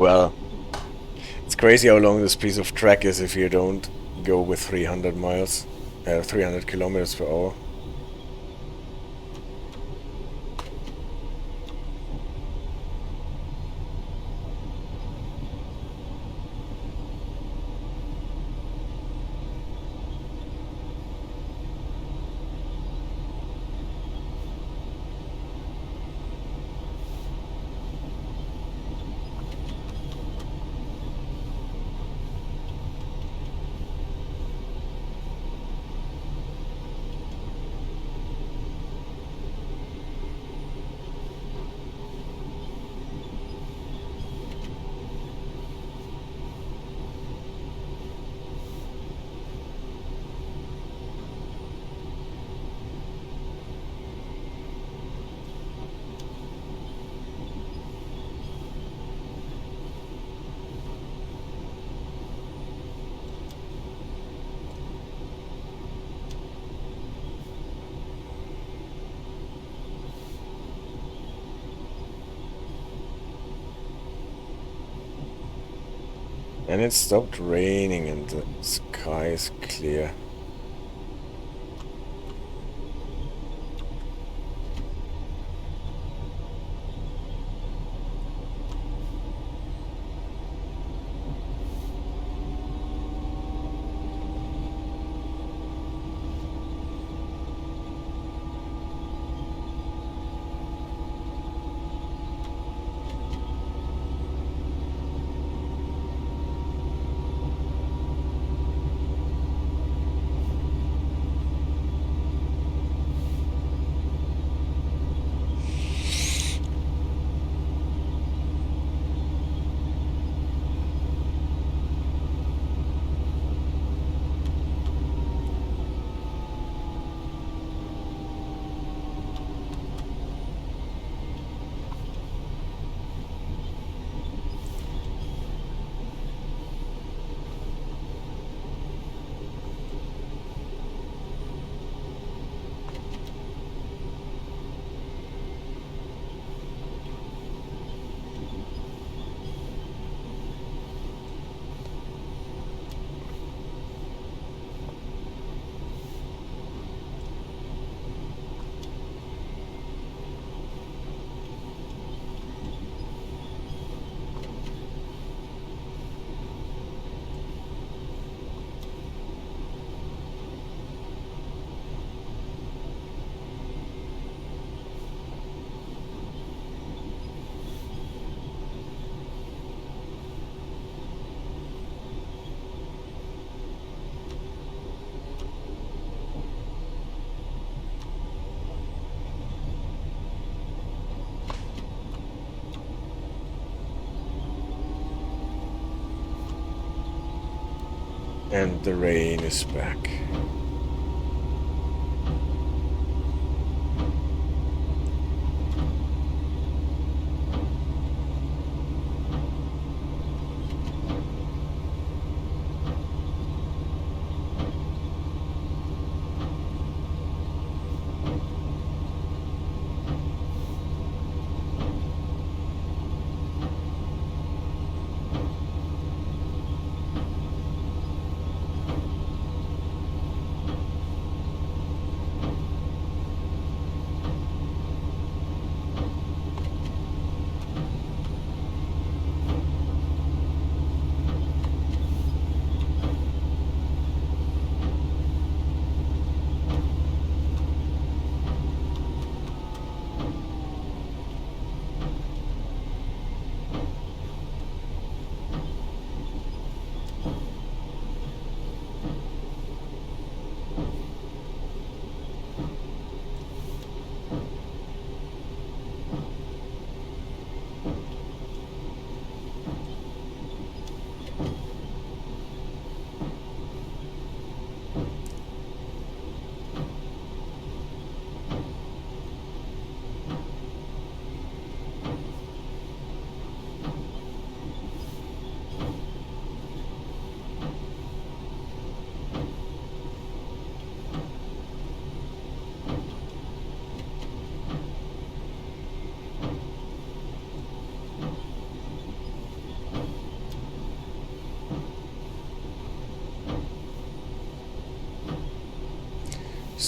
Well, it's crazy how long this piece of track is if you don't go with 300 miles, 300 kilometers per hour. And it stopped raining and the sky is clear. And the rain is back.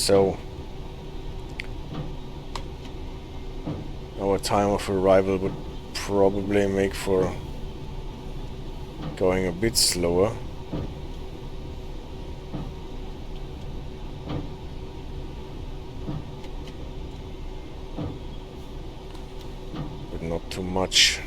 so our time of arrival would probably make for going a bit slower. But not too much.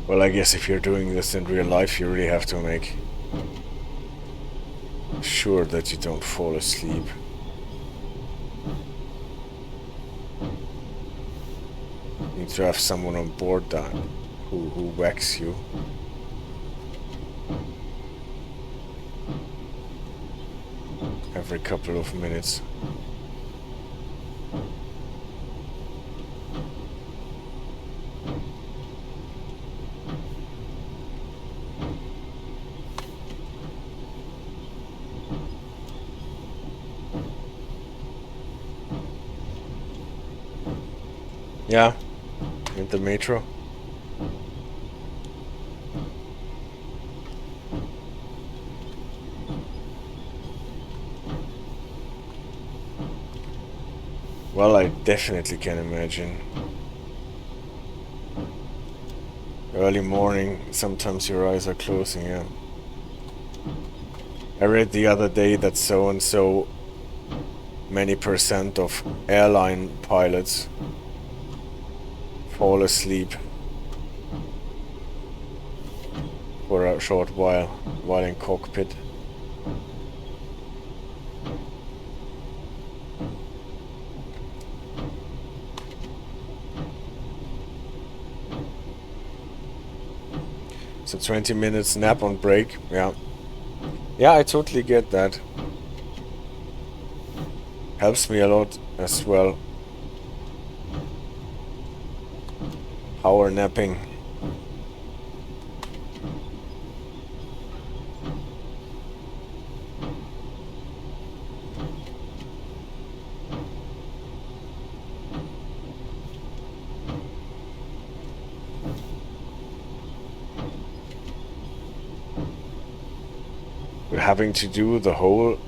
Well, I guess if you're doing this in real life, you really have to make sure that you don't fall asleep. You need to have someone on board that who whacks you. Every couple of minutes. Yeah, in the metro. Well, I definitely can imagine. Early morning, sometimes your eyes are closing, yeah. I read the other day that so and so many percent of airline pilots fall asleep for a short while in cockpit. So 20 minutes nap on break, yeah. Yeah, I totally get that. Helps me a lot as well. Power napping. We're having to do the whole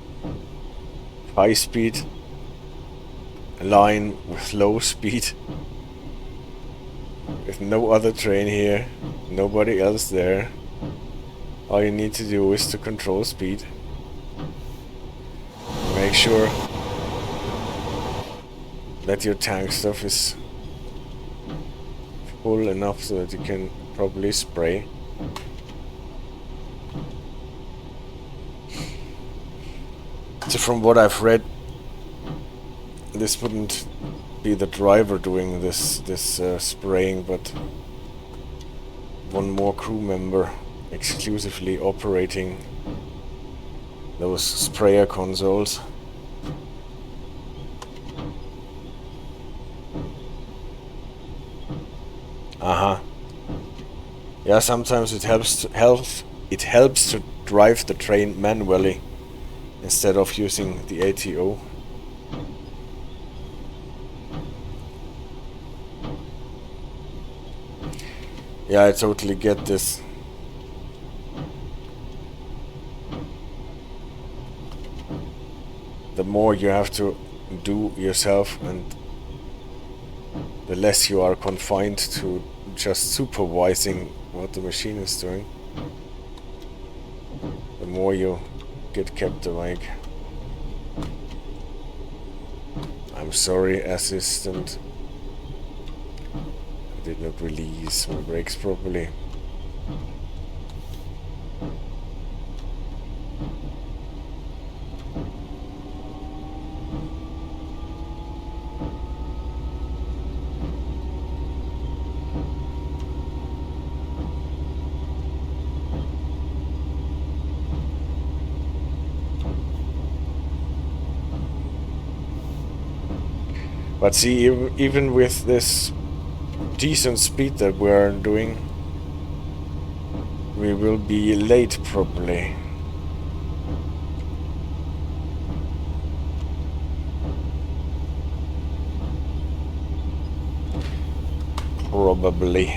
high-speed line with low speed. With no other train here, nobody else there. All you need to do is to control speed. make sure that your tank stuff is full enough so that you can properly spray. So from what I've read, this wouldn't be the driver doing this spraying, but one more crew member exclusively operating those sprayer consoles. Yeah, sometimes it helps to drive the train manually instead of using the ATO. Yeah, I totally get this. The more you have to do yourself and the less you are confined to just supervising what the machine is doing, the more you get kept awake. I'm sorry, assistant. I did not release my brakes properly. But see, even with this decent speed that we're doing, we will be late probably. Probably.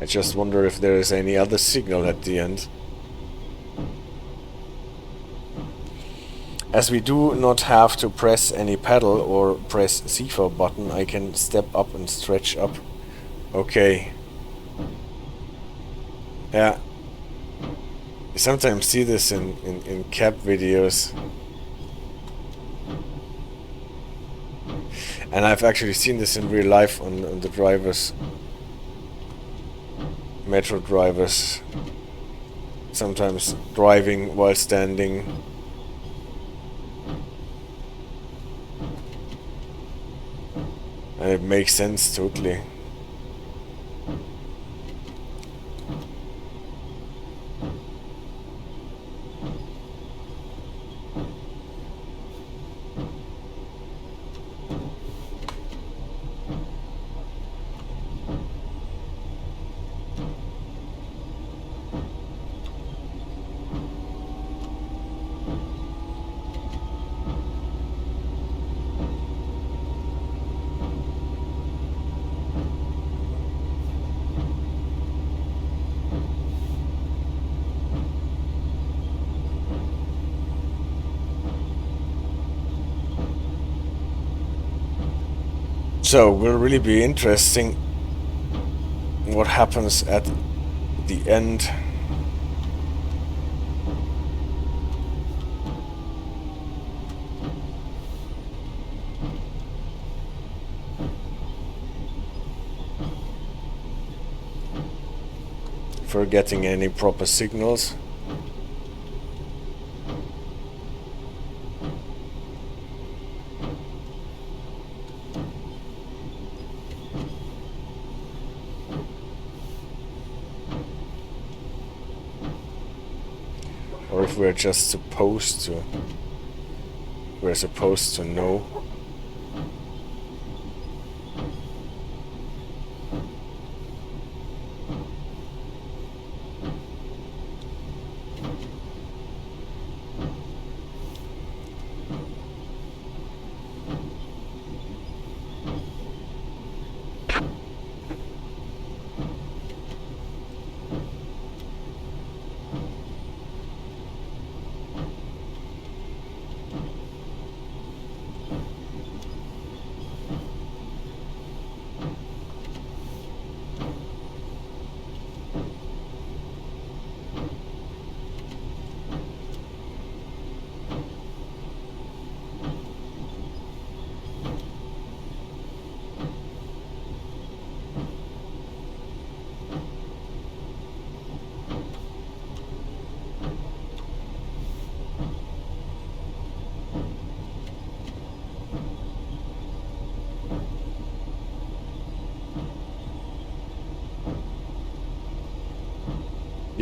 I just wonder if there is any other signal at the end. As we do not have to press any pedal or press C4 button, I can step up and stretch up. Okay. Yeah. You sometimes see this in cab videos. And I've actually seen this in real life on the drivers. Metro drivers. Sometimes driving while standing. And it makes sense totally. So, will really be interesting what happens at the end. If we're getting any proper signals. Or if we're just supposed to. We're supposed to know.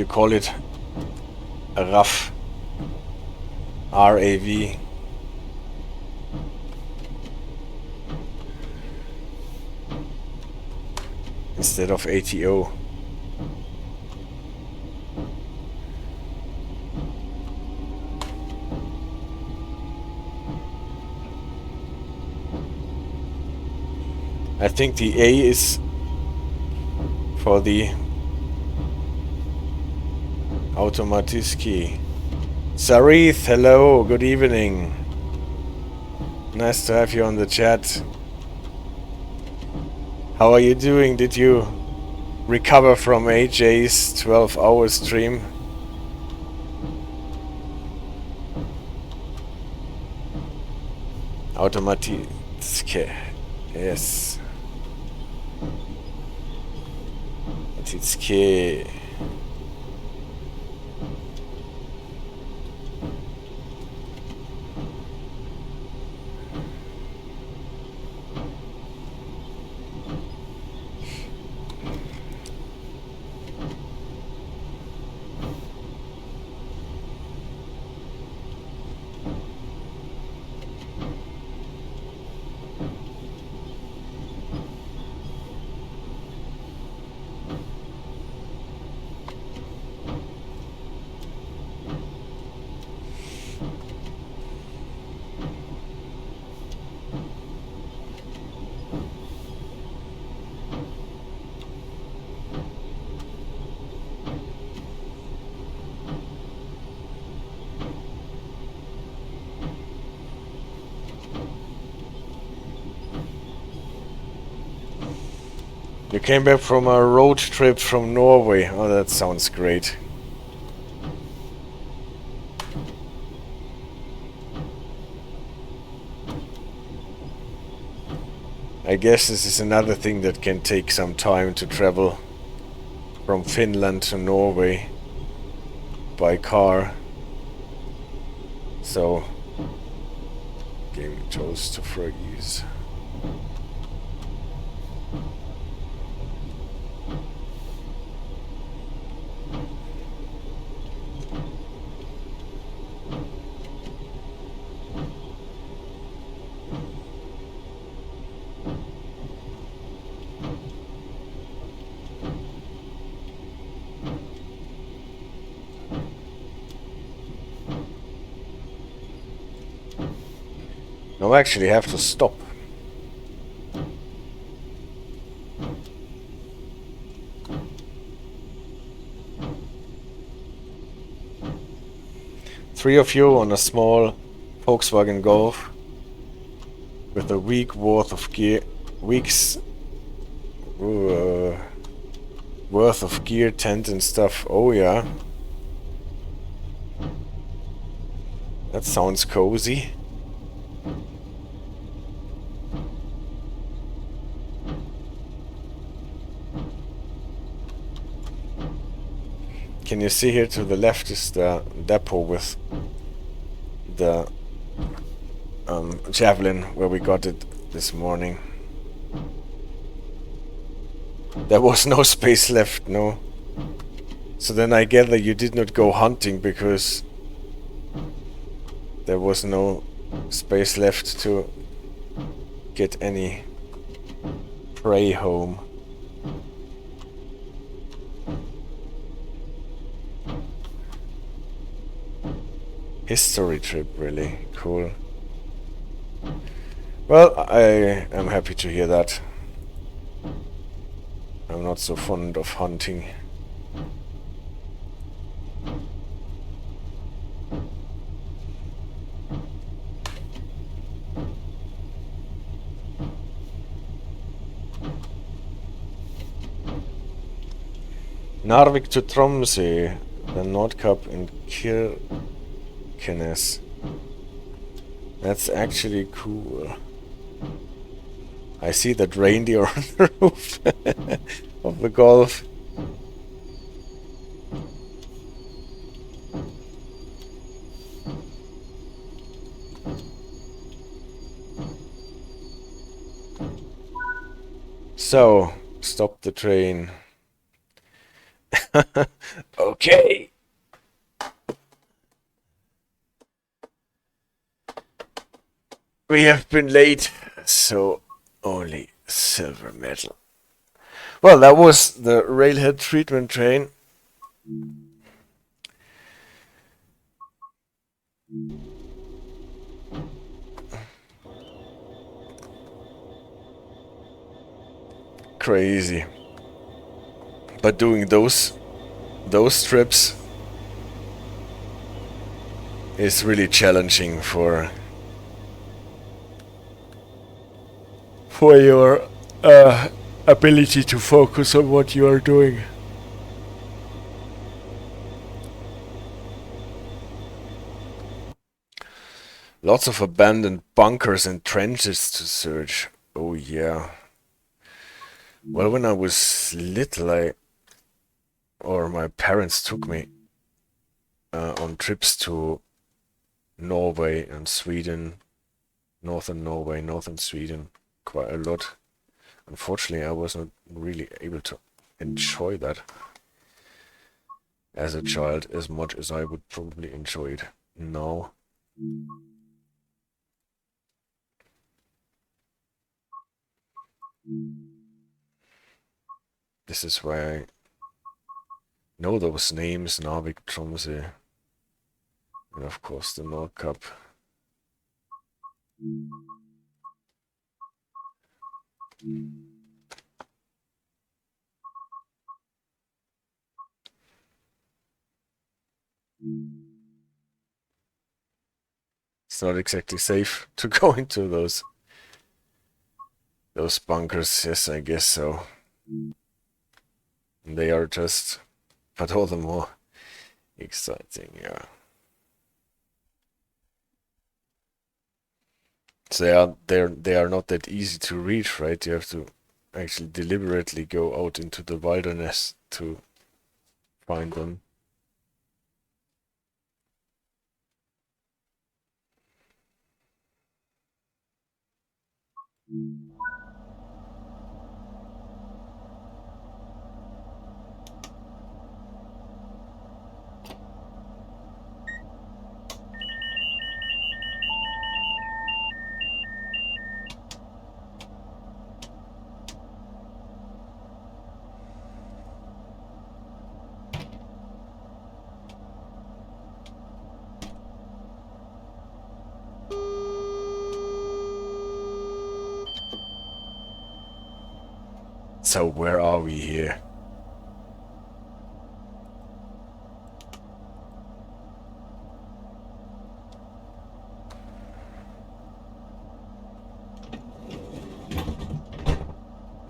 You call it a RAV. R-A-V. Instead of ATO. I think the A is for the Automatiski. Sarith, hello, good evening. Nice to have you on the chat. How are you doing? Did you recover from AJ's 12-hour stream? Automatiski, yes. Automatiski. You came back from a road trip from Norway. Oh, that sounds great. I guess this is another thing that can take some time to travel from Finland to Norway by car. So, game toast to Froggies. No, I actually have to stop. Three of you on a small Volkswagen Golf with a week's worth of gear, tent and stuff. Oh yeah. That sounds cozy. Can you see here to the left is the depot with the Javelin where we got it this morning. There was no space left, no. So then I gather you did not go hunting because there was no space left to get any prey home. History trip, really cool. Well, I am happy to hear that. I'm not so fond of hunting. Narvik to Tromsø, the Nordkapp in Kirkenes. That's actually cool. I see that reindeer on the roof of the Golf. So, stop the train. Okay. We have been late, so only silver medal. Well, that was the railhead treatment train. Crazy. But doing those trips is really challenging for your ability to focus on what you are doing. Lots of abandoned bunkers and trenches to search. Oh yeah. Well, when I was little, my parents took me on trips to Norway and Sweden, northern Norway, northern Sweden, quite a lot. Unfortunately, I was not really able to enjoy that as a child as much as I would probably enjoy it now. This is why I know those names, Narvik, Tromsø, and of course the Nordkapp. It's not exactly safe to go into those bunkers. Yes, I guess so. They are just, but all the more exciting, yeah. So they are not that easy to reach, right? You have to actually deliberately go out into the wilderness to find them. So where are we here?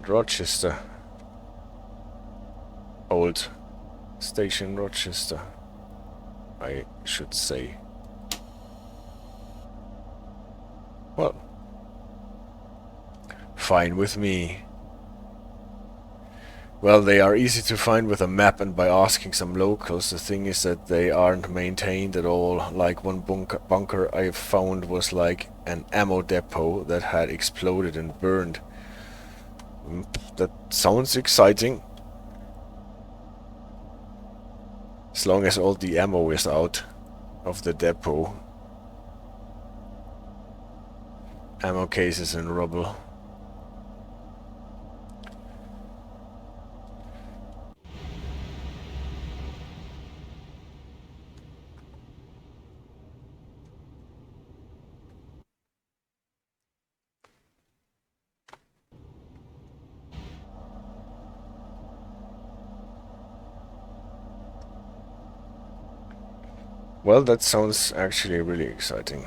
Rochester. Old station Rochester, I should say. Well, fine with me. Well, they are easy to find with a map and by asking some locals. The thing is that they aren't maintained at all. Like one bunker I found was like an ammo depot that had exploded and burned. That sounds exciting. As long as all the ammo is out of the depot. Ammo cases and rubble. Well, that sounds actually really exciting.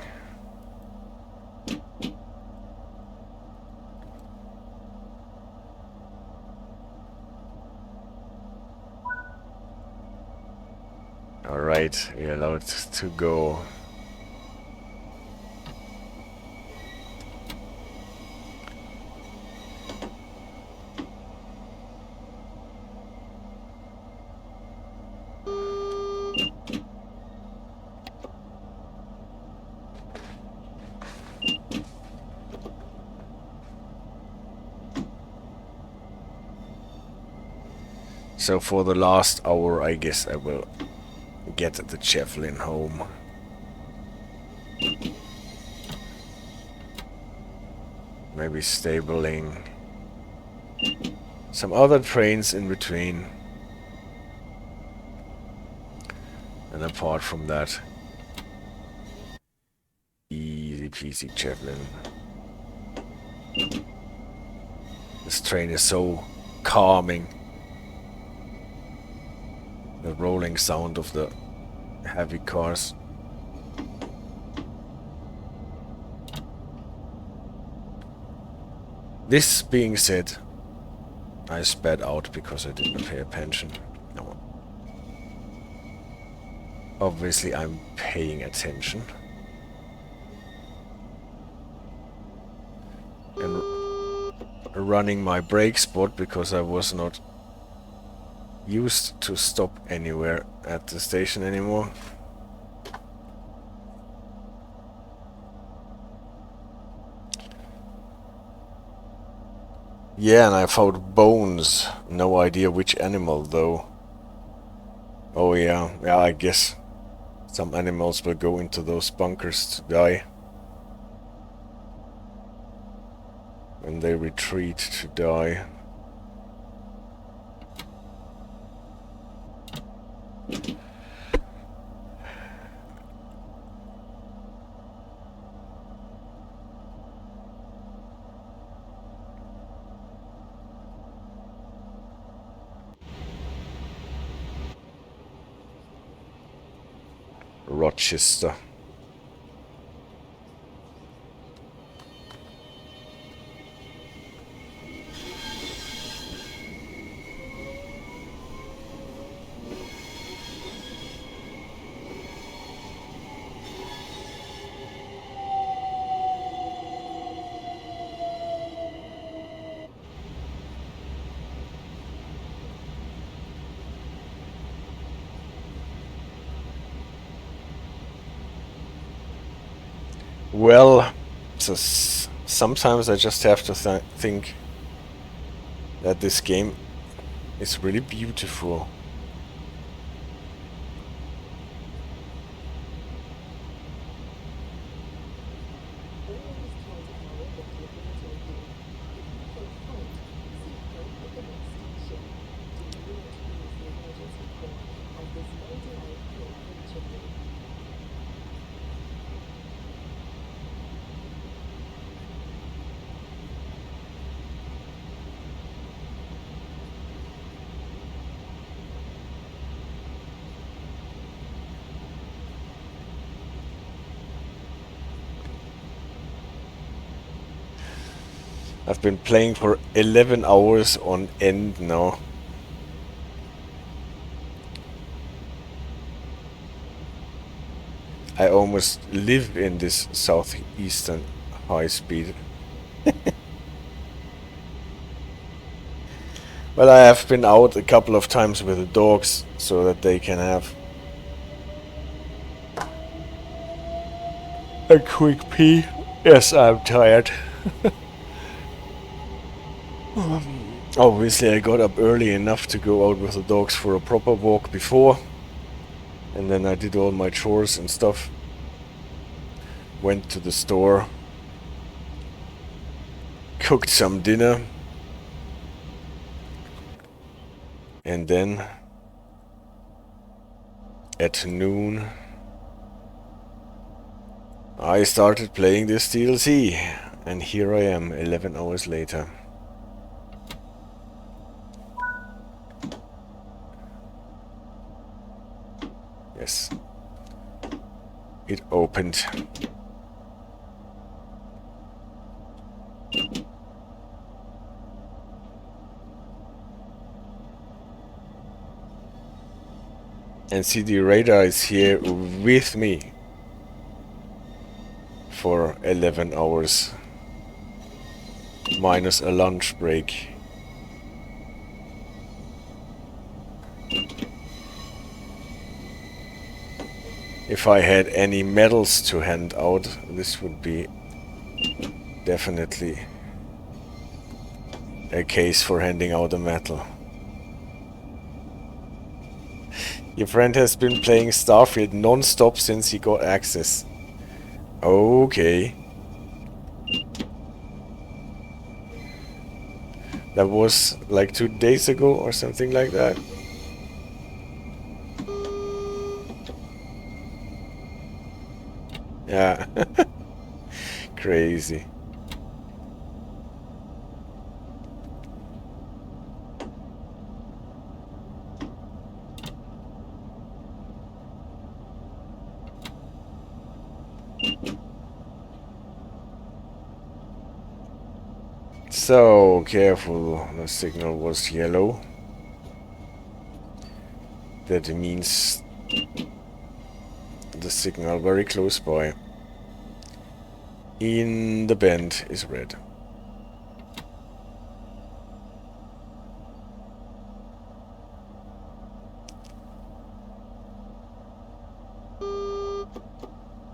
Alright, we are allowed to go. So for the last hour, I guess I will get the Javelin home. Maybe stabling some other trains in between. And apart from that, easy peasy Javelin. This train is so calming. The rolling sound of the heavy cars. This being said, I sped out because I didn't pay attention. No. Obviously I'm paying attention. And running my brake spot because I was not used to stop anywhere at the station anymore. Yeah, and I found bones. No idea which animal though. Oh yeah, I guess some animals will go into those bunkers to die. When they retreat to die. Rochester. Well, so sometimes I just have to think that this game is really beautiful. I've been playing for 11 hours on end now. I almost live in this Southeastern high speed. Well, I have been out a couple of times with the dogs so that they can have a quick pee. Yes, I'm tired. Obviously I got up early enough to go out with the dogs for a proper walk before, and then I did all my chores and stuff, went to the store, cooked some dinner, and then at noon I started playing this DLC, and here I am 11 hours later. Yes, it opened. And see, the radar is here with me for 11 hours minus a lunch break. If I had any medals to hand out, this would be definitely a case for handing out a medal. Your friend has been playing Starfield non-stop since he got access. Okay. That was like 2 days ago or something like that. Yeah. Crazy. So careful, the signal was yellow. That means the signal very close by. In the bend is red.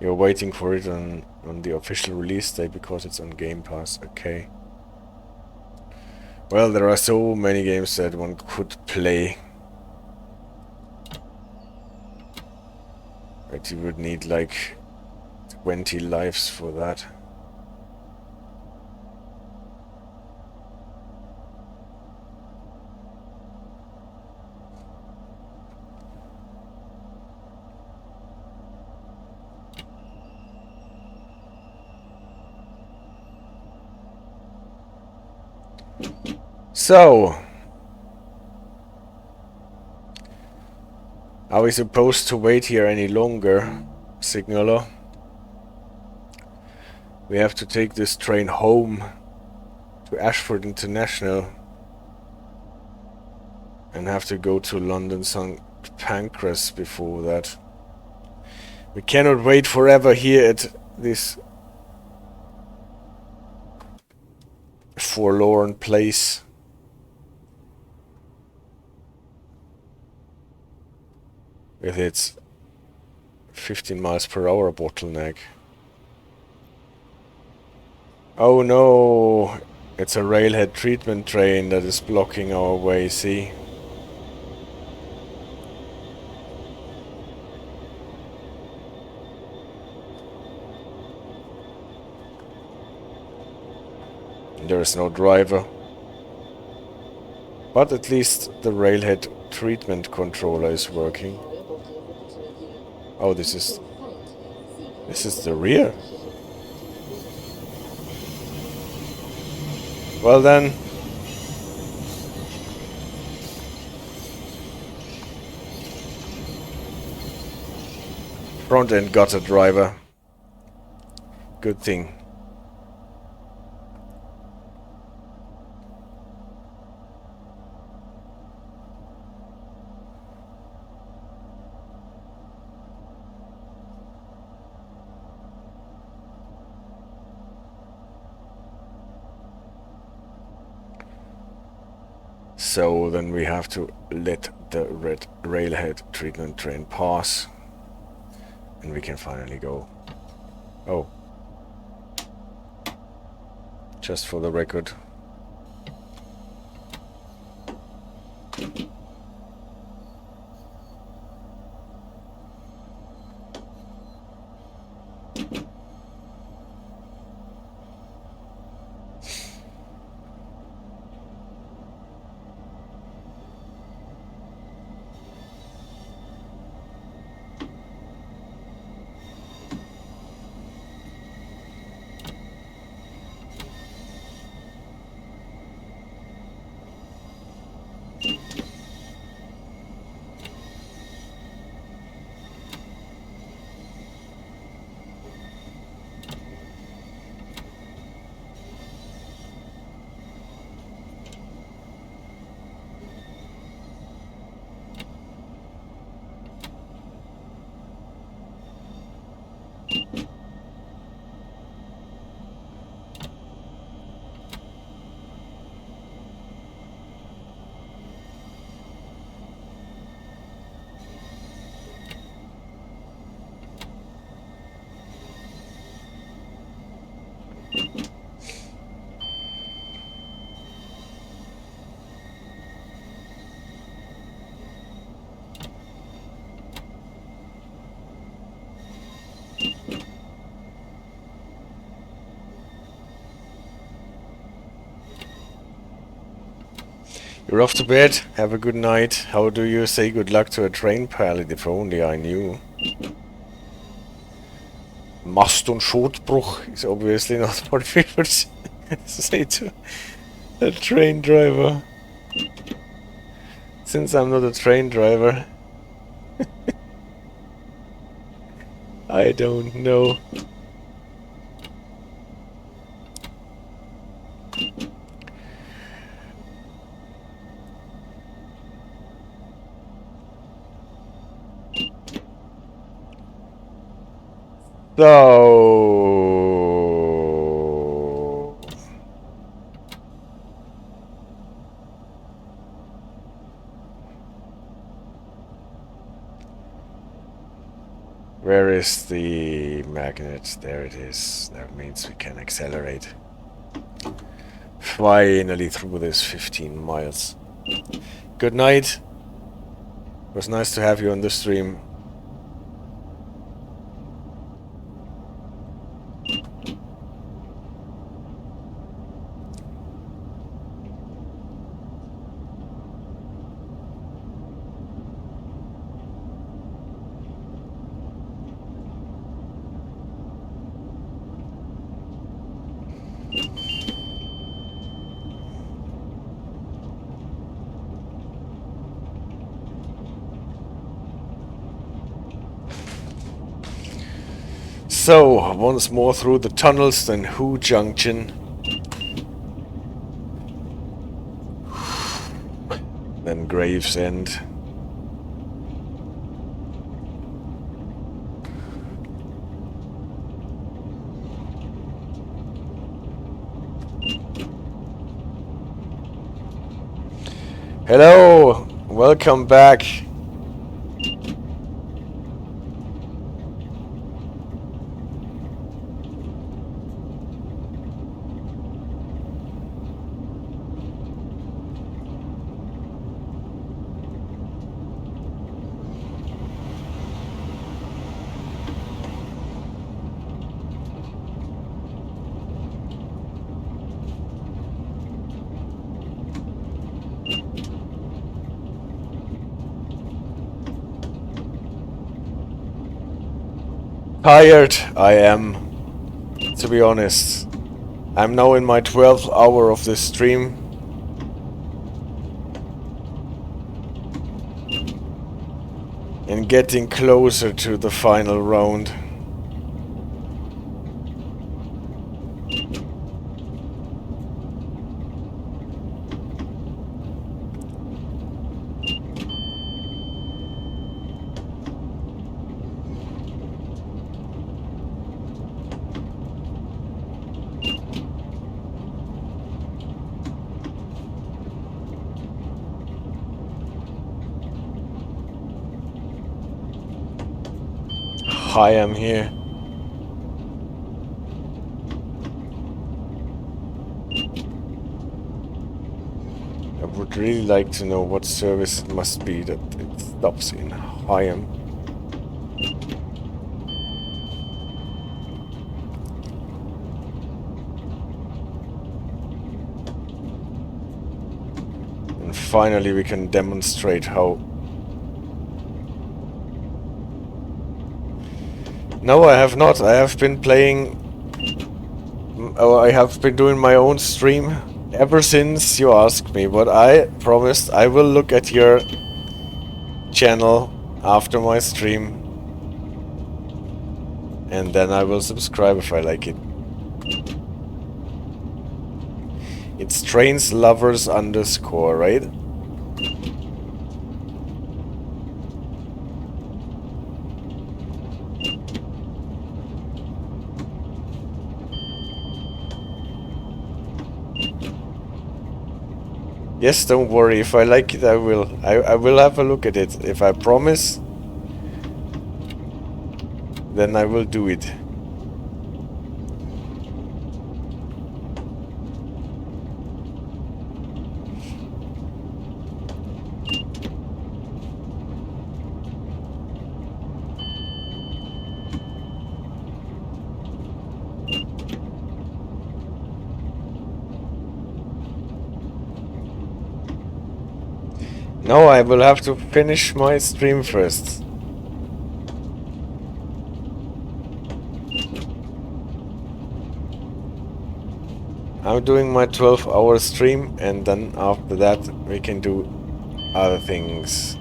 You're waiting for it on the official release day because it's on Game Pass. Okay. Well, there are so many games that one could play. But you would need like 20 lives for that. So, are we supposed to wait here any longer, signaler? We have to take this train home to Ashford International and have to go to London St. Pancras before that. We cannot wait forever here at this forlorn place. With its 15 miles per hour bottleneck. Oh no! It's a railhead treatment train that is blocking our way, see? There is no driver. But at least the railhead treatment controller is working. Oh, this is the rear. Well then. Front end got a driver. Good thing. So then we have to let the red railhead treatment train pass. And we can finally go. Oh. Just for the record. You're off to bed. Have a good night. How do you say good luck to a train pilot? If only I knew. Mast- und Schotbruch is obviously not what we would say to a train driver. Since I'm not a train driver, I don't know. So where is the magnet? There it is. That means we can accelerate. Finally through this 15 miles. Good night. It was nice to have you on the stream. So, once more through the tunnels, then Who Junction. Then Gravesend. Hello! Welcome back! Tired, I am, to be honest. I'm now in my 12th hour of this stream. And getting closer to the final round. Hi, I'm here. I would really like to know what service it must be that it stops in Higham. And finally we can demonstrate how... No, I have not. I have been playing... I have been doing my own stream ever since you asked me, but I promised I will look at your channel after my stream. And then I will subscribe if I like it. It's Trains Lovers _ right? Yes, don't worry. If I like it, I will. I will have a look at it. If I promise, then I will do it. No, I will have to finish my stream first. I'm doing my 12-hour stream, and then after that we can do other things.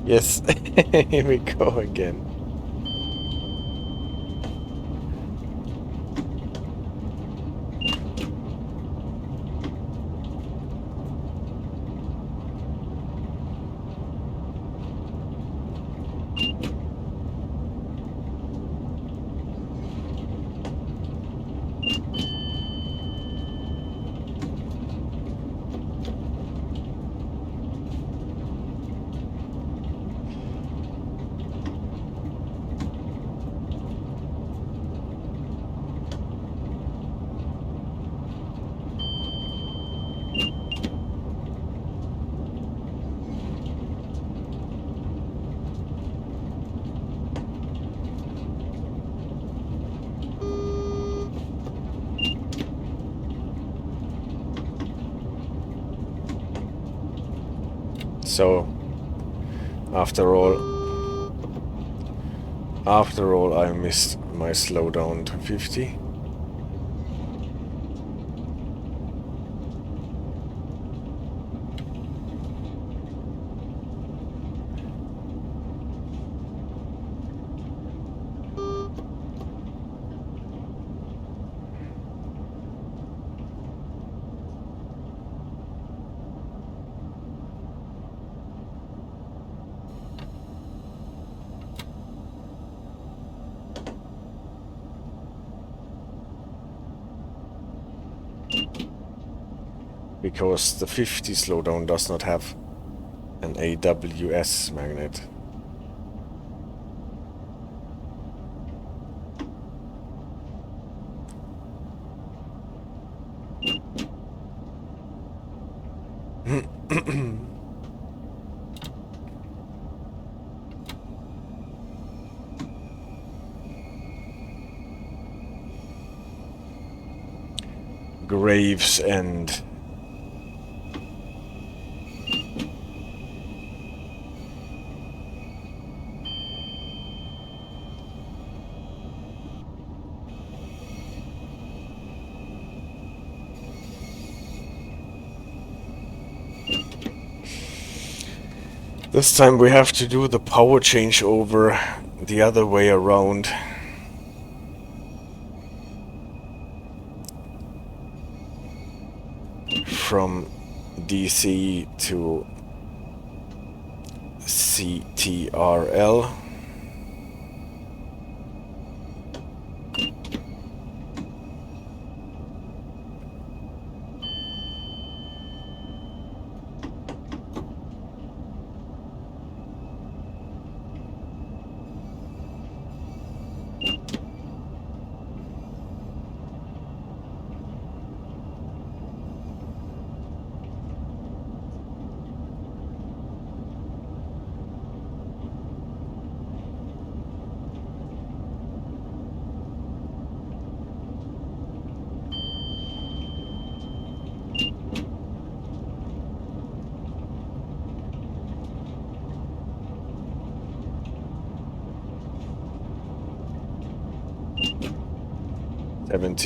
Yes, here we go again. So, after all, I missed my slowdown to 50. Because the 50 slowdown does not have an AWS magnet. Gravesend. This time we have to do the power changeover the other way around. From DC to CTRL.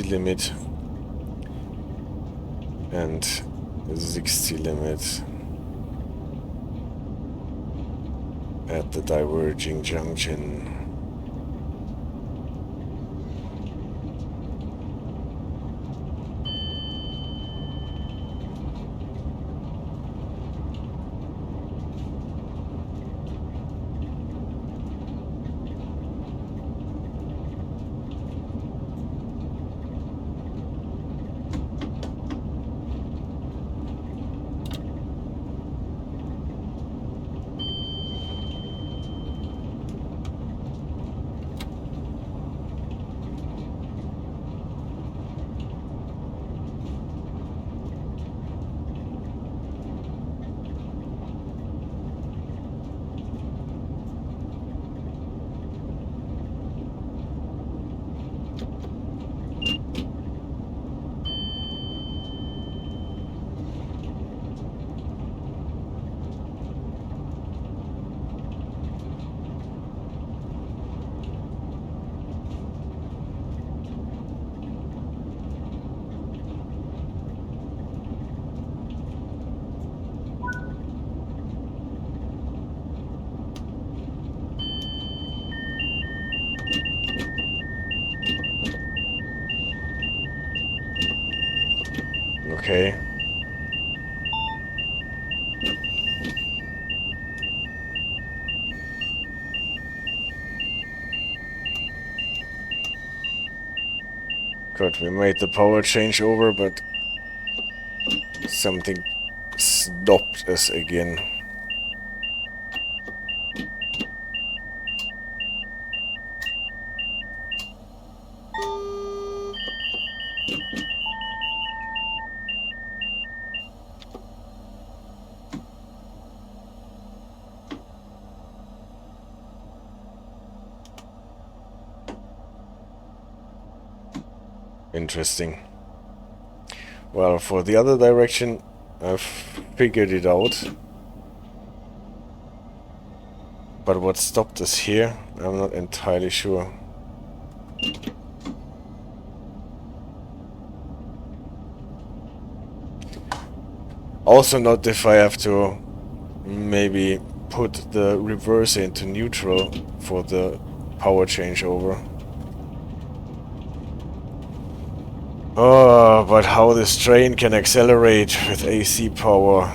Limit and 60 limit at the diverging junction. Okay. Good, we made the power changeover, but something stopped us again. Interesting. Well, for the other direction, I've figured it out. But what stopped us here, I'm not entirely sure. Also not if I have to maybe put the reverser into neutral for the power changeover. Oh, but how this train can accelerate with AC power.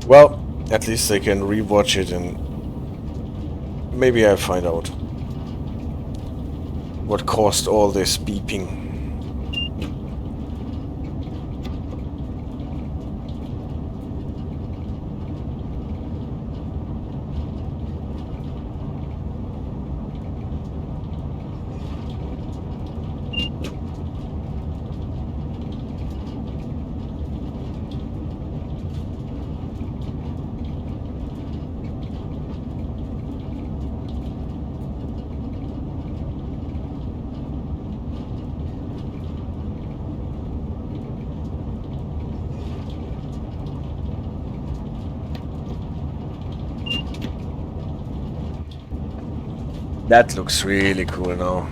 Well, at least I can rewatch it and maybe I find out what caused all this beeping. That looks really cool now.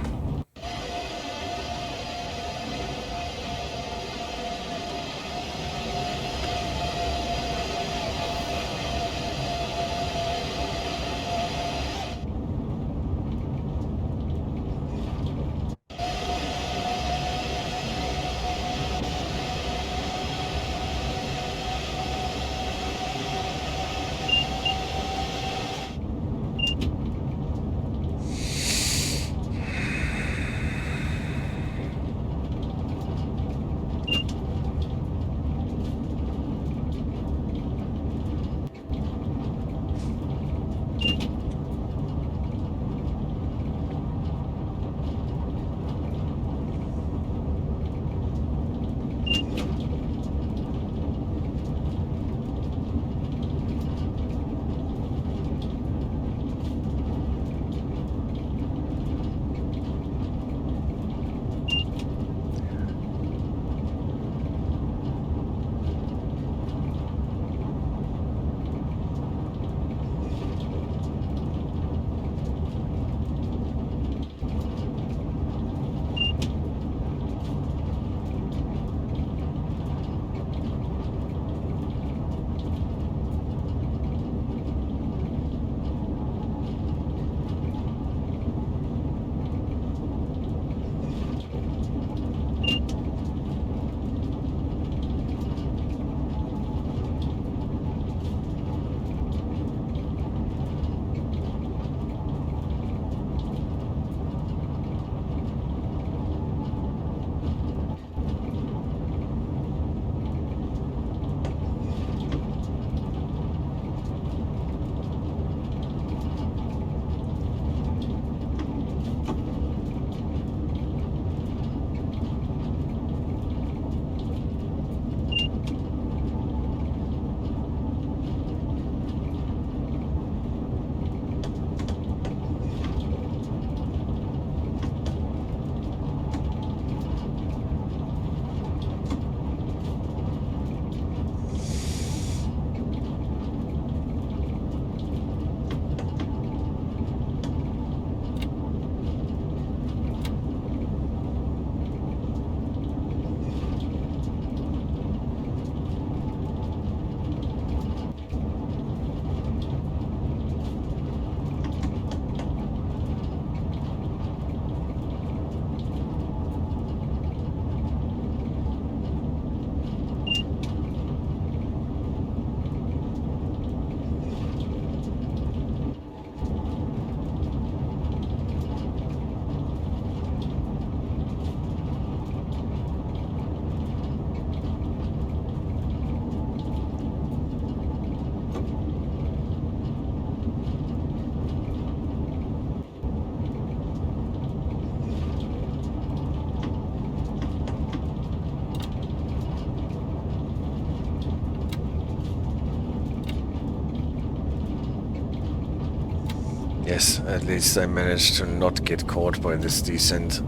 Yes, at least I managed to not get caught by this descent.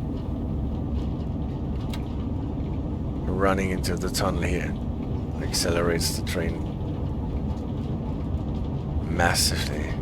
Running into the tunnel here accelerates the train massively.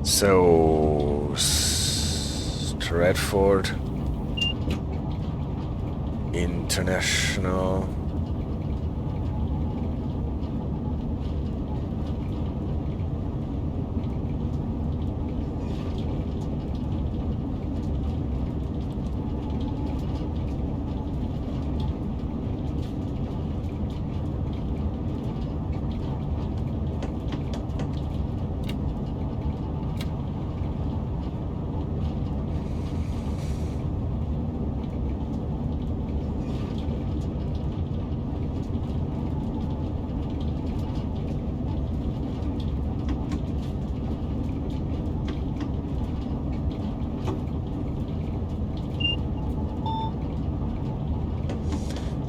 So, Stratford International.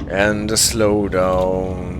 And a slowdown.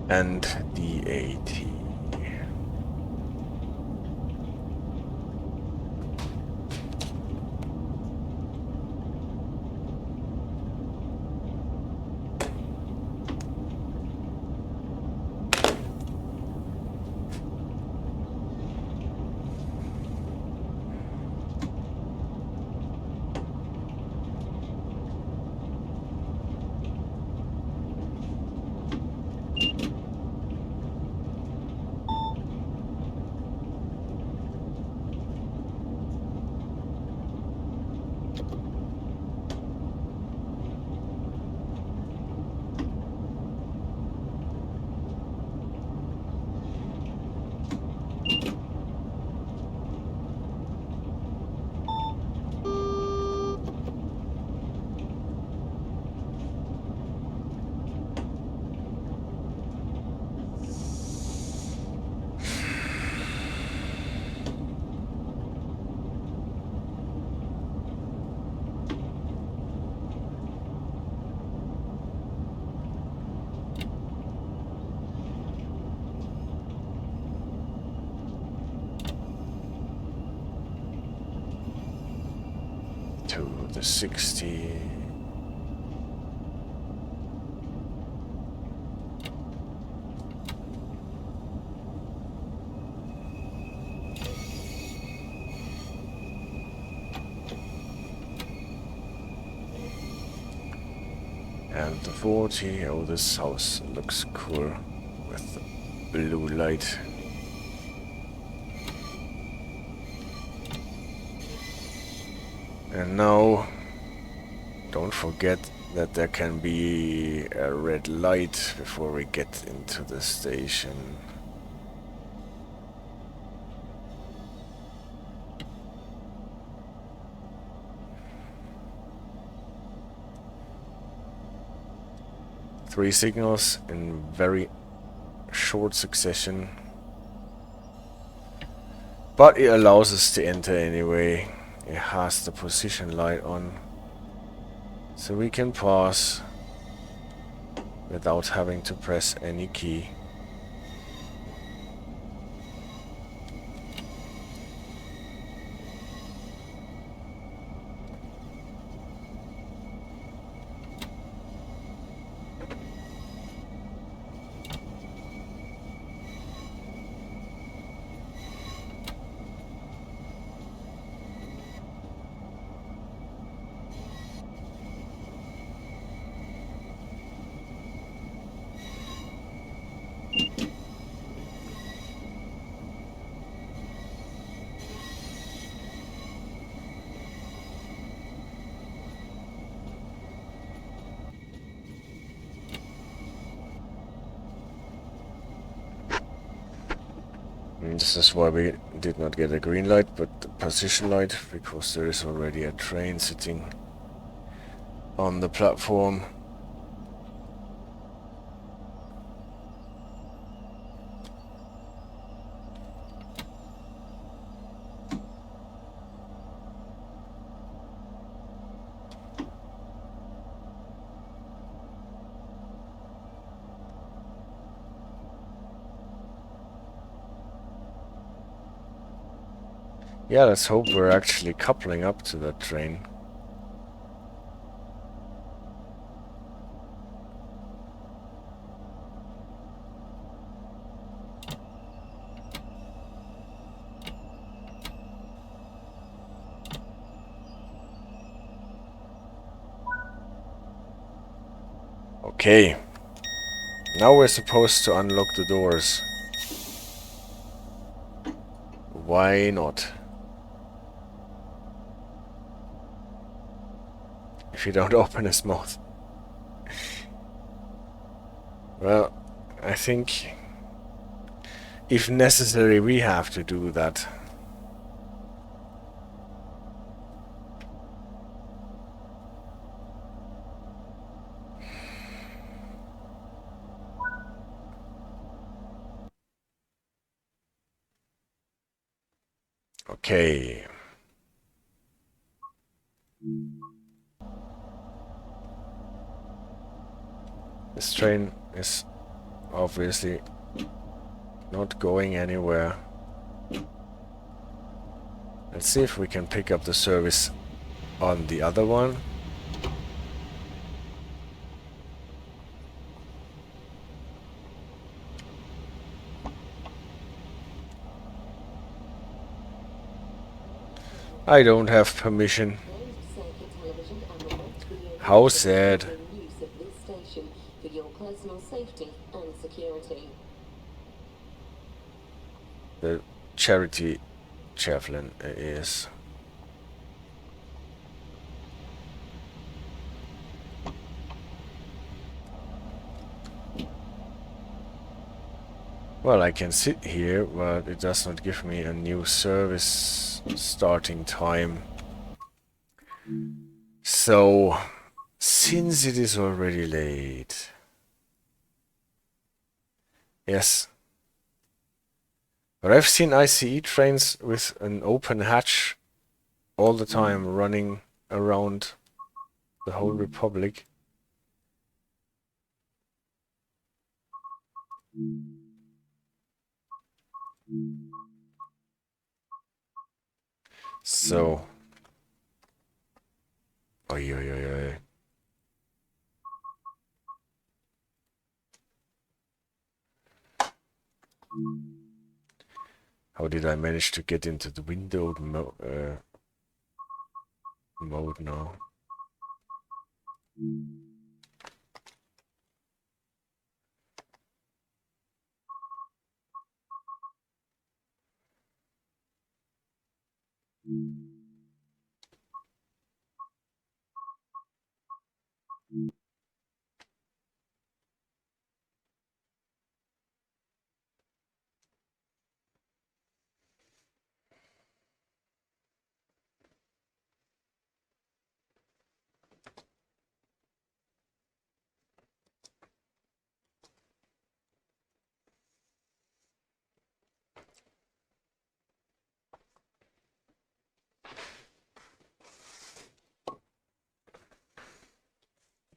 and the 80. To the 60. And the 40. Oh, this house looks cool with the blue light. And now, don't forget that there can be a red light before we get into the station. Three signals in very short succession. But it allows us to enter anyway. It has the position light on. So we can pass without having to press any key. And this is why we did not get a green light, but a position light, because there is already a train sitting on the platform. Yeah, let's hope we're actually coupling up to that train. Okay. Now we're supposed to unlock the doors. Why not? If you don't open his mouth. Well, I think if necessary we have to do that. Okay. This train is obviously not going anywhere. Let's see if we can pick up the service on the other one. I don't have permission. How sad. The charity Javelin is. Well, I can sit here, but it does not give me a new service starting time. So, since it is already late... Yes. But I've seen ICE trains with an open hatch all the time running around the whole Republic. So... Oi, oi, oi, oi. How did I manage to get into the windowed mode now?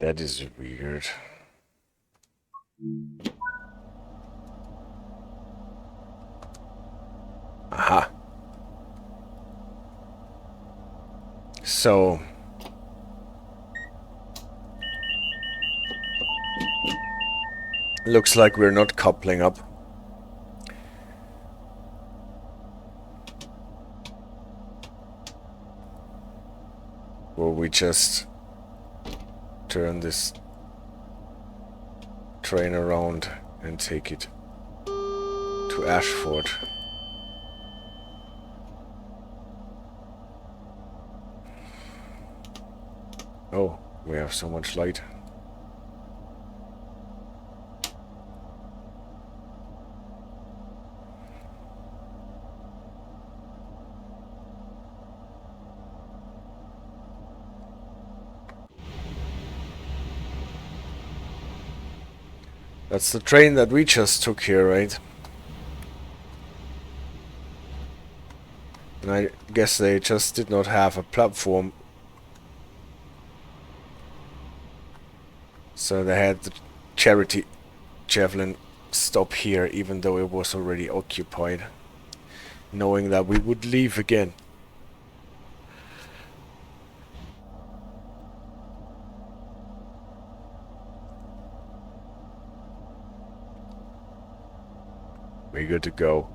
That is weird. Aha. So... Looks like we're not coupling up. Or we just turn this train around and take it to Ashford. Oh, we have so much light. That's the train that we just took here, right? And I guess they just did not have a platform. So they had the charity Javelin stop here, even though it was already occupied. Knowing that we would leave again. We're good to go.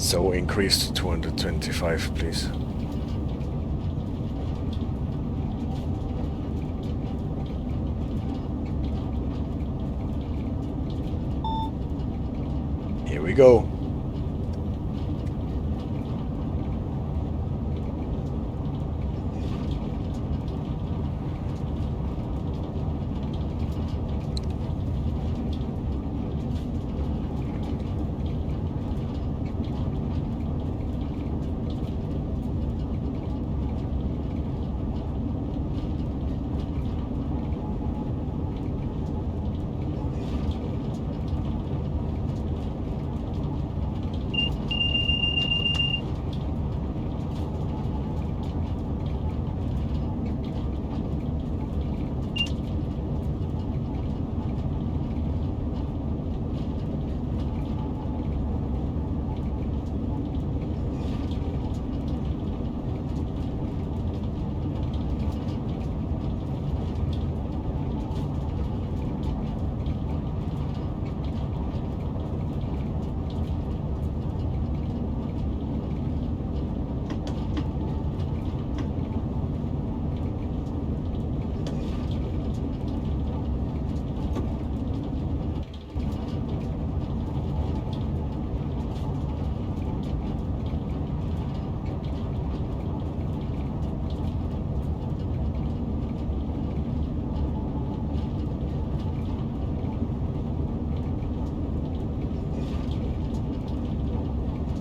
So increase to 225, please. Here we go.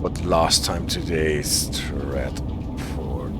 But last time today is Stratford.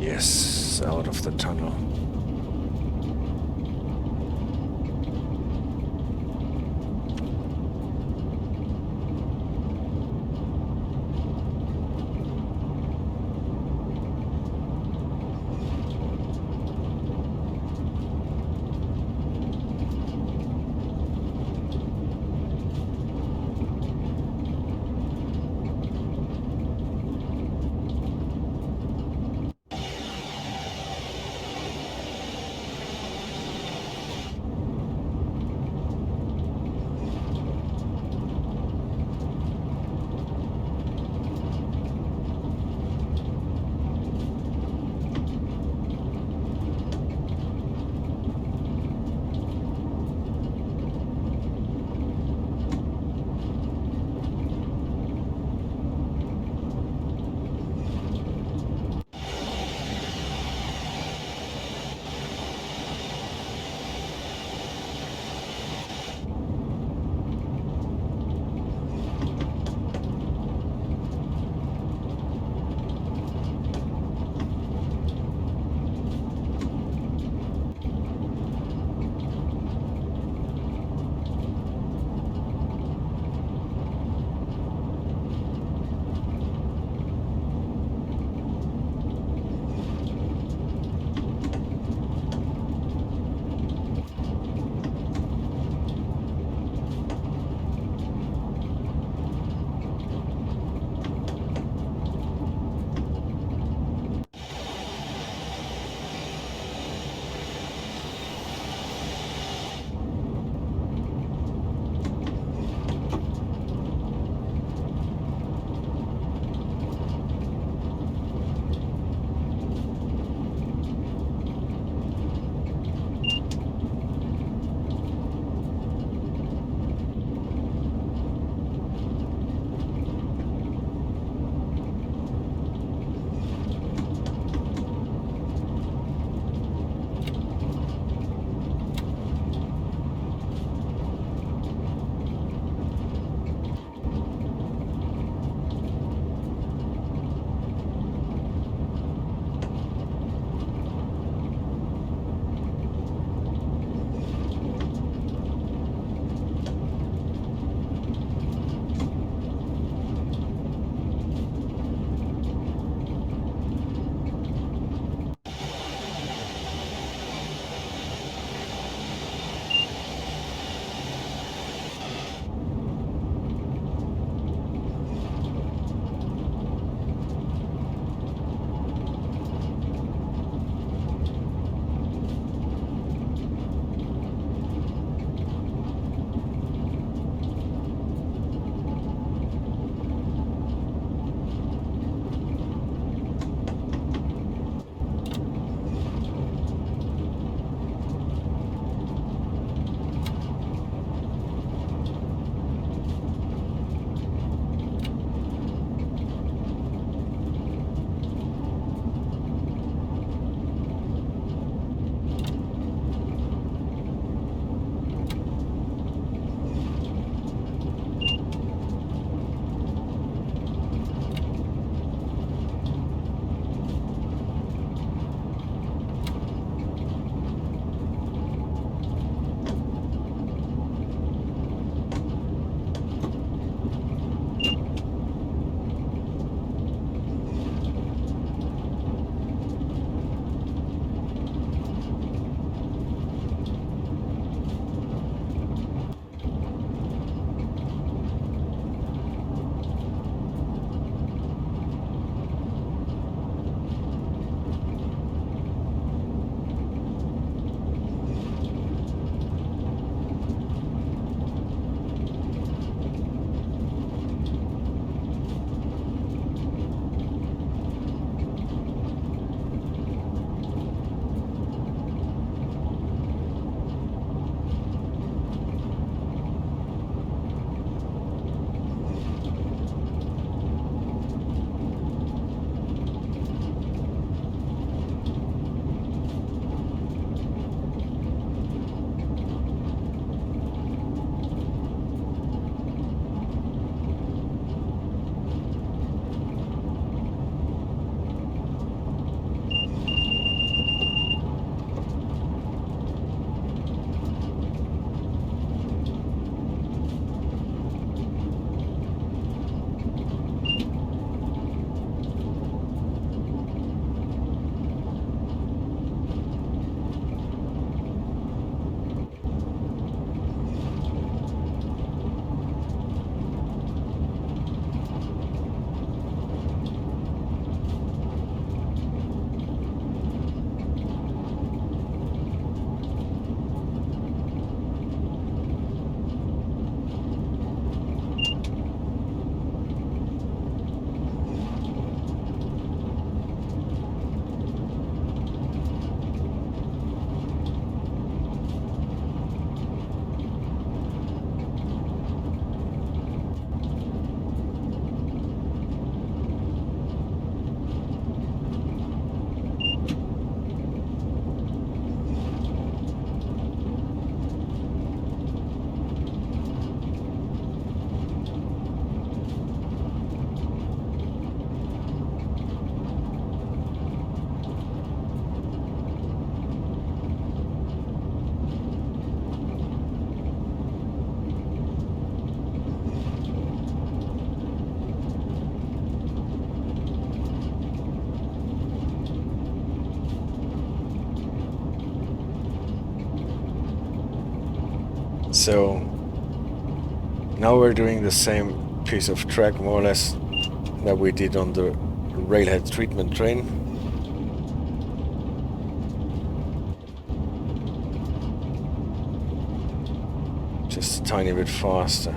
Yes, out of the tunnel. So now we're doing the same piece of track more or less that we did on the railhead treatment train. Just a tiny bit faster.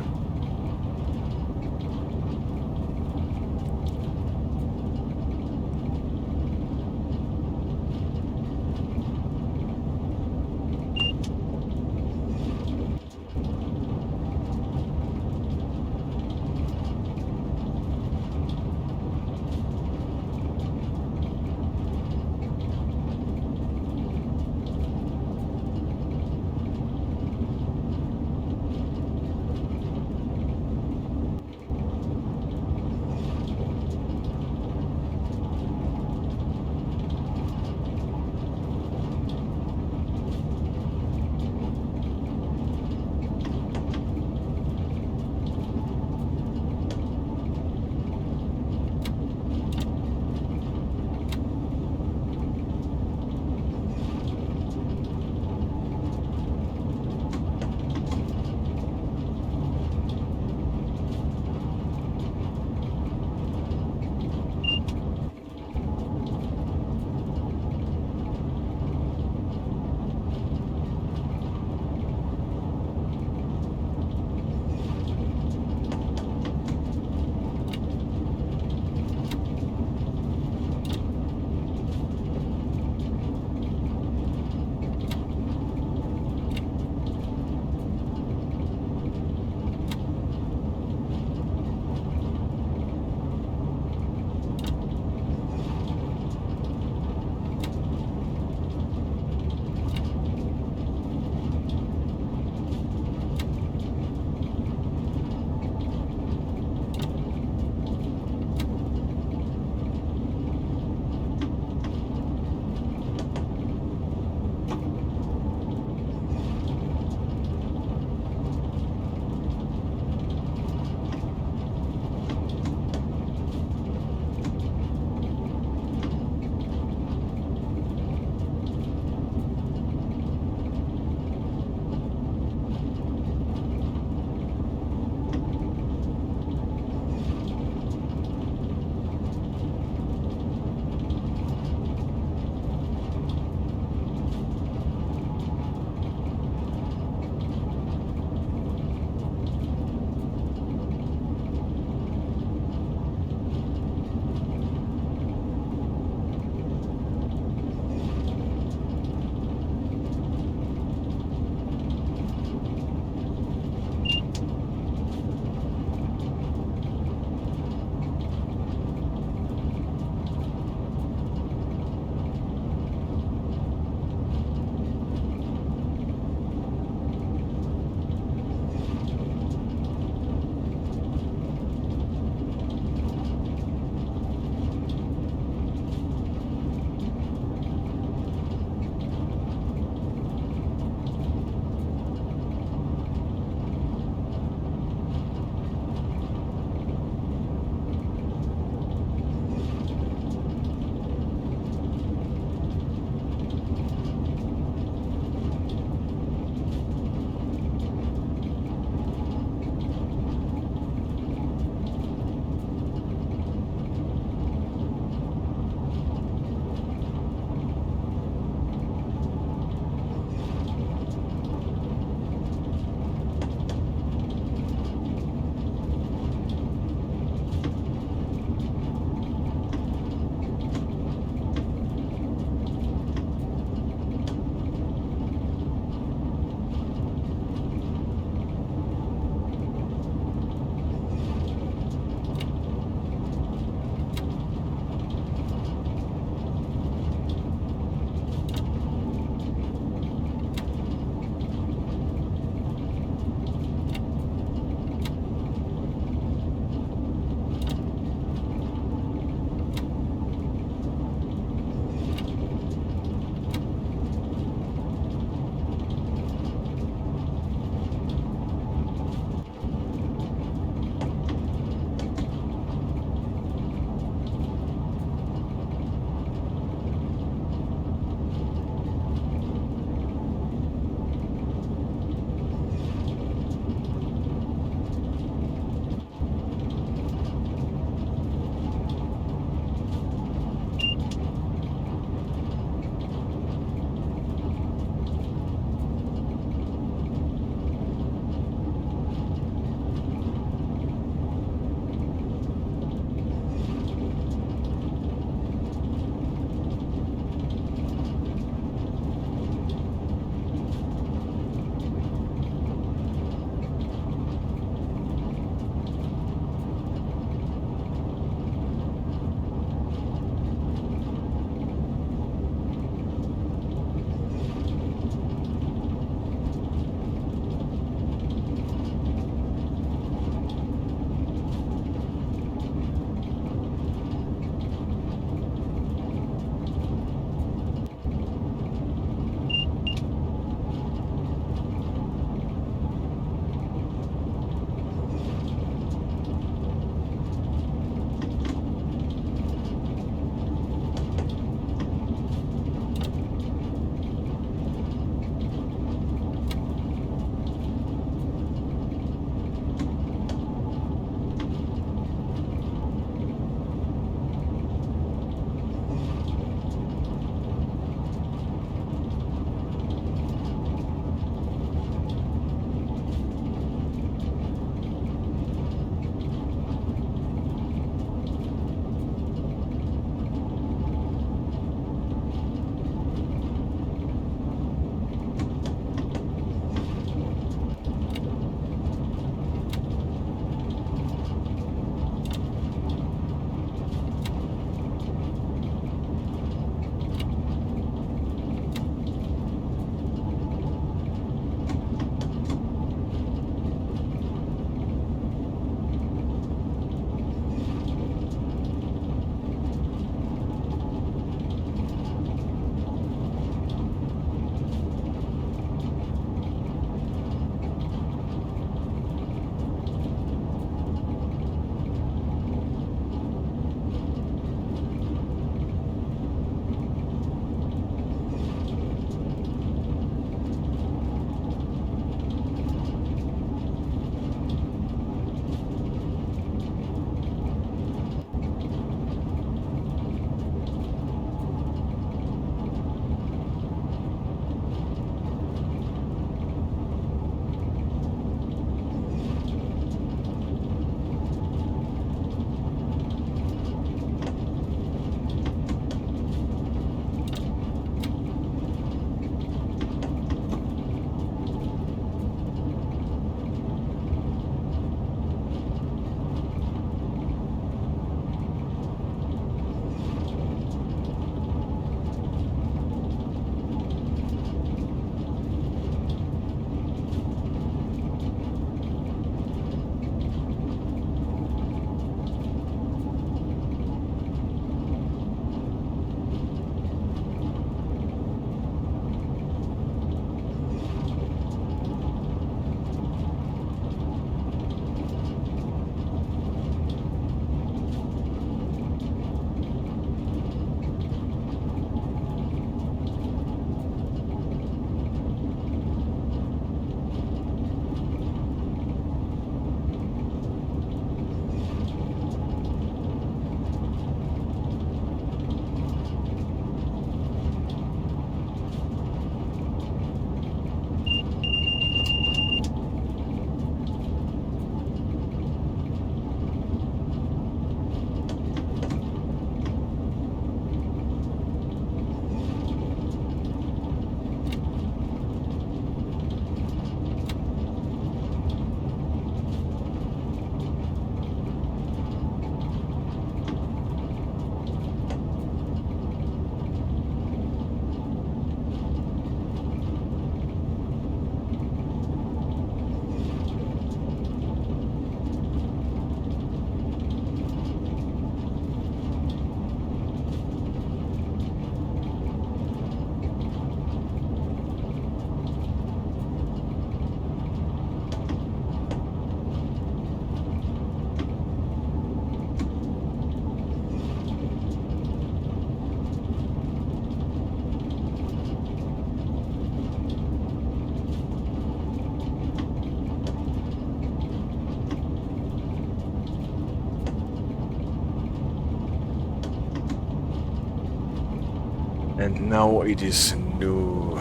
And now it is noon.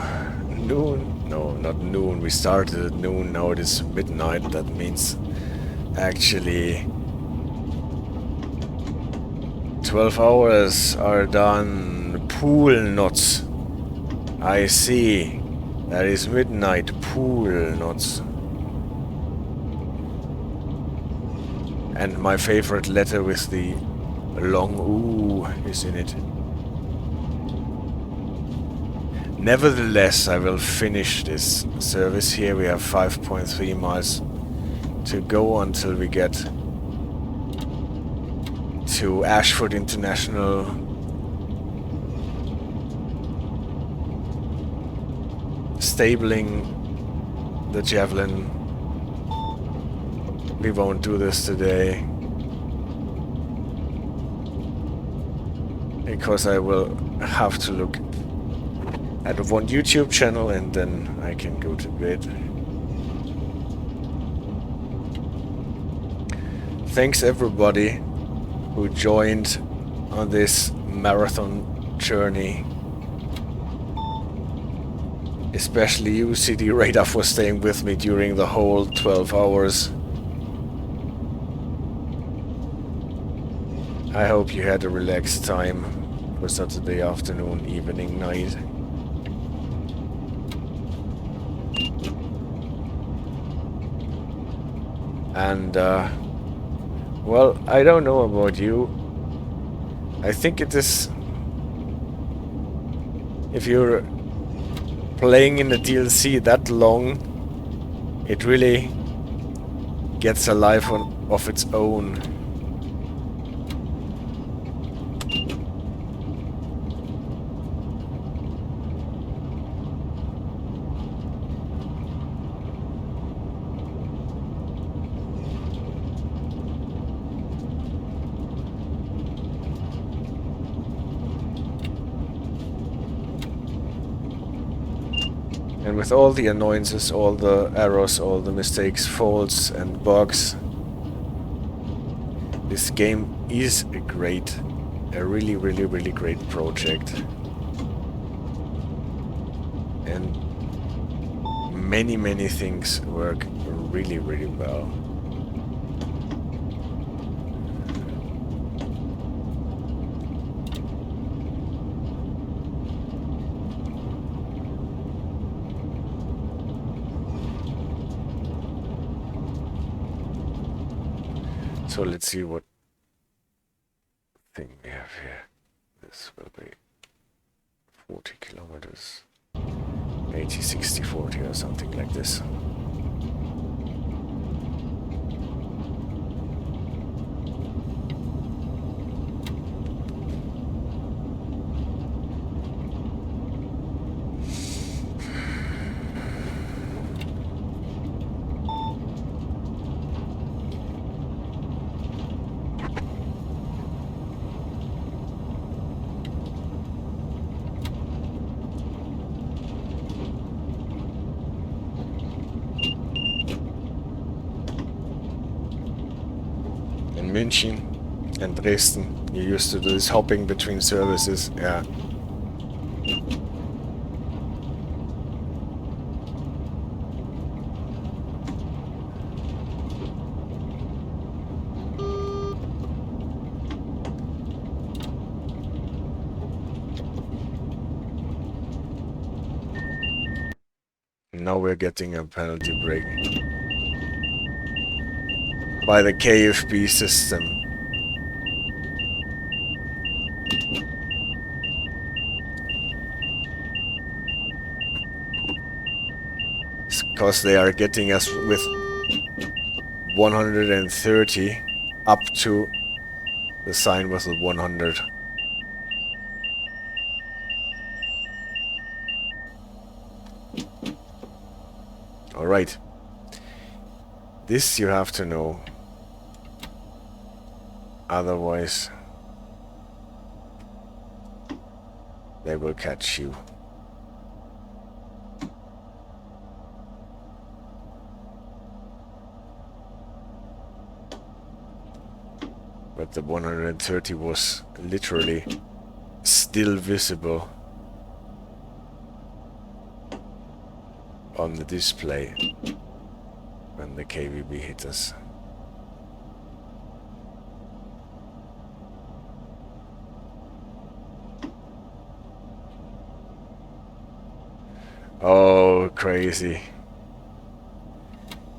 No, not noon. We started at noon. Now it is midnight. That means actually 12 hours are done. Pool knots. I see. That is midnight. Pool knots. And my favorite letter with the long ooh is in it. Nevertheless, I will finish this service here. We have 5.3 miles to go until we get to Ashford International. Stabling the Javelin. We won't do this today because I will have to look at one YouTube channel and then I can go to bed. Thanks everybody who joined on this marathon journey. Especially you, CD Radar, for staying with me during the whole 12 hours. I hope you had a relaxed time for Saturday afternoon, evening, night. And, well, I don't know about you. I think it is... If you're playing in the DLC that long, it really gets a life of its own. And with all the annoyances, all the errors, all the mistakes, faults and bugs, this game is a really great project. And many things work really well. So let's see what thing we have here. This will be 40 kilometers. 80, 60, 40 or something like this. München and Dresden, you used to do this hopping between services, yeah. Now we're getting a penalty break by the KFB system. It's because they are getting us with 130 up to the sign with the 100. Alright. This you have to know. Otherwise, they will catch you. But the 130 was literally still visible on the display when the KVB hit us. Oh, crazy.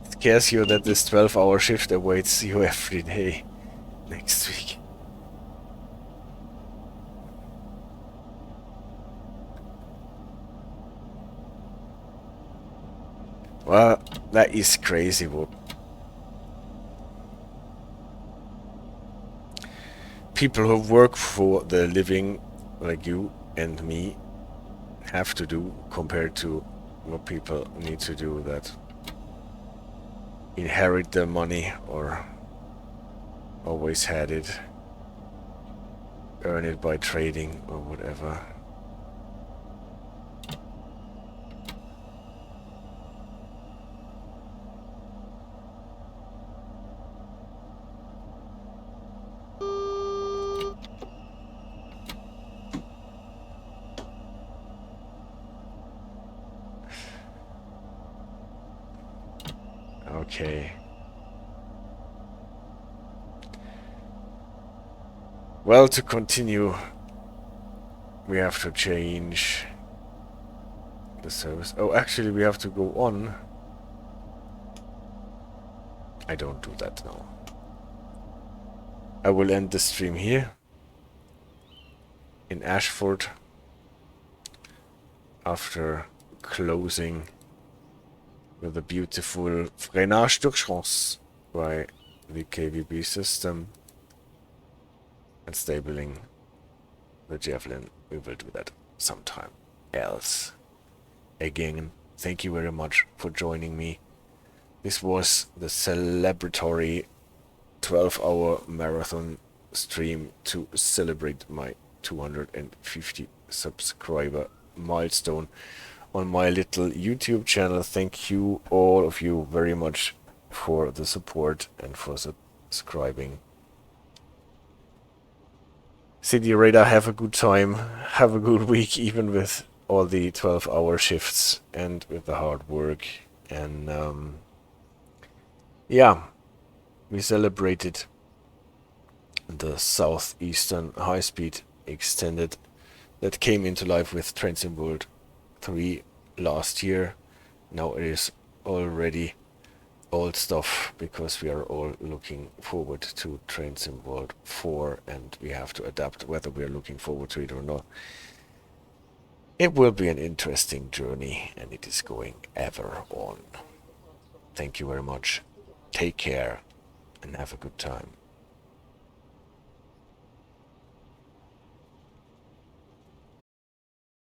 It scares you that this 12-hour shift awaits you every day next week. Well, that is crazy, but people who work for the living, like you and me, have to do compared to what people need to do that inherit the money or always had it, earn it by trading or whatever. Okay. Well, to continue, we have to change the service. Oh, actually, we have to go on. I don't do that now. I will end the stream here in Ashford after closing with a beautiful freinage d'urgence by the KVB system and stabling the Javelin. We will do that sometime else. Again, thank you very much for joining me. This was the celebratory 12-hour marathon stream to celebrate my 250 subscriber milestone on my little YouTube channel. Thank you, all of you, very much for the support and for subscribing. City Radar, have a good time, have a good week, even with all the 12-hour shifts and with the hard work. And yeah, we celebrated the Southeastern high-speed extended that came into life with Trains in World 3 last year. Now it is already old stuff because we are all looking forward to Trains in World 4 and we have to adapt whether we are looking forward to it or not. It will be an interesting journey and it is going ever on. Thank you very much. Take care and have a good time.